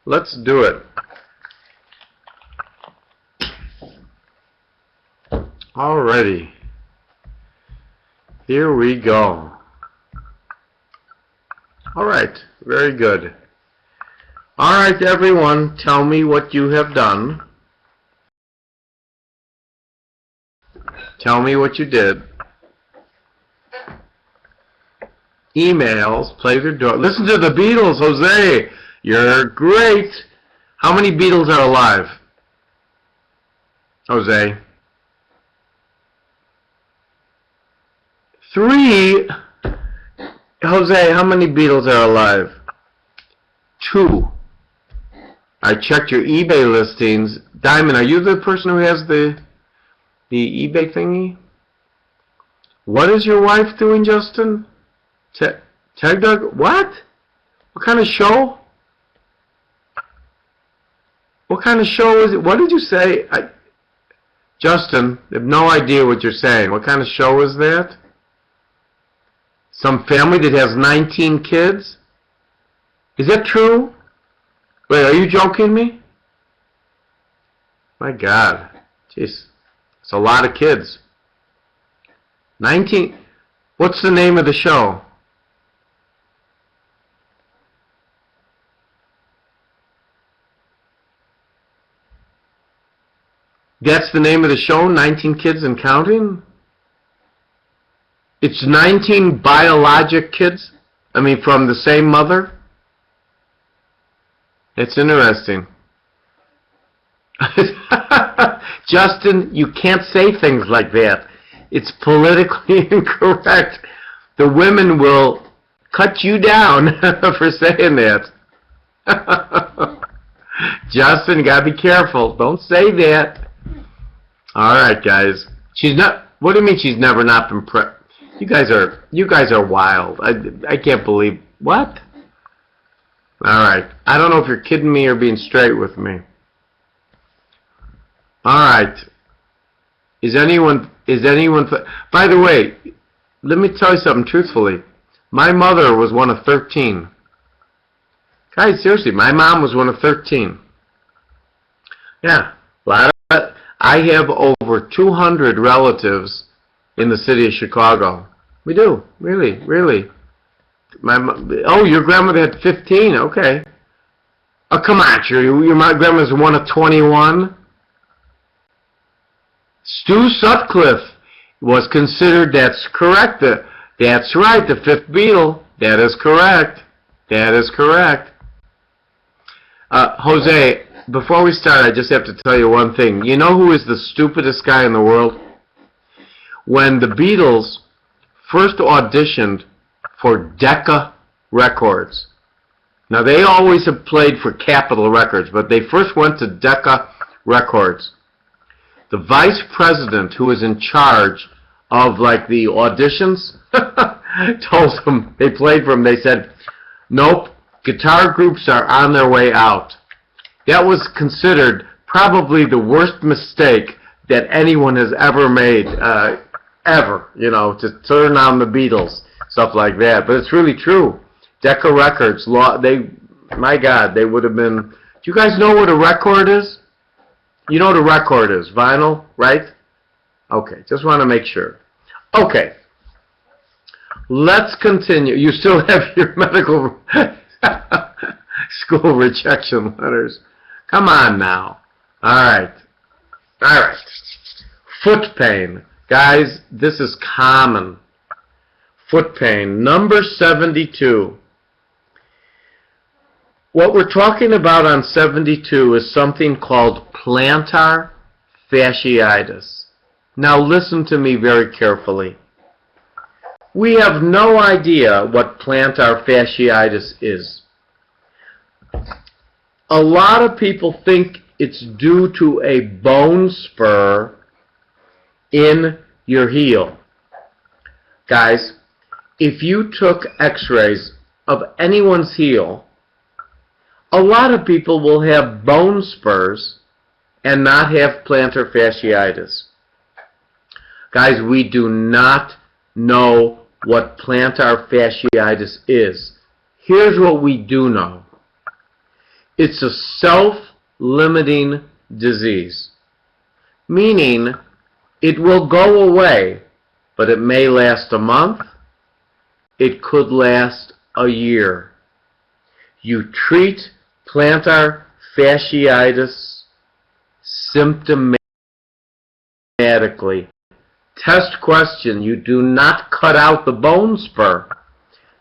Let's do it. Alrighty. Here we go. Alright, very good. Alright, everyone, tell me what you have done. Tell me what you did. Emails, play their door. Listen to the Beatles, Jose. You're great. How many Beatles are alive? Jose. 3. Jose, how many Beatles are alive? 2. I checked your eBay listings. Diamond, are you the person who has the eBay thingy? What is your wife doing, Justin? Tag Dog? What? What kind of show? What kind of show is it? What did you say? Justin, I have no idea what you're saying. What kind of show is that? Some family that has 19 kids? Is that true? Wait, are you joking me? My God. Jeez. It's a lot of kids. 19. What's the name of the show? That's the name of the show, 19 Kids and Counting? It's 19 biologic kids? I mean, from the same mother? It's interesting. Justin, you can't say things like that. It's politically incorrect. The women will cut you down for saying that. Justin, you gotta be careful. Don't say that. Alright, guys. She's not... What do you mean she's never not been You guys are wild. I can't believe... What? Alright. I don't know if you're kidding me or being straight with me. Alright. Is anyone... By the way, let me tell you something truthfully. My mother was one of 13. Guys, seriously, my mom was one of 13. Yeah. I have over 200 relatives in the city of Chicago. We do. Really, really. Oh, your grandmother had 15. Okay. Oh, come on, your grandmother's one of 21. Stu Sutcliffe was considered, that's correct. That's right, the 5th Beatle. That is correct. That is correct. Jose, before we start, I just have to tell you one thing. You know who is the stupidest guy in the world? When the Beatles first auditioned for Decca Records. Now, they always have played for Capitol Records, but they first went to Decca Records. The vice president who was in charge of, like, the auditions told them, they played for him, they said, nope, guitar groups are on their way out. That was considered probably the worst mistake that anyone has ever made, ever, you know, to turn on the Beatles, stuff like that. But it's really true. Decca Records, my God, they would have been... Do you guys know what a record is? You know what a record is, vinyl, right? Okay, just want to make sure. Okay, let's continue. You still have your medical school rejection letters. Come on now. All right. All right. Foot pain. Guys, this is common. Foot pain. Number 72. What we're talking about on 72 is something called plantar fasciitis. Now listen to me very carefully. We have no idea what plantar fasciitis is. A lot of people think it's due to a bone spur in your heel. Guys, if you took x-rays of anyone's heel, a lot of people will have bone spurs and not have plantar fasciitis. Guys, we do not know what plantar fasciitis is. Here's what we do know. It's a self-limiting disease, meaning it will go away, but it may last a month. It could last a year. You treat plantar fasciitis symptomatically. Test question, you do not cut out the bone spur.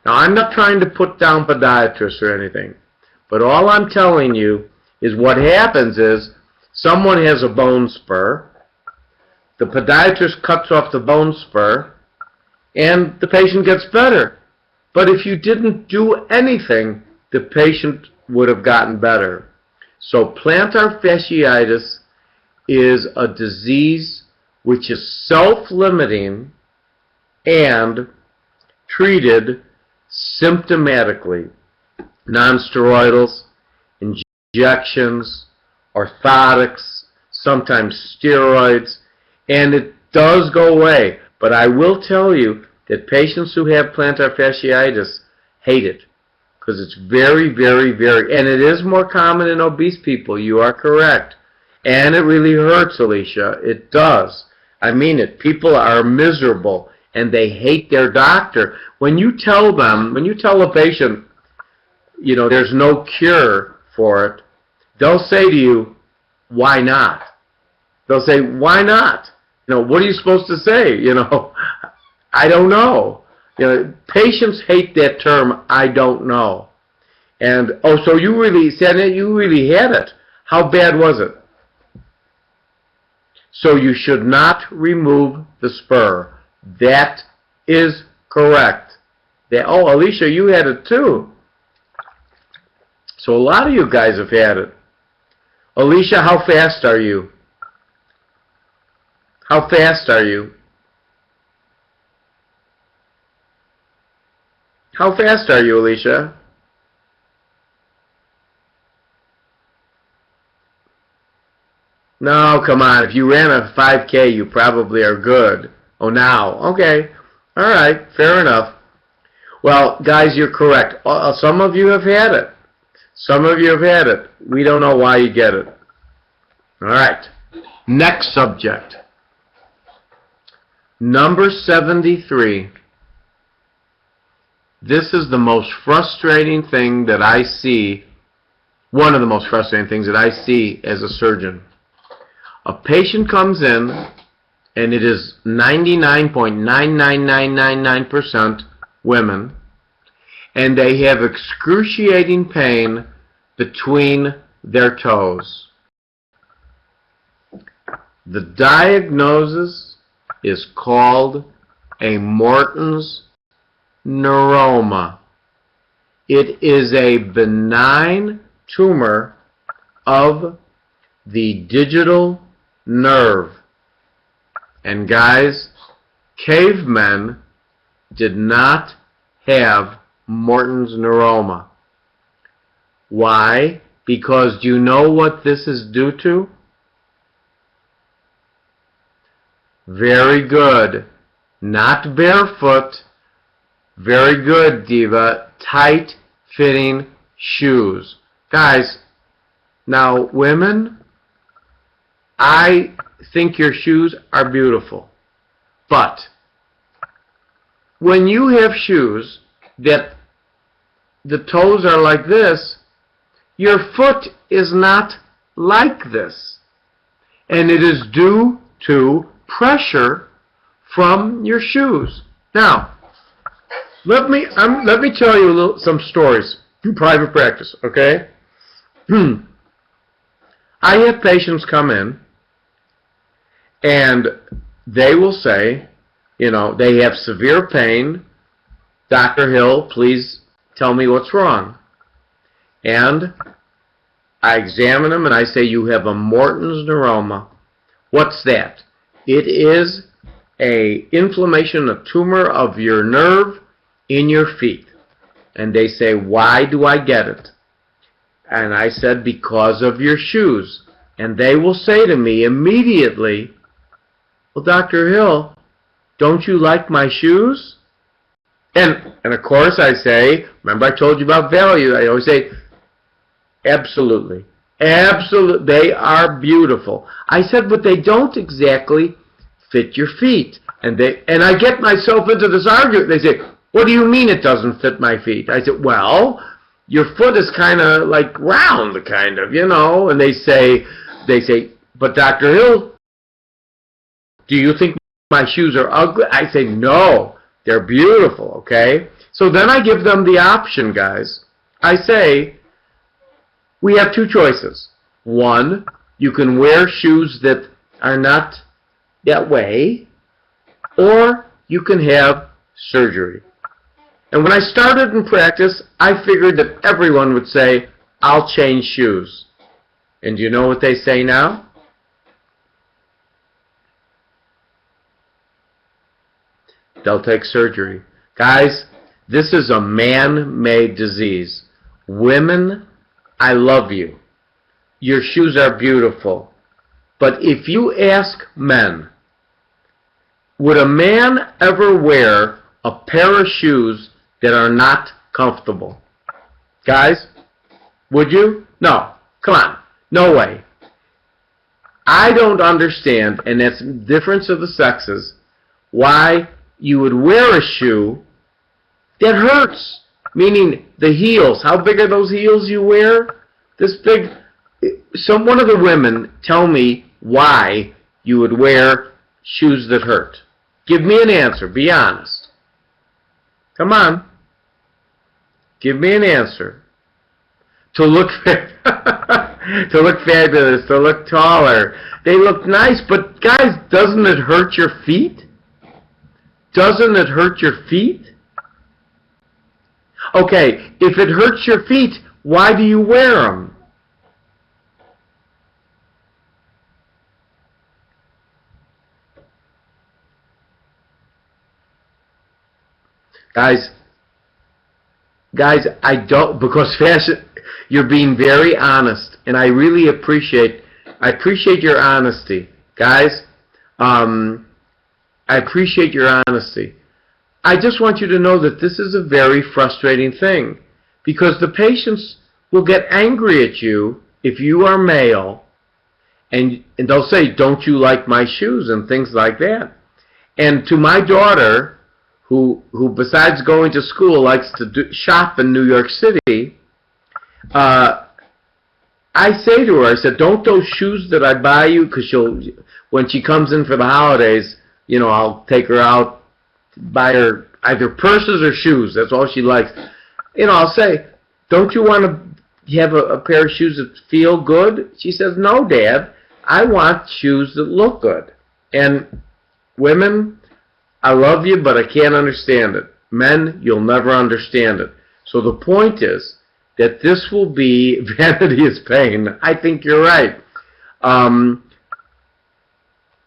Now, I'm not trying to put down podiatrists or anything, but all I'm telling you is what happens is someone has a bone spur, the podiatrist cuts off the bone spur, and the patient gets better. But if you didn't do anything, the patient would have gotten better. So plantar fasciitis is a disease which is self-limiting and treated symptomatically. Non-steroidals, injections, orthotics, sometimes steroids, and it does go away. But I will tell you that patients who have plantar fasciitis hate it because it's very, very, and it is more common in obese people. You are correct. And it really hurts, Alicia. It does. I mean it. People are miserable and they hate their doctor. When you tell a patient, you know, there's no cure for it, they'll say to you, why not? They'll say, why not? You know, what are you supposed to say? You know, I don't know. You know, patients hate that term, I don't know. And, oh, so you really said it, you really had it. How bad was it? So you should not remove the spur. That is correct. Oh, Alicia, you had it too. So a lot of you guys have had it. Alicia, how fast are you? How fast are you? How fast are you, Alicia? No, come on. If you ran a 5K, you probably are good. Oh, now. Okay. All right. Fair enough. Well, guys, you're correct. Some of you have had it. Some of you have had it. We don't know why you get it. All right. Next subject. Number 73. This is the most frustrating thing that I see, one of the most frustrating things that I see as a surgeon. A patient comes in, and it is 99.99999% women, and they have excruciating pain between their toes. The diagnosis is called a Morton's neuroma. It is a benign tumor of the digital nerve. And guys, cavemen did not have Morton's neuroma. Why? Because do you know what this is due to? Very good. Not barefoot. Very good, Diva. Tight-fitting shoes. Guys, now women, I think your shoes are beautiful. But when you have shoes that the toes are like this, your foot is not like this. And it is due to pressure from your shoes. Now, let me tell you some stories in private practice, okay? I have patients come in, and they will say, you know, they have severe pain. Dr. Hill, please tell me what's wrong. And I examine them, and I say, you have a Morton's neuroma. What's that? It is an inflammation, a tumor of your nerve in your feet. And they say, why do I get it? And I said, because of your shoes. And they will say to me immediately, well, Dr. Hill, don't you like my shoes? And of course I say, remember I told you about value, I always say, absolutely. Absolutely. They are beautiful. I said, but they don't exactly fit your feet. And I get myself into this argument. They say, what do you mean it doesn't fit my feet? I said, well, your foot is kind of like round, kind of, you know. And they say, but Dr. Hill, do you think my shoes are ugly? I say, no, they're beautiful, okay? So then I give them the option, guys. I say, we have two choices. One, you can wear shoes that are not that way, or you can have surgery. And when I started in practice, I figured that everyone would say, I'll change shoes. And do you know what they say now? They'll take surgery. Guys, this is a man-made disease. Women, I love you. Your shoes are beautiful. But if you ask men, would a man ever wear a pair of shoes that are not comfortable? Guys, would you? No. Come on. No way. I don't understand, and that's the difference of the sexes, why you would wear a shoe that hurts. Meaning the heels. How big are those heels you wear? This big. One of the women tell me why you would wear shoes that hurt. Give me an answer. Be honest. Come on. Give me an answer. To look to look fabulous, to look taller. They look nice, but guys, doesn't it hurt your feet? Doesn't it hurt your feet? Okay, if it hurts your feet, why do you wear them? Guys, I don't, because fashion, you're being very honest, and I really appreciate your honesty. Guys, I appreciate your honesty. I just want you to know that this is a very frustrating thing, because the patients will get angry at you if you are male, and they'll say, don't you like my shoes, and things like that. And to my daughter, who besides going to school likes to shop in New York City, I say to her, I said, don't those shoes that I buy you, because when she comes in for the holidays, you know, I'll take her out, buy her either purses or shoes. That's all she likes. You know, I'll say, don't you want to have a pair of shoes that feel good? She says, no, Dad. I want shoes that look good. And women, I love you, but I can't understand it. Men, you'll never understand it. So the point is that this will be vanity is pain. I think you're right.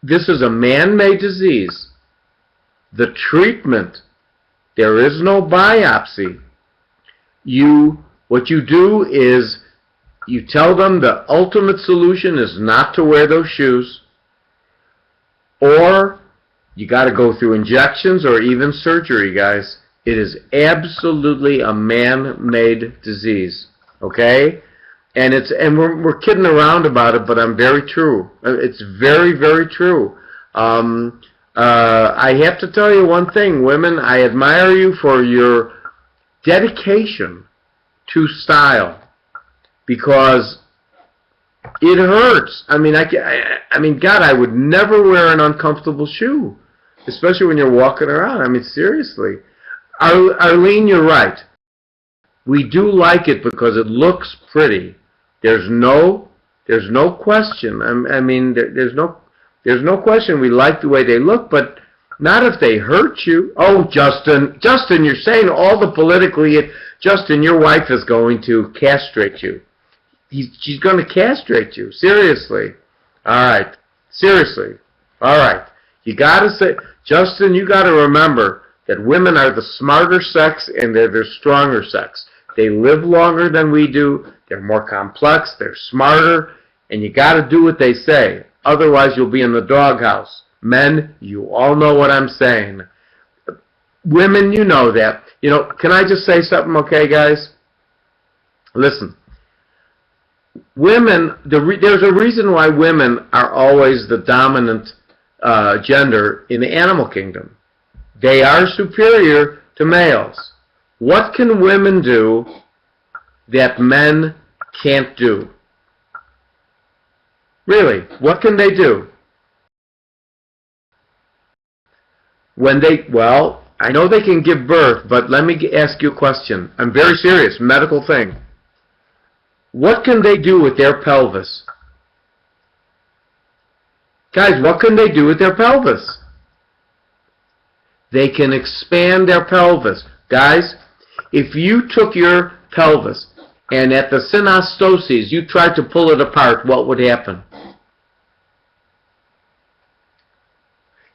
This is a man-made disease. The treatment, there is no biopsy. What you do is you tell them the ultimate solution is not to wear those shoes, or you got to go through injections or even surgery, guys. It is absolutely a man-made disease, okay? And we're kidding around about it, but I'm very true. It's very, very true. I have to tell you one thing, women. I admire you for your dedication to style, because it hurts. I mean, God, I would never wear an uncomfortable shoe, especially when you're walking around. I mean, seriously. Arlene, you're right. We do like it because it looks pretty. There's no question. I mean, there's no question we like the way they look, but not if they hurt you. Oh, Justin, you're saying all the politically. Justin, your wife is going to castrate you. She's going to castrate you. Seriously. All right. Seriously. All right. You got to say, Justin, you got to remember that women are the smarter sex and they're the stronger sex. They live longer than we do. They're more complex. They're smarter. And you got to do what they say. Otherwise, you'll be in the doghouse. Men, you all know what I'm saying. Women, you know that. Can I just say something, okay, guys? Listen. Women, there's a reason why women are always the dominant gender in the animal kingdom. They are superior to males. What can women do that men can't do? Really, what can they do? Well, I know they can give birth, but let me ask you a question. I'm very serious, medical thing. What can they do with their pelvis? Guys, what can they do with their pelvis? They can expand their pelvis. Guys, if you took your pelvis and at the synostosis you tried to pull it apart, what would happen?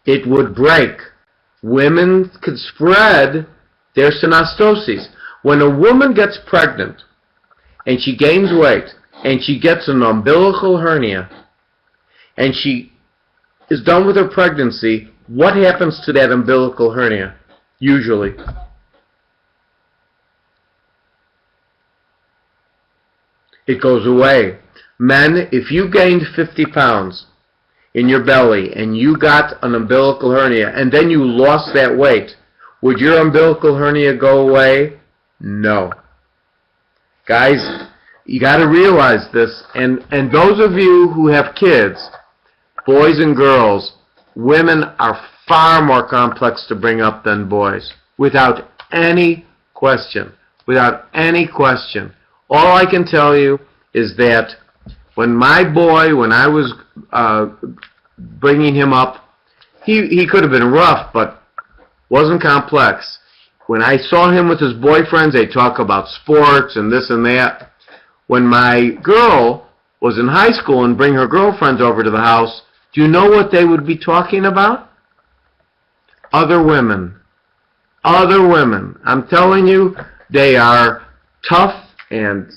It would break. Women could spread their synostosis. When a woman gets pregnant and she gains weight and she gets an umbilical hernia and she is done with her pregnancy, what happens to that umbilical hernia, usually? It goes away. Men, if you gained 50 pounds in your belly and you got an umbilical hernia and then you lost that weight, would your umbilical hernia go away? No. Guys, you got to realize this, and those of you who have kids, boys and girls, women are far more complex to bring up than boys, without any question. Without any question. All I can tell you is that when my boy, when I was bringing him up, he could have been rough, but wasn't complex. When I saw him with his boyfriends, they talk about sports and this and that. When my girl was in high school and bring her girlfriends over to the house, do you know what they would be talking about? Other women. Other women. I'm telling you, they are tough, and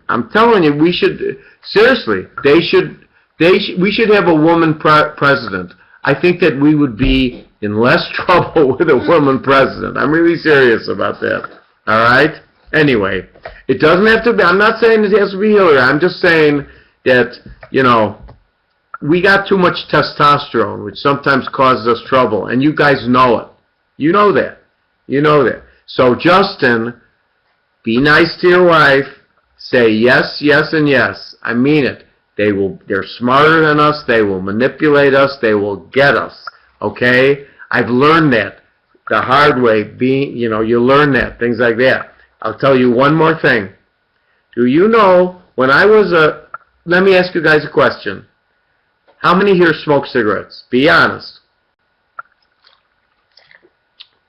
I'm telling you, we should, seriously, we should have a woman president. I think that we would be in less trouble with a woman president. I'm really serious about that. All right? Anyway, it doesn't have to be, I'm not saying it has to be Hillary. I'm just saying that, we got too much testosterone, which sometimes causes us trouble, and you guys know it. You know that. You know that. So, Justin, be nice to your wife. Say yes, yes, and yes. I mean it. They're smarter than us. They will manipulate us. They will get us. Okay? I've learned that the hard way. You learn that. Things like that. I'll tell you one more thing. Do you know, when I was let me ask you guys a question. How many here smoke cigarettes? Be honest.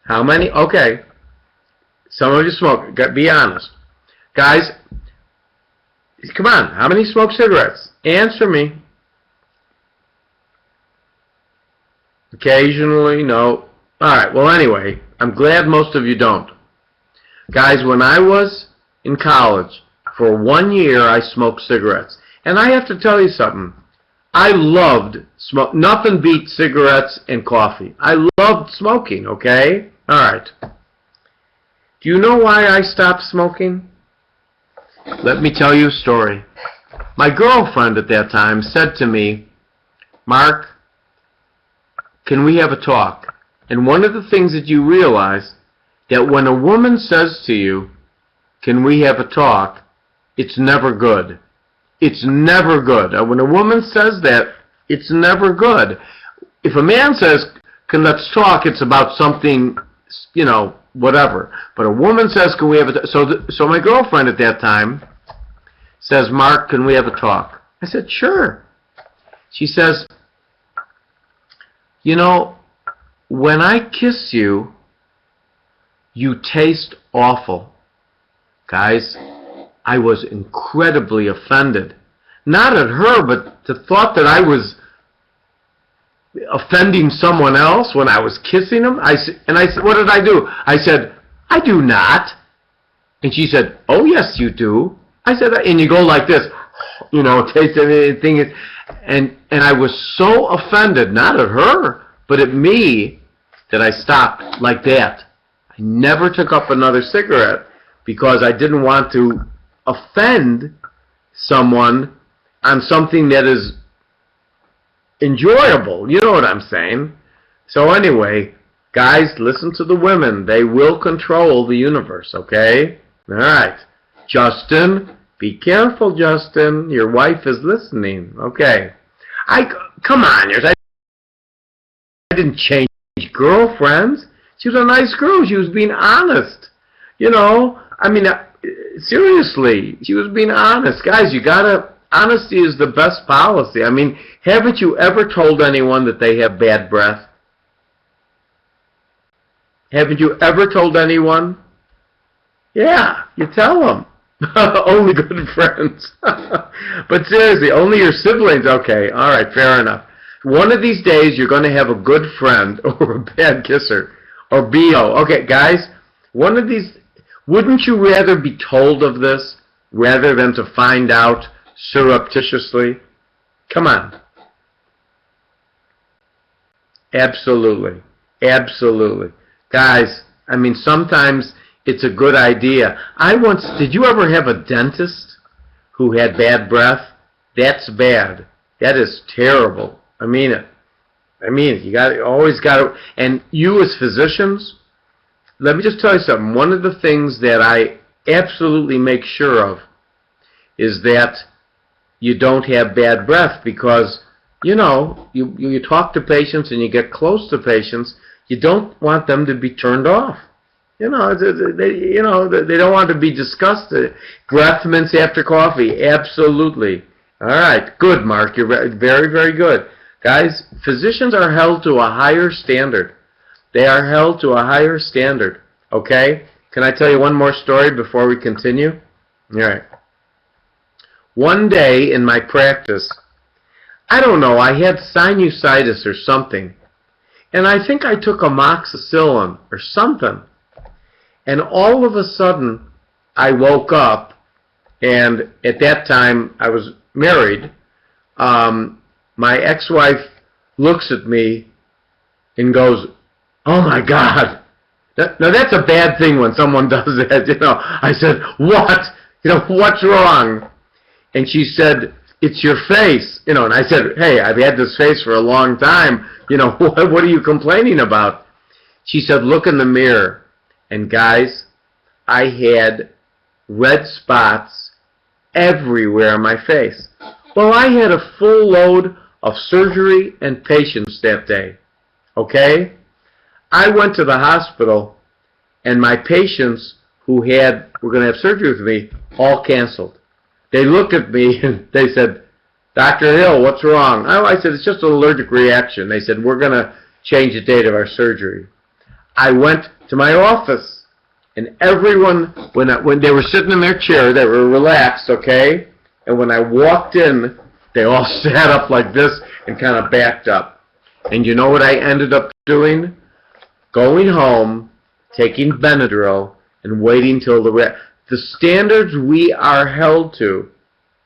How many? Okay. Some of you smoke. Be honest. Guys, come on. How many smoke cigarettes? Answer me. Occasionally, no. Alright, well anyway, I'm glad most of you don't. Guys, when I was in college, for 1 year I smoked cigarettes. And I have to tell you something. I loved smoke. Nothing beats cigarettes and coffee. I loved smoking, okay? Alright. Do you know why I stopped smoking? Let me tell you a story. My girlfriend at that time said to me, Mark, can we have a talk? And one of the things that you realize, that when a woman says to you, can we have a talk, it's never good. It's never good. When a woman says that, it's never good. If a man says, let's talk, it's about something, whatever. But a woman says, can we have a talk? So my girlfriend at that time says, Mark, can we have a talk? I said, sure. She says, when I kiss you, you taste awful. Guys, I was incredibly offended. Not at her, but the thought that I was offending someone else when I was kissing him. I said, what did I do? I said, I do not. And she said, oh, yes, you do. I said, and you go like this, taste anything. And I was so offended, not at her, but at me, that I stopped like that. I never took up another cigarette because I didn't want to offend someone on something that is enjoyable. You know what I'm saying? So anyway, guys, listen to the women. They will control the universe, okay? All right. Justin, be careful, Justin. Your wife is listening. Okay. Come on, I didn't change girlfriends. She was a nice girl. She was being honest. You know, I mean, seriously, she was being honest. Guys, honesty is the best policy. I mean, haven't you ever told anyone that they have bad breath? Haven't you ever told anyone? Yeah, you tell them. Only good friends. But seriously, only your siblings. Okay, all right, fair enough. One of these days, you're going to have a good friend or a bad kisser or BO. Okay, guys, one of these, wouldn't you rather be told of this rather than to find out surreptitiously? Come on. Absolutely. Absolutely. Guys, I mean, sometimes it's a good idea. Did you ever have a dentist who had bad breath? That's bad. That is terrible. I mean it. You always got to, and you as physicians, let me just tell you something. One of the things that I absolutely make sure of is that you don't have bad breath because, you know, you talk to patients and you get close to patients, you don't want them to be turned off. You know, they don't want to be disgusted. Breath mints after coffee, absolutely. All right, good, Mark. You're very, very good. Guys, physicians are held to a higher standard. They are held to a higher standard, okay? Can I tell you one more story before we continue? All right. One day in my practice, I don't know, I had sinusitis or something, and I think I took amoxicillin or something. And all of a sudden, I woke up, and at that time, I was married. My ex-wife looks at me and goes, "Oh my God." Now that's a bad thing when someone does that, you know. I said, "What? You know, what's wrong?" And she said, "It's your face." You know, and I said, "Hey, I've had this face for a long time. You know, what are you complaining about?" She said, "Look in the mirror." And guys, I had red spots everywhere on my face. Well, I had a full load of surgery and patients that day. Okay? I went to the hospital, and my patients who were going to have surgery with me all canceled. They looked at me and they said, "Dr. Hill, what's wrong?" I said, "It's just an allergic reaction." They said, "We're going to change the date of our surgery." I went to my office, and everyone, when they were sitting in their chair, they were relaxed, okay? And when I walked in, they all sat up like this and kind of backed up. And you know what I ended up doing? Going home, taking Benadryl, and waiting till the standards we are held to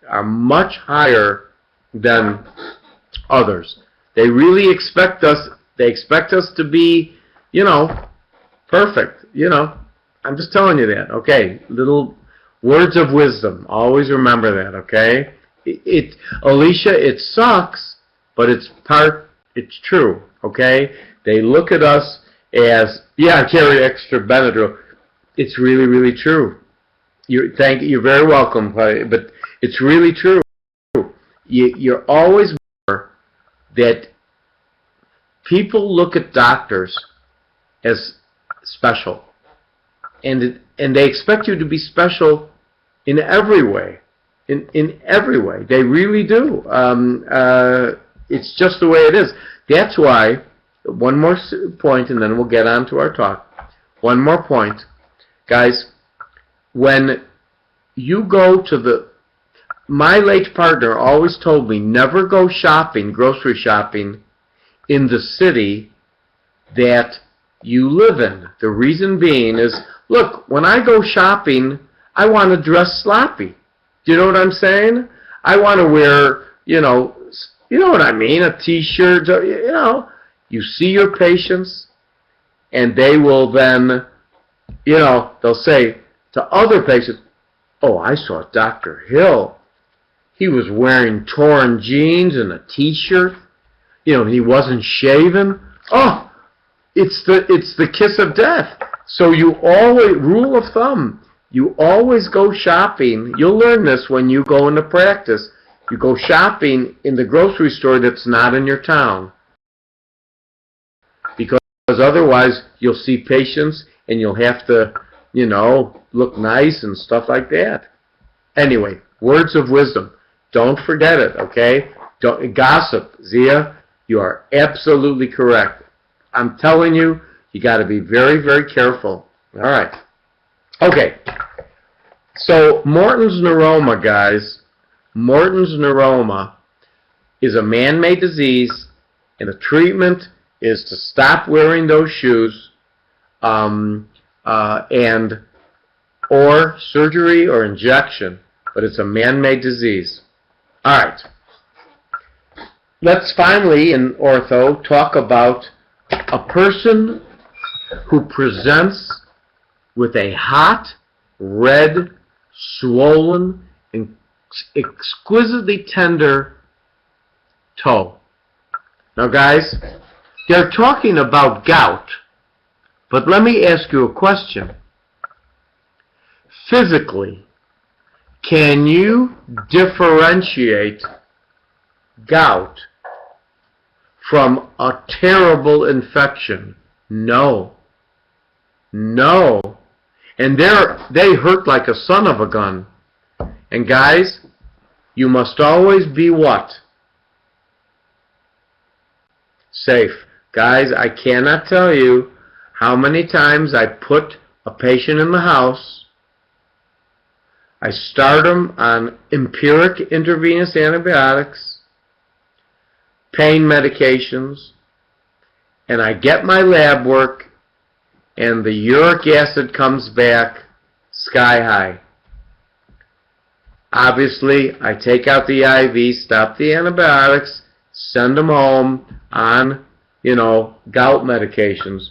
are much higher than others. They really expect us to be, you know, perfect. You know, I'm just telling you that, okay? Little words of wisdom. Always remember that, okay? Alicia, it sucks, but it's true, okay? They look at us as, yeah, I carry extra Benadryl. It's really, really true. You're very welcome, but it's really true. You're always aware that people look at doctors as special, and they expect you to be special in every way. In every way, they really do. It's just the way it is. That's why. One more point, and then we'll get on to our talk. One more point, guys. When you go to my late partner always told me, never go shopping, grocery shopping, in the city that you live in. The reason being is, look, when I go shopping, I want to dress sloppy. Do you know what I'm saying? I want to wear, you know what I mean, a t-shirt, you know. You see your patients, and they will then, they'll say to other patients, oh, I saw Dr. Hill. He was wearing torn jeans and a t-shirt. He wasn't shaven. Oh, it's the kiss of death. So you always, rule of thumb, you always go shopping. You'll learn this when you go into practice. You go shopping in the grocery store that's not in your town. Because otherwise you'll see patients and you'll have to, look nice and stuff like that. Anyway, words of wisdom. Don't forget it, okay? Don't gossip. Zia, you are absolutely correct. I'm telling you, you got to be very, very careful. All right. Okay. So Morton's neuroma, guys. Morton's neuroma is a man-made disease, and the treatment is to stop wearing those shoes, or surgery or injection, but it's a man-made disease. All right. Let's finally, in ortho, talk about a person who presents with a hot, red, swollen, and exquisitely tender toe. Now, guys, they're talking about gout, but let me ask you a question. Physically, can you differentiate gout from a terrible infection? No. No. And they hurt like a son of a gun. And guys, you must always be what? Safe. Guys, I cannot tell you how many times I put a patient in the house. I start them on empiric intravenous antibiotics, pain medications, and I get my lab work, and the uric acid comes back sky high. Obviously, I take out the IV, stop the antibiotics, send them home on, gout medications.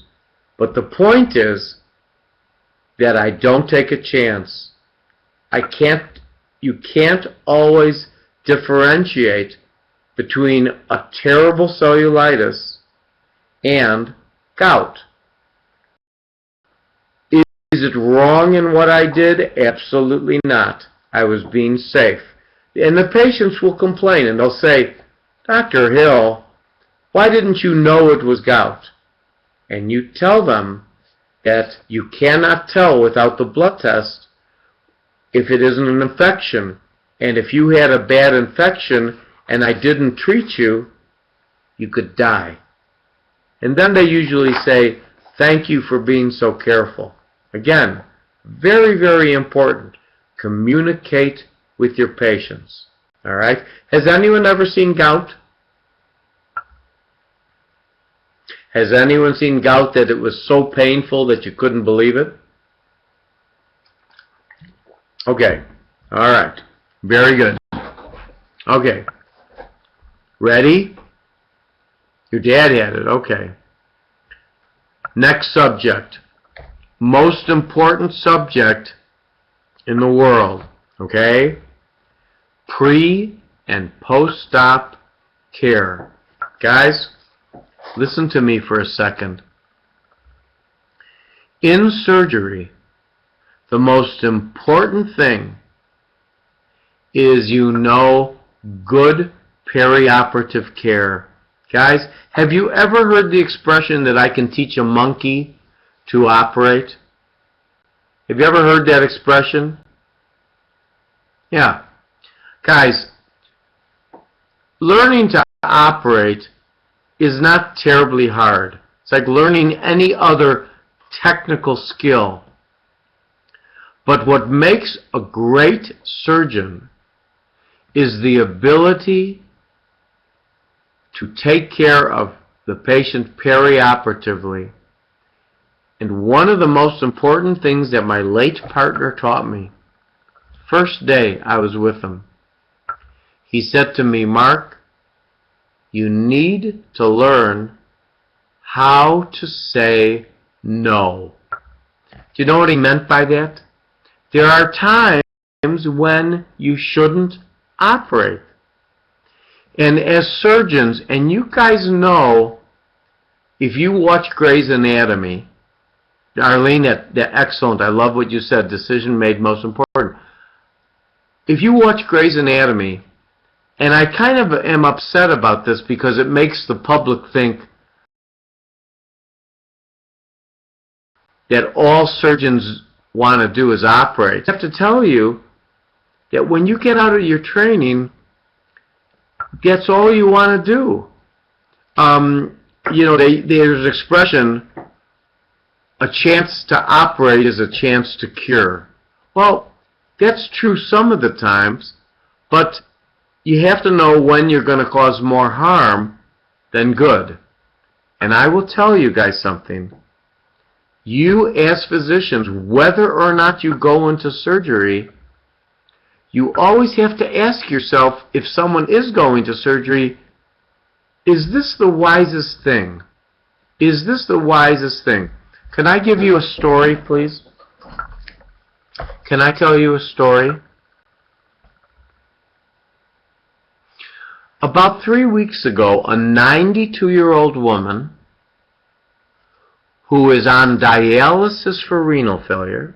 But the point is that I don't take a chance. You can't always differentiate between a terrible cellulitis and gout. Is it wrong in what I did? Absolutely not. I was being safe. And the patients will complain and they'll say, Dr. Hill, why didn't you know it was gout? And you tell them that you cannot tell without the blood test if it isn't an infection. And if you had a bad infection and I didn't treat you, you could die. And then they usually say, thank you for being so careful. Again, very, very important. Communicate with your patients. All right? Has anyone ever seen gout? Has anyone seen gout that it was so painful that you couldn't believe it? Okay. All right. Very good. Okay. Ready? Your dad had it. Okay. Next subject. Most important subject in the world. Okay? Pre- and post-op care. Guys, listen to me for a second. In surgery, the most important thing is good perioperative care. Guys, have you ever heard the expression that I can teach a monkey to operate? Have you ever heard that expression? Yeah. Guys, learning to operate is not terribly hard. It's like learning any other technical skill. But what makes a great surgeon is the ability to take care of the patient perioperatively. And one of the most important things that my late partner taught me, first day I was with him, he said to me, Mark, you need to learn how to say No. Do you know what he meant by that? There are times when you shouldn't operate. And as surgeons, and you guys know, if you watch Grey's Anatomy, Arlene, that excellent, I love what you said, decision made most important. If you watch Grey's Anatomy, and I kind of am upset about this because it makes the public think that all surgeons want to do is operate. I have to tell you that when you get out of your training, that's all you want to do. You know, there's an expression, a chance to operate is a chance to cure. Well, that's true some of the times, but you have to know when you're going to cause more harm than good. And I will tell you guys something. You as physicians, whether or not you go into surgery, you always have to ask yourself, if someone is going to surgery, is this the wisest thing? Is this the wisest thing? Can I give you a story, please? Can I tell you a story? About 3 weeks ago, a 92-year-old woman who is on dialysis for renal failure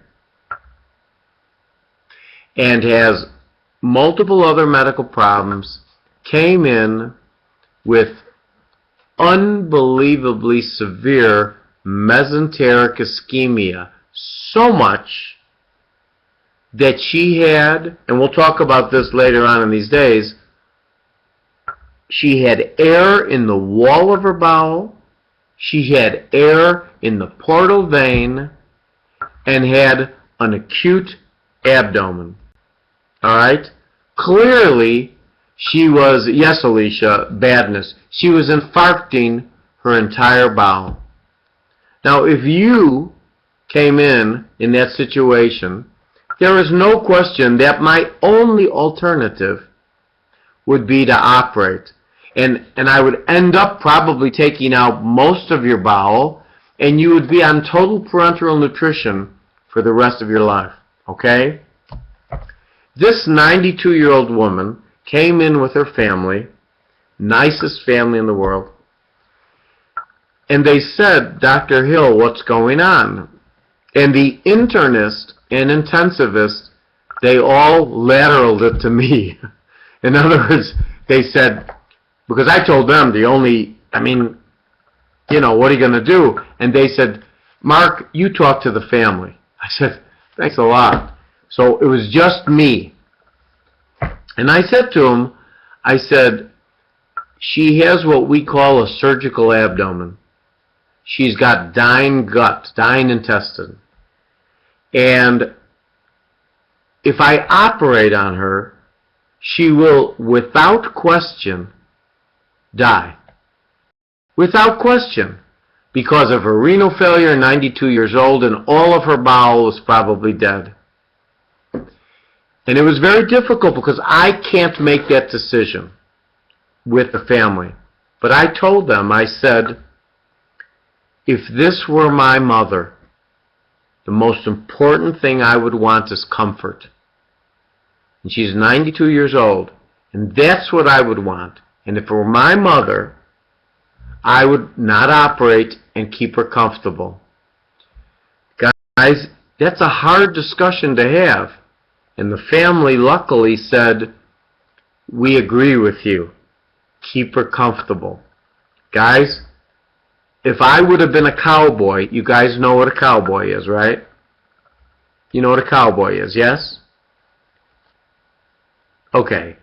and has multiple other medical problems came in with unbelievably severe mesenteric ischemia, so much that she had, and we'll talk about this later on in these days, she had air in the wall of her bowel, she had air in the portal vein, and had an acute abdomen. Alright? Clearly, she was, yes Alicia, badness. She was infarcting her entire bowel. Now, if you came in that situation, there is no question that my only alternative would be to operate. And I would end up probably taking out most of your bowel, and you would be on total parenteral nutrition for the rest of your life. Okay? This 92-year-old woman came in with her family, nicest family in the world, and they said, Dr. Hill, what's going on? And the internist and intensivist, they all lateraled it to me. In other words, they said, because I told them what are you going to do? And they said, Mark, you talk to the family. I said, thanks a lot. So it was just me. And I said to him, I said, she has what we call a surgical abdomen. She's got dying gut, dying intestine. And if I operate on her, she will, without question, die. Without question. Because of her renal failure, 92 years old, and all of her bowel was probably dead. And it was very difficult because I can't make that decision with the family. But I told them, I said, if this were my mother, the most important thing I would want is comfort. And she's 92 years old, and that's what I would want. And if it were my mother, I would not operate and keep her comfortable. Guys, that's a hard discussion to have. And the family luckily said, we agree with you. Keep her comfortable. Guys, if I would have been a cowboy, you guys know what a cowboy is, right? You know what a cowboy is, yes? Okay.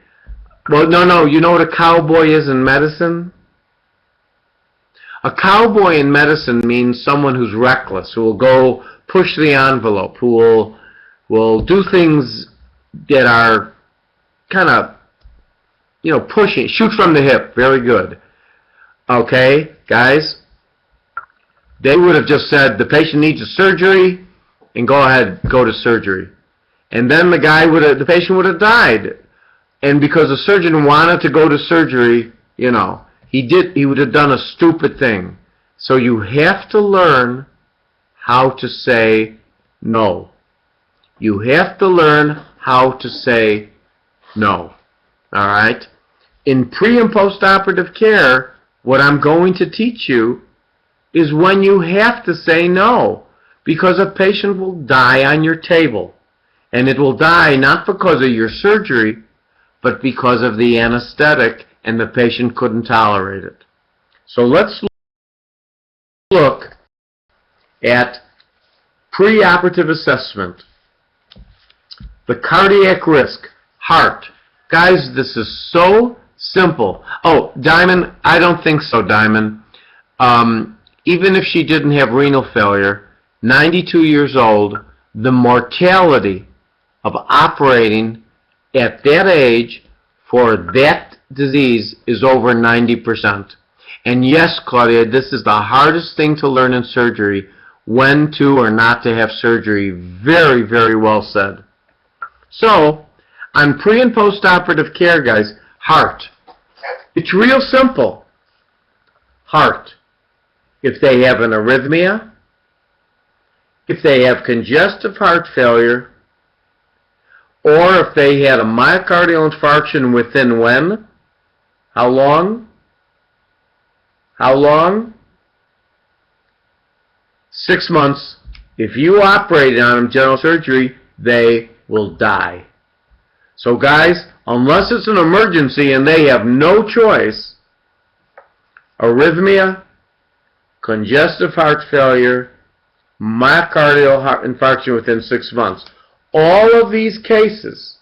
Well, no, you know what a cowboy is in medicine? A cowboy in medicine means someone who's reckless, who will go push the envelope, who will do things that are kind of, pushing, shoot from the hip, very good. Okay, guys? They would have just said, the patient needs a surgery, and go ahead, go to surgery. And then the patient would have died. And because the surgeon wanted to go to surgery, he would have done a stupid thing. So you have to learn how to say no. You have to learn how to say no. All right? In pre- and post-operative care, what I'm going to teach you is when you have to say no, because a patient will die on your table. And it will die not because of your surgery, but because of the anesthetic, and the patient couldn't tolerate it. So let's look at preoperative assessment. The cardiac risk, heart. Guys, this is so simple. Oh, Diamond, I don't think so, Diamond. Even if she didn't have renal failure, 92 years old, the mortality of operating at that age for that disease is over 90%. And yes, Claudia, this is the hardest thing to learn in surgery, when to or not to have surgery. Very, very well said. So, on pre- and post-operative care, guys, heart. It's real simple. Heart. If they have an arrhythmia, if they have congestive heart failure, or if they had a myocardial infarction within when? How long? How long? 6 months. If you operated on them, general surgery, they will die. So guys, unless it's an emergency and they have no choice, arrhythmia, congestive heart failure, myocardial heart infarction within 6 months. All of these cases,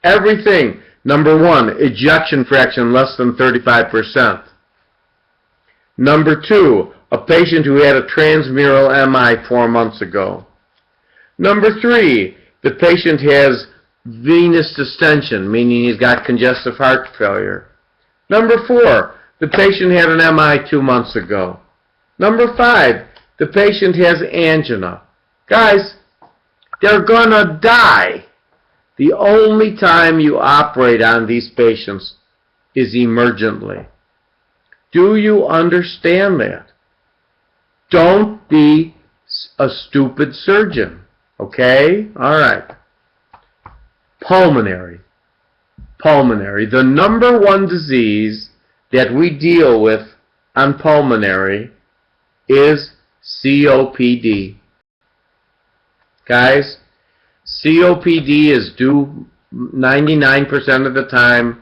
everything, number one, ejection fraction less than 35%. Number two, a patient who had a transmural MI 4 months ago. Number three, the patient has venous distension, meaning he's got congestive heart failure. Number four, the patient had an MI 2 months ago. Number five, the patient has angina. Guys, they're gonna die. The only time you operate on these patients is emergently. Do you understand that? Don't be a stupid surgeon. Okay? All right. Pulmonary. Pulmonary. The number one disease that we deal with on pulmonary is COPD. Guys, COPD is due 99% of the time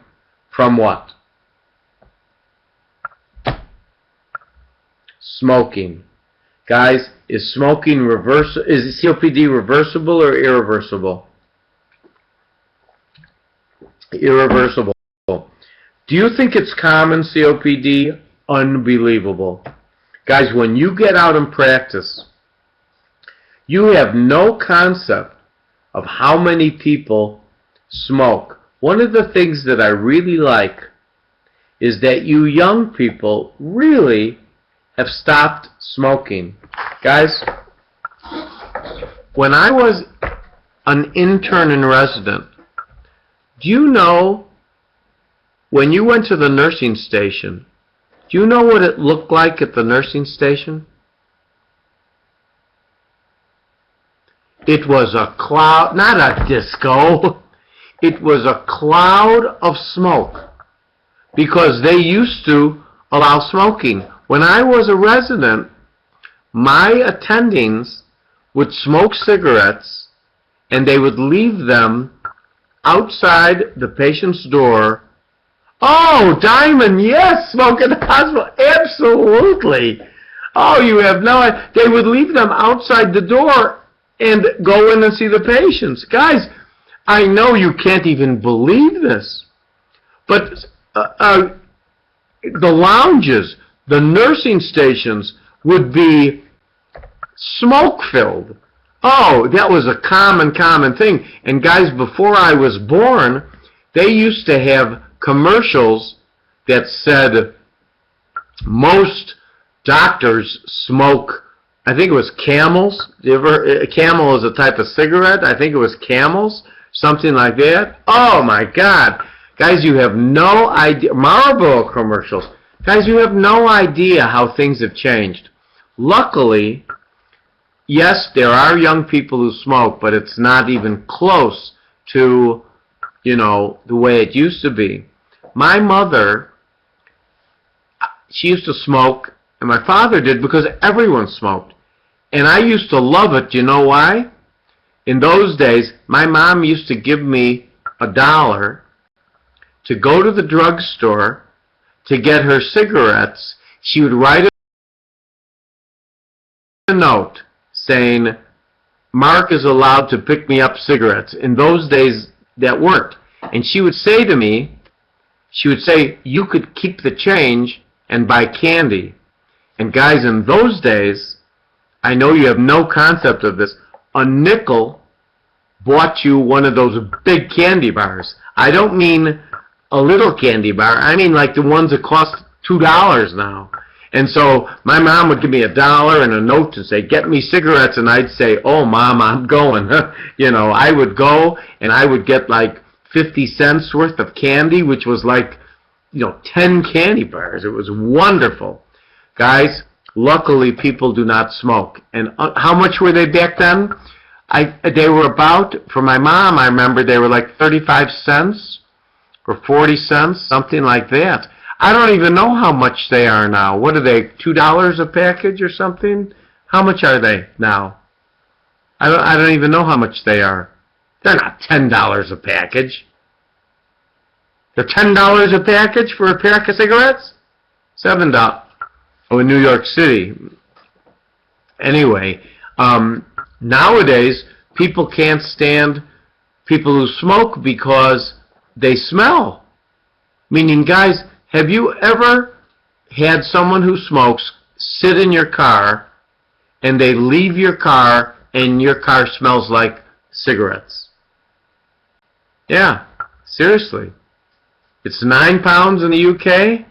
from what? Smoking. Guys, is smoking is COPD reversible or irreversible? Irreversible. Do you think it's common, COPD? Unbelievable. Guys, when you get out and practice, you have no concept of how many people smoke. One of the things that I really like is that you young people really have stopped smoking. Guys, when I was an intern and resident, do you know when you went to the nursing station, do you know what it looked like at the nursing station? It was a cloud, not a disco, it was a cloud of smoke because they used to allow smoking. When I was a resident, my attendings would smoke cigarettes and they would leave them outside the patient's door. Oh, Diamond, yes, smoke in the hospital, absolutely. Oh, you have no idea. They would leave them outside the door and go in and see the patients. Guys, I know you can't even believe this, but the lounges, the nursing stations would be smoke-filled. Oh, that was a common thing. And guys, before I was born, they used to have commercials that said most doctors smoke, I think it was Camels. Camel is a type of cigarette. I think it was Camels, something like that. Oh my God. Guys, you have no idea. Marlboro commercials. Guys, you have no idea how things have changed. Luckily, yes, there are young people who smoke, but it's not even close to, the way it used to be. My mother, she used to smoke, and my father did because everyone smoked. And I used to love it. You know why? In those days, my mom used to give me $1 to go to the drugstore to get her cigarettes. She would write a note saying, Mark is allowed to pick me up cigarettes. In those days, that worked. And she would say to me, you could keep the change and buy candy. And guys, in those days, I know you have no concept of this, a nickel bought you one of those big candy bars. I don't mean a little candy bar. I mean like the ones that cost $2 now. And so my mom would give me $1 and a note to say, get me cigarettes, and I'd say, oh, Mom, I'm going. I would go, and I would get like 50 cents worth of candy, which was like, 10 candy bars. It was wonderful. Guys, luckily people do not smoke. And how much were they back then? They were about, for my mom, I remember they were like 35 cents or 40 cents, something like that. I don't even know how much they are now. What are they, $2 a package or something? How much are they now? I don't even know how much they are. They're not $10 a package. They're $10 a package for a pack of cigarettes? $7. Oh, in New York City. Anyway, nowadays, people can't stand people who smoke because they smell. Meaning, guys, have you ever had someone who smokes sit in your car and they leave your car and your car smells like cigarettes? Yeah, seriously. It's £9 in the UK?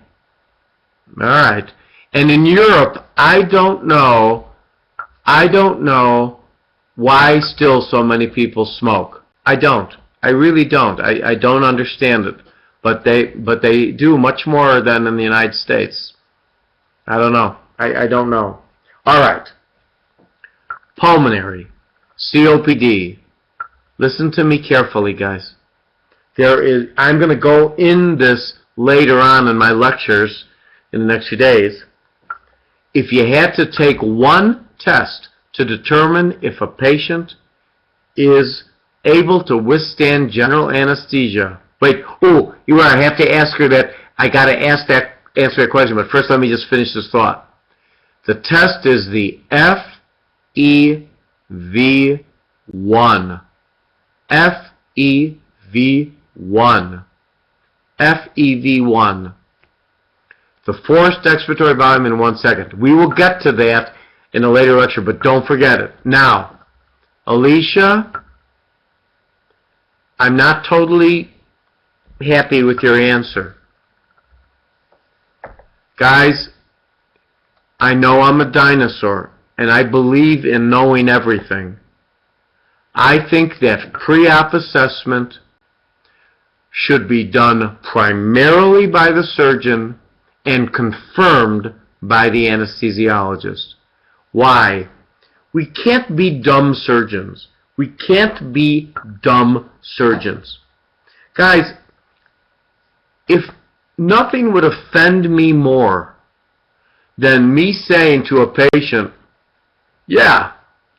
Alright. And in Europe, I don't know why still so many people smoke. I don't. I really don't. I don't understand it. But they do much more than in the United States. I don't know. I don't know. All right. Pulmonary. COPD. Listen to me carefully, guys. I'm going to go in this later on in my lectures in the next few days. If you had to take one test to determine if a patient is able to withstand general anesthesia. Wait, I have to ask her that. I got to answer that question, but first let me just finish this thought. The test is the FEV1. FEV1. FEV1. The forced expiratory volume in 1 second. We will get to that in a later lecture, but don't forget it. Now, Alicia, I'm not totally happy with your answer. Guys, I know I'm a dinosaur, and I believe in knowing everything. I think that pre-op assessment should be done primarily by the surgeon and confirmed by the anesthesiologist. Why? We can't be dumb surgeons. We can't be dumb surgeons. Guys, if nothing would offend me more than me saying to a patient, yeah,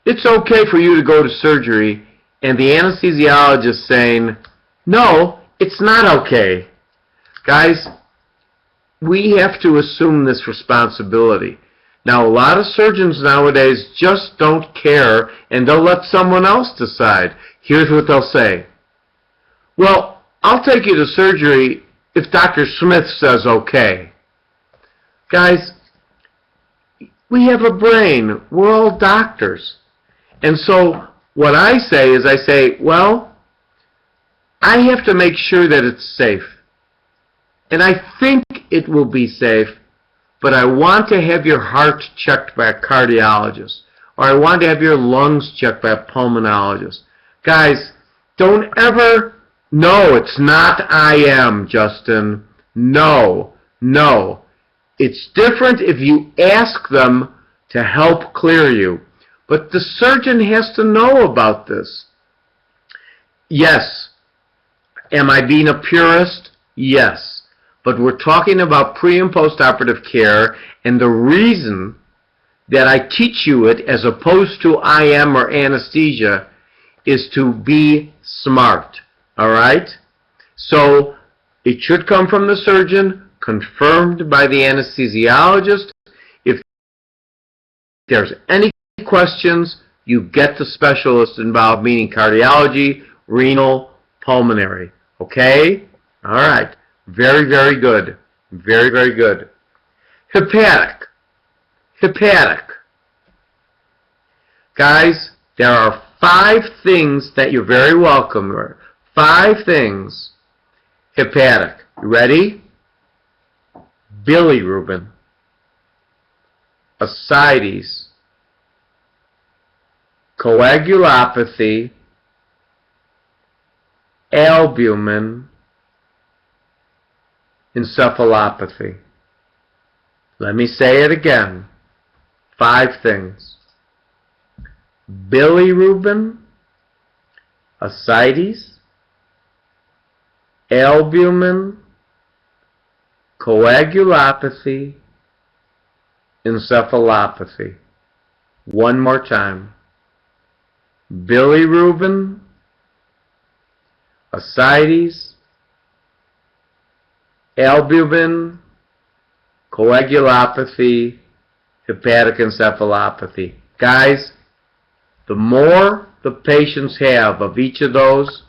it's okay for you to go to surgery, and the anesthesiologist saying, no, it's not okay. Guys, we have to assume this responsibility. Now, a lot of surgeons nowadays just don't care, and they'll let someone else decide. Here's what they'll say. Well, I'll take you to surgery if Dr. Smith says okay. Guys, we have a brain. We're all doctors. And so what I say is well, I have to make sure that it's safe. And I think it will be safe, but I want to have your heart checked by a cardiologist, or I want to have your lungs checked by a pulmonologist. Guys, don't ever, no, it's not I am, Justin. No, no. It's different if you ask them to help clear you. But the surgeon has to know about this. Yes. Am I being a purist? Yes. But we're talking about pre- and post-operative care, and the reason that I teach you it as opposed to IM or anesthesia is to be smart. All right? So it should come from the surgeon, confirmed by the anesthesiologist. If there's any questions, you get the specialist involved, meaning cardiology, renal, pulmonary. Okay? All right. Very, very good. Very, very good. Hepatic. Hepatic. Guys, there are 5 things that you're very welcome for. 5 things. Hepatic. You ready? Bilirubin, ascites, coagulopathy, albumin, encephalopathy. Let me say it again. 5 things. Bilirubin, ascites, albumin, coagulopathy, encephalopathy. One more time. Bilirubin, ascites, albumin, coagulopathy, hepatic encephalopathy. Guys, the more the patients have of each of those,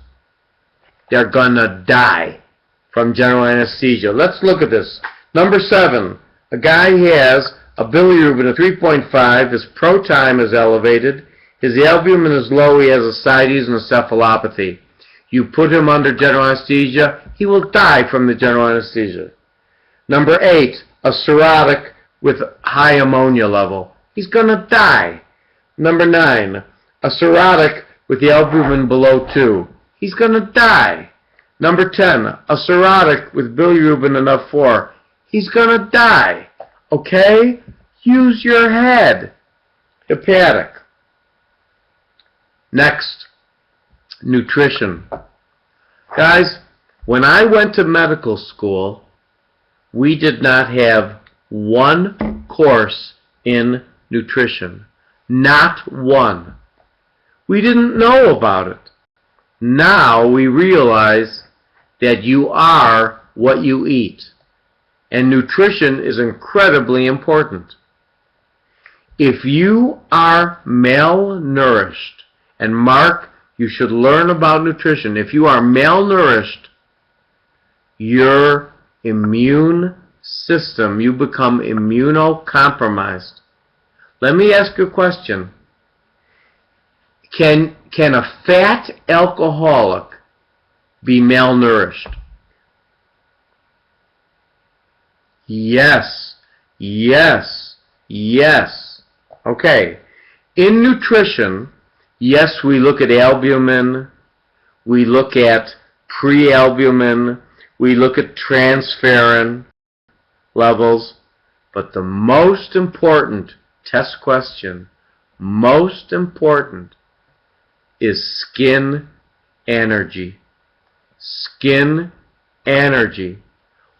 they're going to die from general anesthesia. Let's look at this. Number 7, a guy has a bilirubin of 3.5, his pro-time is elevated, his albumin is low, he has ascites and encephalopathy. You put him under general anesthesia, he will die from the general anesthesia. Number 8, a cirrhotic with high ammonia level. He's going to die. Number 9, a cirrhotic with the albumin below 2. He's going to die. Number 10, a cirrhotic with bilirubin above 4. He's going to die. Okay? Use your head. Hepatic. Next, nutrition. Guys, when I went to medical school, we did not have one course in nutrition. Not one. We didn't know about it. Now we realize that you are what you eat. And nutrition is incredibly important. If you are malnourished, and Mark, you should learn about nutrition. If you are malnourished, your immune system, you become immunocompromised. Let me ask you a question. Can a fat alcoholic be malnourished? Yes. Yes. Yes. Okay. In nutrition, yes, we look at albumin, we look at prealbumin, we look at transferrin levels, but the most important test question, most important, is skin energy. Skin energy.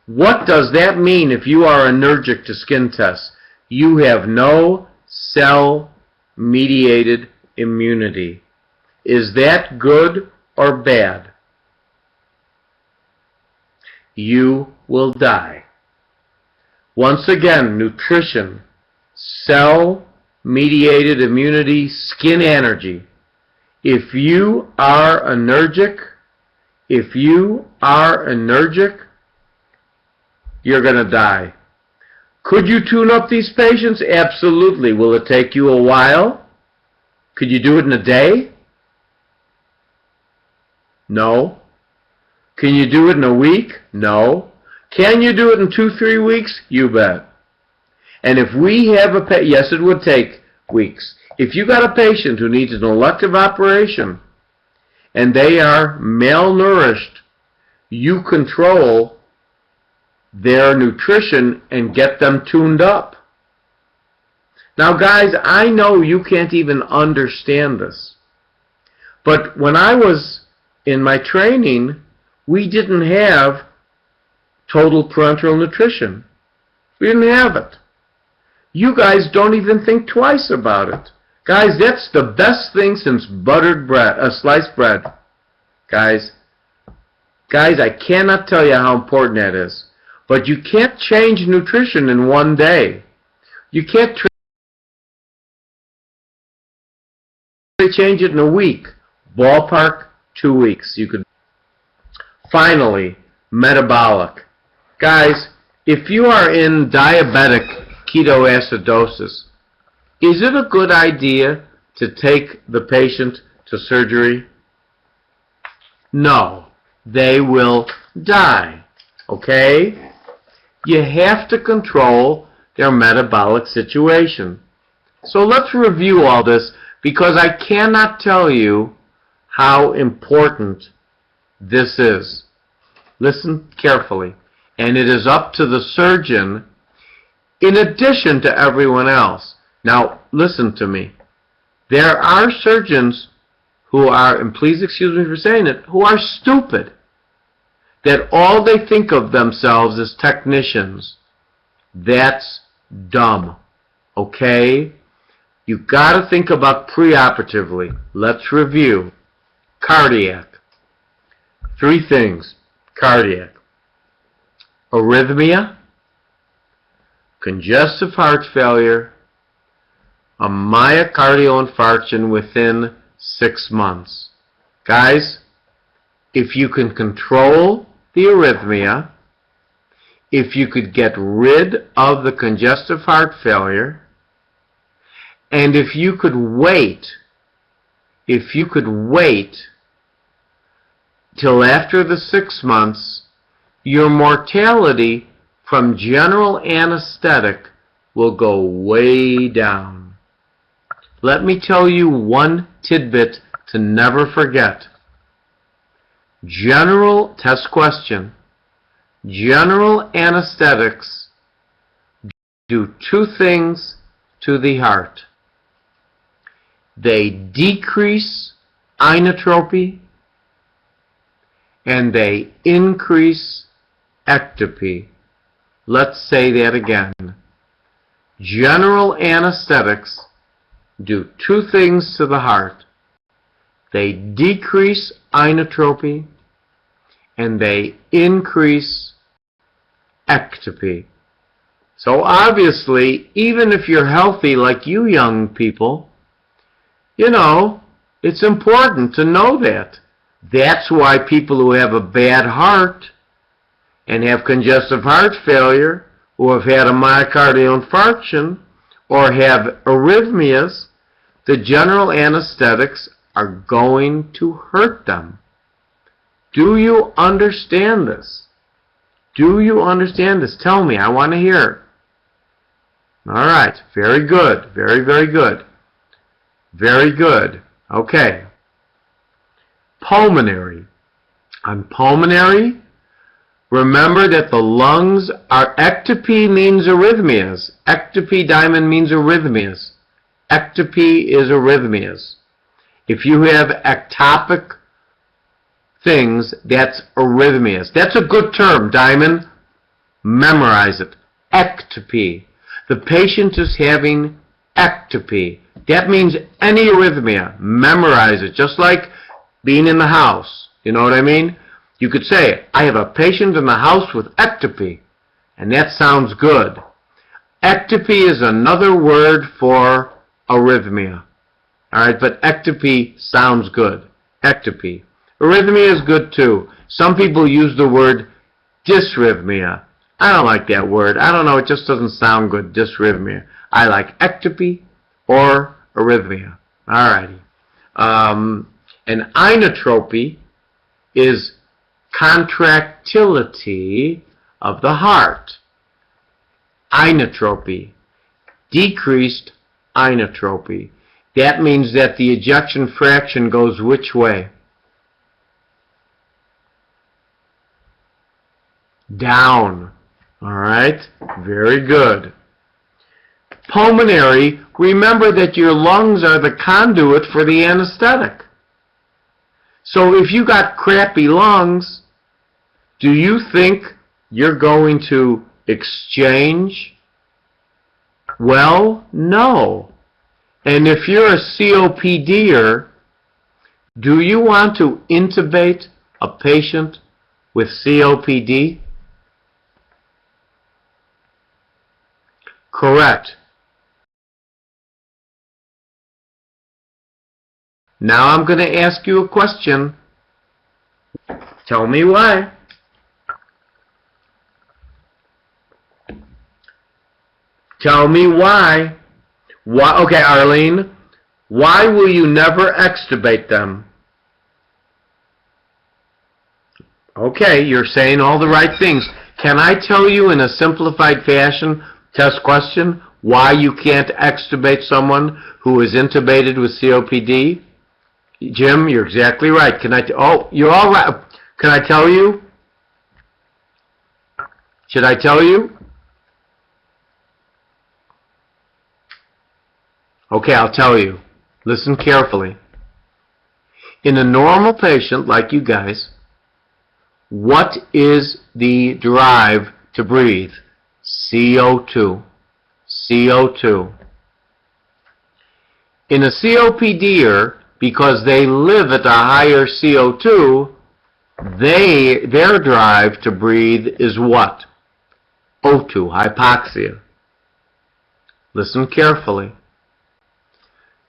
What does that mean if you are allergic to skin tests? You have no cell-mediated immunity. Is that good or bad? You will die. Once again, nutrition, cell-mediated immunity, skin energy. If you are allergic, you're going to die. Could you tune up these patients? Absolutely. Will it take you a while? Could you do it in a day? No. Can you do it in a week? No. Can you do it in 2-3 weeks? You bet. And if we have a yes, it would take weeks. If you got a patient who needs an elective operation and they are malnourished, you control their nutrition and get them tuned up. Now guys, I know you can't even understand this. But when I was in my training, we didn't have total parenteral nutrition. We didn't have it. You guys don't even think twice about it. Guys, that's the best thing since buttered bread, sliced bread. Guys, I cannot tell you how important that is. But you can't change nutrition in one day. You can't change it in a week. Ballpark, 2 weeks. You could. Finally, metabolic. Guys, if you are in diabetic ketoacidosis, is it a good idea to take the patient to surgery? No. They will die. Okay? You have to control their metabolic situation. So let's review all this, because I cannot tell you how important this is. Listen carefully. And it is up to the surgeon in addition to everyone else. Now, listen to me. There are surgeons who are, and please excuse me for saying it, who are stupid. That all they think of themselves as technicians. That's dumb. Okay? You've got to think about preoperatively. Let's review. Cardiac. 3 things. Cardiac. Arrhythmia, congestive heart failure, a myocardial infarction within 6 months. Guys, if you can control the arrhythmia, if you could get rid of the congestive heart failure, and if you could wait till after the 6 months, your mortality from general anesthetic will go way down. Let me tell you one tidbit to never forget. Test question. General anesthetics do 2 things to the heart. They decrease inotropy and they increase ectopy. Let's say that again. General anesthetics do 2 things to the heart. They decrease inotropy and they increase ectopy. So obviously, even if you're healthy like you young people, you know, it's important to know that. That's why people who have a bad heart and have congestive heart failure, or have had a myocardial infarction, or have arrhythmias, the general anesthetics are going to hurt them. Do you understand this? Do you understand this? Tell me. I want to hear. All right. Very good. Very, very good. Very good. Okay. Pulmonary. On pulmonary, remember that the lungs are, ectopy means arrhythmias. Ectopy diamond means arrhythmias. Ectopy is arrhythmias. If you have ectopic things, that's arrhythmias. That's a good term, diamond. Memorize it. Ectopy. The patient is having ectopy. That means any arrhythmia. Memorize it. Just like being in the house. You know what I mean? You could say, I have a patient in the house with ectopy. And that sounds good. Ectopy is another word for arrhythmia. Alright, but ectopy sounds good. Ectopy. Arrhythmia is good too. Some people use the word dysrhythmia. I don't like that word. I don't know, it just doesn't sound good, dysrhythmia. I like ectopy or arrhythmia. Alrighty. And inotropy is contractility of the heart. Inotropy. Decreased inotropy. That means that the ejection fraction goes which way? Down. Alright? Very good. Pulmonary, remember that your lungs are the conduit for the anesthetic. So if you got crappy lungs, do you think you're going to exchange? Well, no. And if you're a COPDer, do you want to intubate a patient with COPD? Correct. Now I'm going to ask you a question. Tell me why. Tell me why. Why? Okay, Arlene, why will you never extubate them? Okay, you're saying all the right things. Can I tell you in a simplified fashion, test question, why you can't extubate someone who is intubated with COPD? Jim, you're exactly right. Oh, you're all right. Can I tell you? Should I tell you? Okay, I'll tell you. Listen carefully. In a normal patient like you guys, what is the drive to breathe? CO2. CO2. In a COPDer, because they live at a higher CO2, their drive to breathe is what? O2, hypoxia. Listen carefully.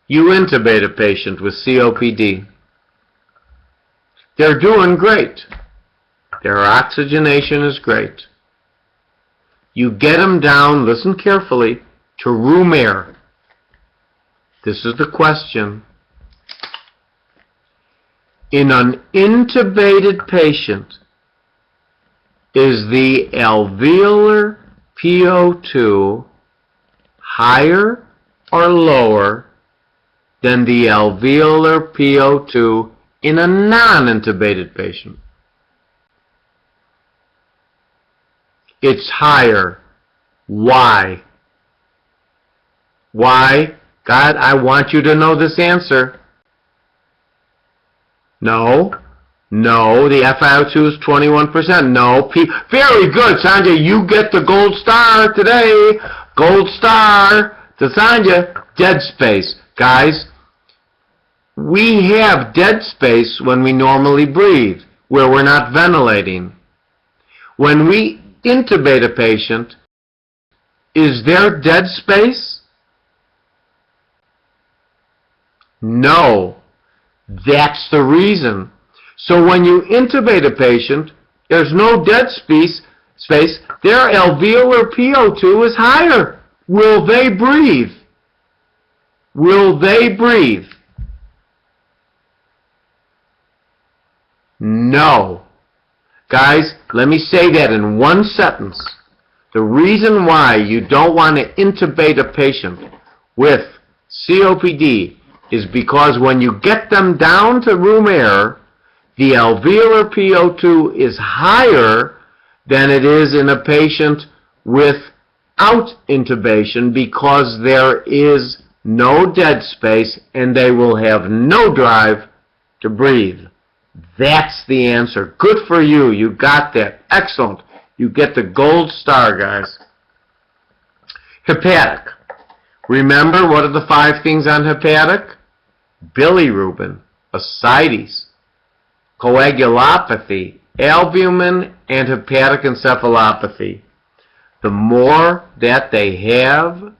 You intubate a patient with COPD. They're doing great. Their oxygenation is great. You get them down, listen carefully, to room air. This is the question. In an intubated patient, is the alveolar PO2 higher or lower than the alveolar PO2 in a non-intubated patient? It's higher. Why? Why? God, I want you to know this answer. No. No, the FiO2 is 21%. No. Very good, Sandhya. You get the gold star today. Gold star to Sandhya. Dead space. Guys, we have dead space when we normally breathe, where we're not ventilating. When we intubate a patient, is there dead space? No. That's the reason. So when you intubate a patient, there's no dead space. Their alveolar PO2 is higher. Will they breathe? Will they breathe? No. Guys, let me say that in one sentence. The reason why you don't want to intubate a patient with COPD is because when you get them down to room air, the alveolar PO2 is higher than it is in a patient without intubation, because there is no dead space and they will have no drive to breathe. That's the answer. Good for you. You got that. Excellent. You get the gold star, guys. Hepatic. Remember, what are the 5 things on hepatic? Bilirubin, ascites, coagulopathy, albumin, and hepatic encephalopathy. The more that they have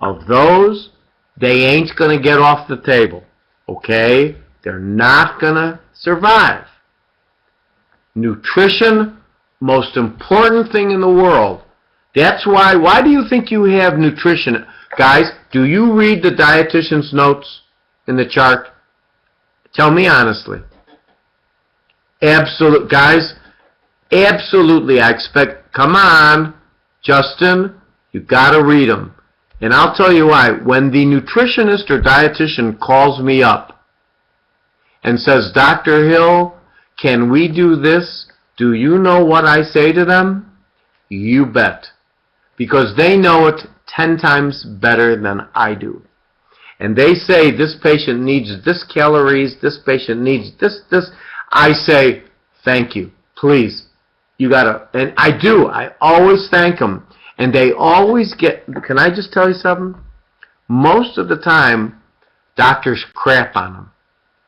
of those, they ain't going to get off the table. Okay? They're not going to survive. Nutrition, most important thing in the world. That's why do you think you have nutrition? Guys, do you read the dietitian's notes in the chart? Tell me honestly. Guys, absolutely, I expect, come on, Justin, you gotta read them. And I'll tell you why. When the nutritionist or dietitian calls me up and says, Dr. Hill, can we do this? Do you know what I say to them? You bet. Because they know it 10 times better than I do. And they say this patient needs this calories, this patient needs this. I say, thank you, please. You gotta, and I do. I always thank them. And they always get, can I just tell you something? Most of the time, doctors crap on them.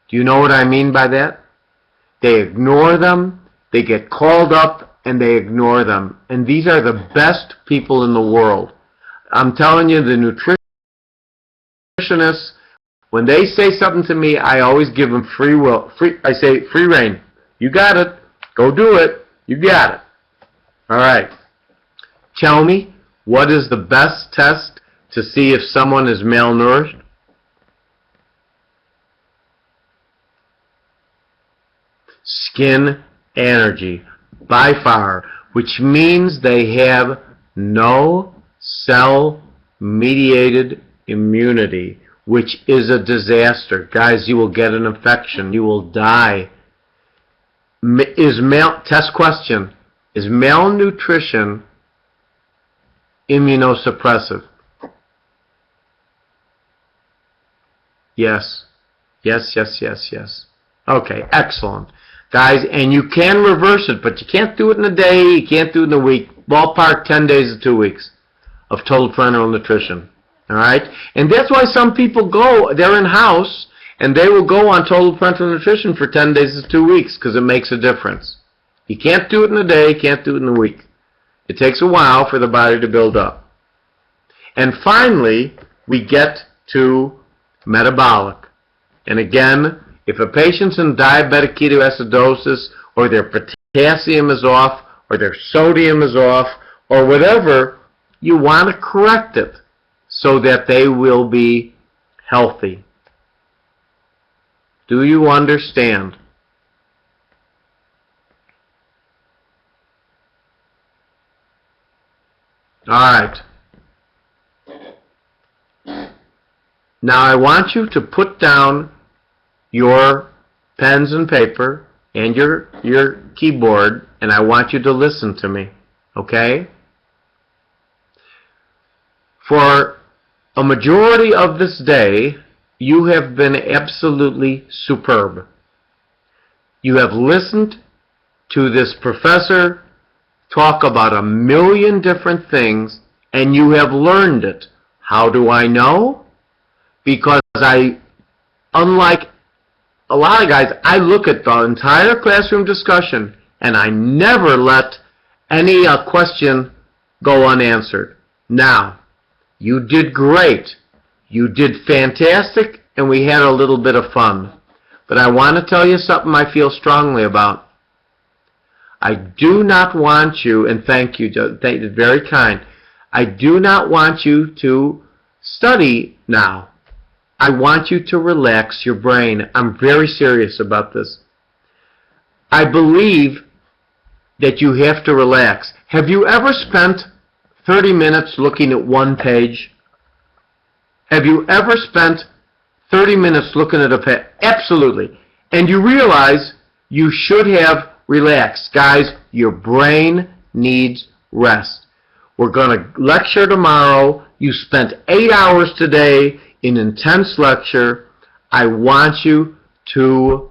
Do you know what I mean by that? They ignore them, they get called up, and they ignore them. And these are the best people in the world. I'm telling you, the nutritionists, when they say something to me, I always give them free will. I say, free reign. You got it. Go do it. You got it. All right. Tell me, what is the best test to see if someone is malnourished? Skin energy, by far, which means they have no cell-mediated immunity, which is a disaster. Guys, you will get an infection. You will die. Test question, is malnutrition immunosuppressive? Yes. Yes, yes, yes, yes. Okay, excellent. Guys, and you can reverse it, but you can't do it in a day, you can't do it in a week. Ballpark 10 days to 2 weeks of total parenteral nutrition. All right? And that's why some people go, they're in-house, and they will go on total parenteral nutrition for 10 days to 2 weeks because it makes a difference. You can't do it in a day, you can't do it in a week. It takes a while for the body to build up. And finally, we get to metabolic. And again, if a patient's in diabetic ketoacidosis, or their potassium is off, or their sodium is off, or whatever, you want to correct it so that they will be healthy. Do you understand? All right. Now I want you to put down your pens and paper and your keyboard, and I want you to listen to me, okay? For a majority of this day, you have been absolutely superb. You have listened to this professor talk about a million different things, and you have learned it. How do I know? Because unlike a lot of guys, I look at the entire classroom discussion, and I never let any question go unanswered. Now, you did great. You did fantastic, and we had a little bit of fun. But I want to tell you something I feel strongly about. I do not want you, and thank you, very kind, I do not want you to study now. I want you to relax your brain. I'm very serious about this. I believe that you have to relax. Have you ever spent 30 minutes looking at one page? Have you ever spent 30 minutes looking at a page? Absolutely. And you realize you should have relaxed. Guys, your brain needs rest. We're going to lecture tomorrow. You spent 8 hours today in intense lecture. I want you to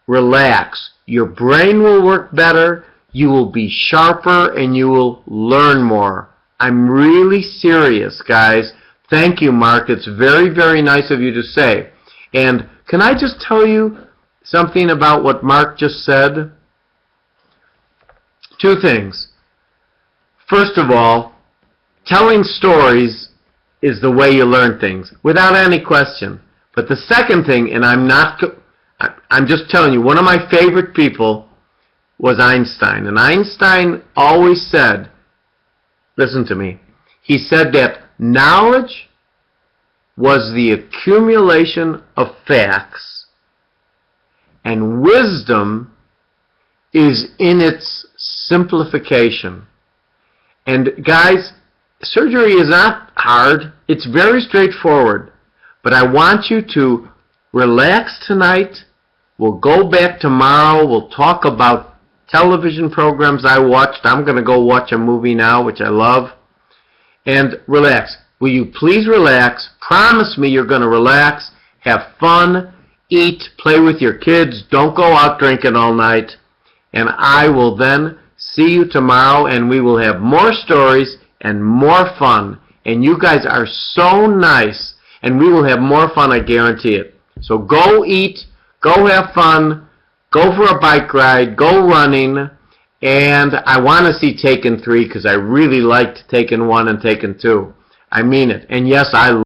relax. Your brain will work better, you will be sharper, and you will learn more. I'm really serious, guys. Thank you, Mark. It's very, very nice of you to say. And can I just tell you something about what Mark just said? Two things. First of all, telling stories is the way you learn things, without any question. But the second thing, and I'm just telling you, one of my favorite people was Einstein. And Einstein always said, listen to me, he said that knowledge was the accumulation of facts, and wisdom is in its simplification. And guys, surgery is not hard. It's very straightforward. But I want you to relax tonight. We'll go back tomorrow. We'll talk about television programs I watched. I'm going to go watch a movie now, which I love. and relax. Will you please relax? Promise me you're going to relax, have fun, eat, play with your kids, don't go out drinking all night, and I will then see you tomorrow, and we will have more stories and more fun, and you guys are so nice, and we will have more fun, I guarantee it. So go eat, go have fun, go for a bike ride, go running, and I want to see Taken 3 because I really liked Taken 1 and Taken 2. I mean it. And yes, I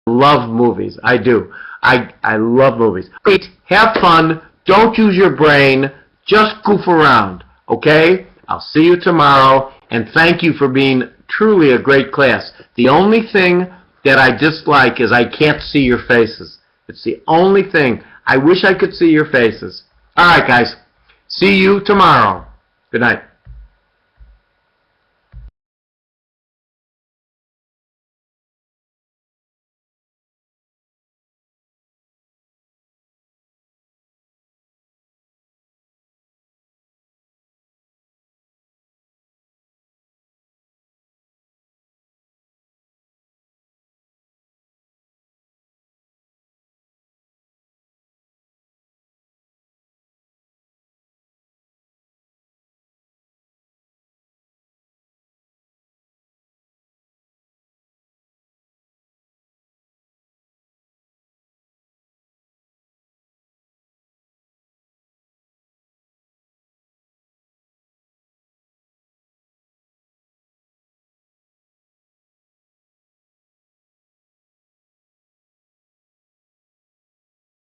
love movies. I do. I love movies. Great. Have fun. Don't use your brain. Just goof around. Okay? I'll see you tomorrow. And thank you for being truly a great class. The only thing that I dislike is I can't see your faces. It's the only thing. I wish I could see your faces. All right, guys. See you tomorrow. Good night.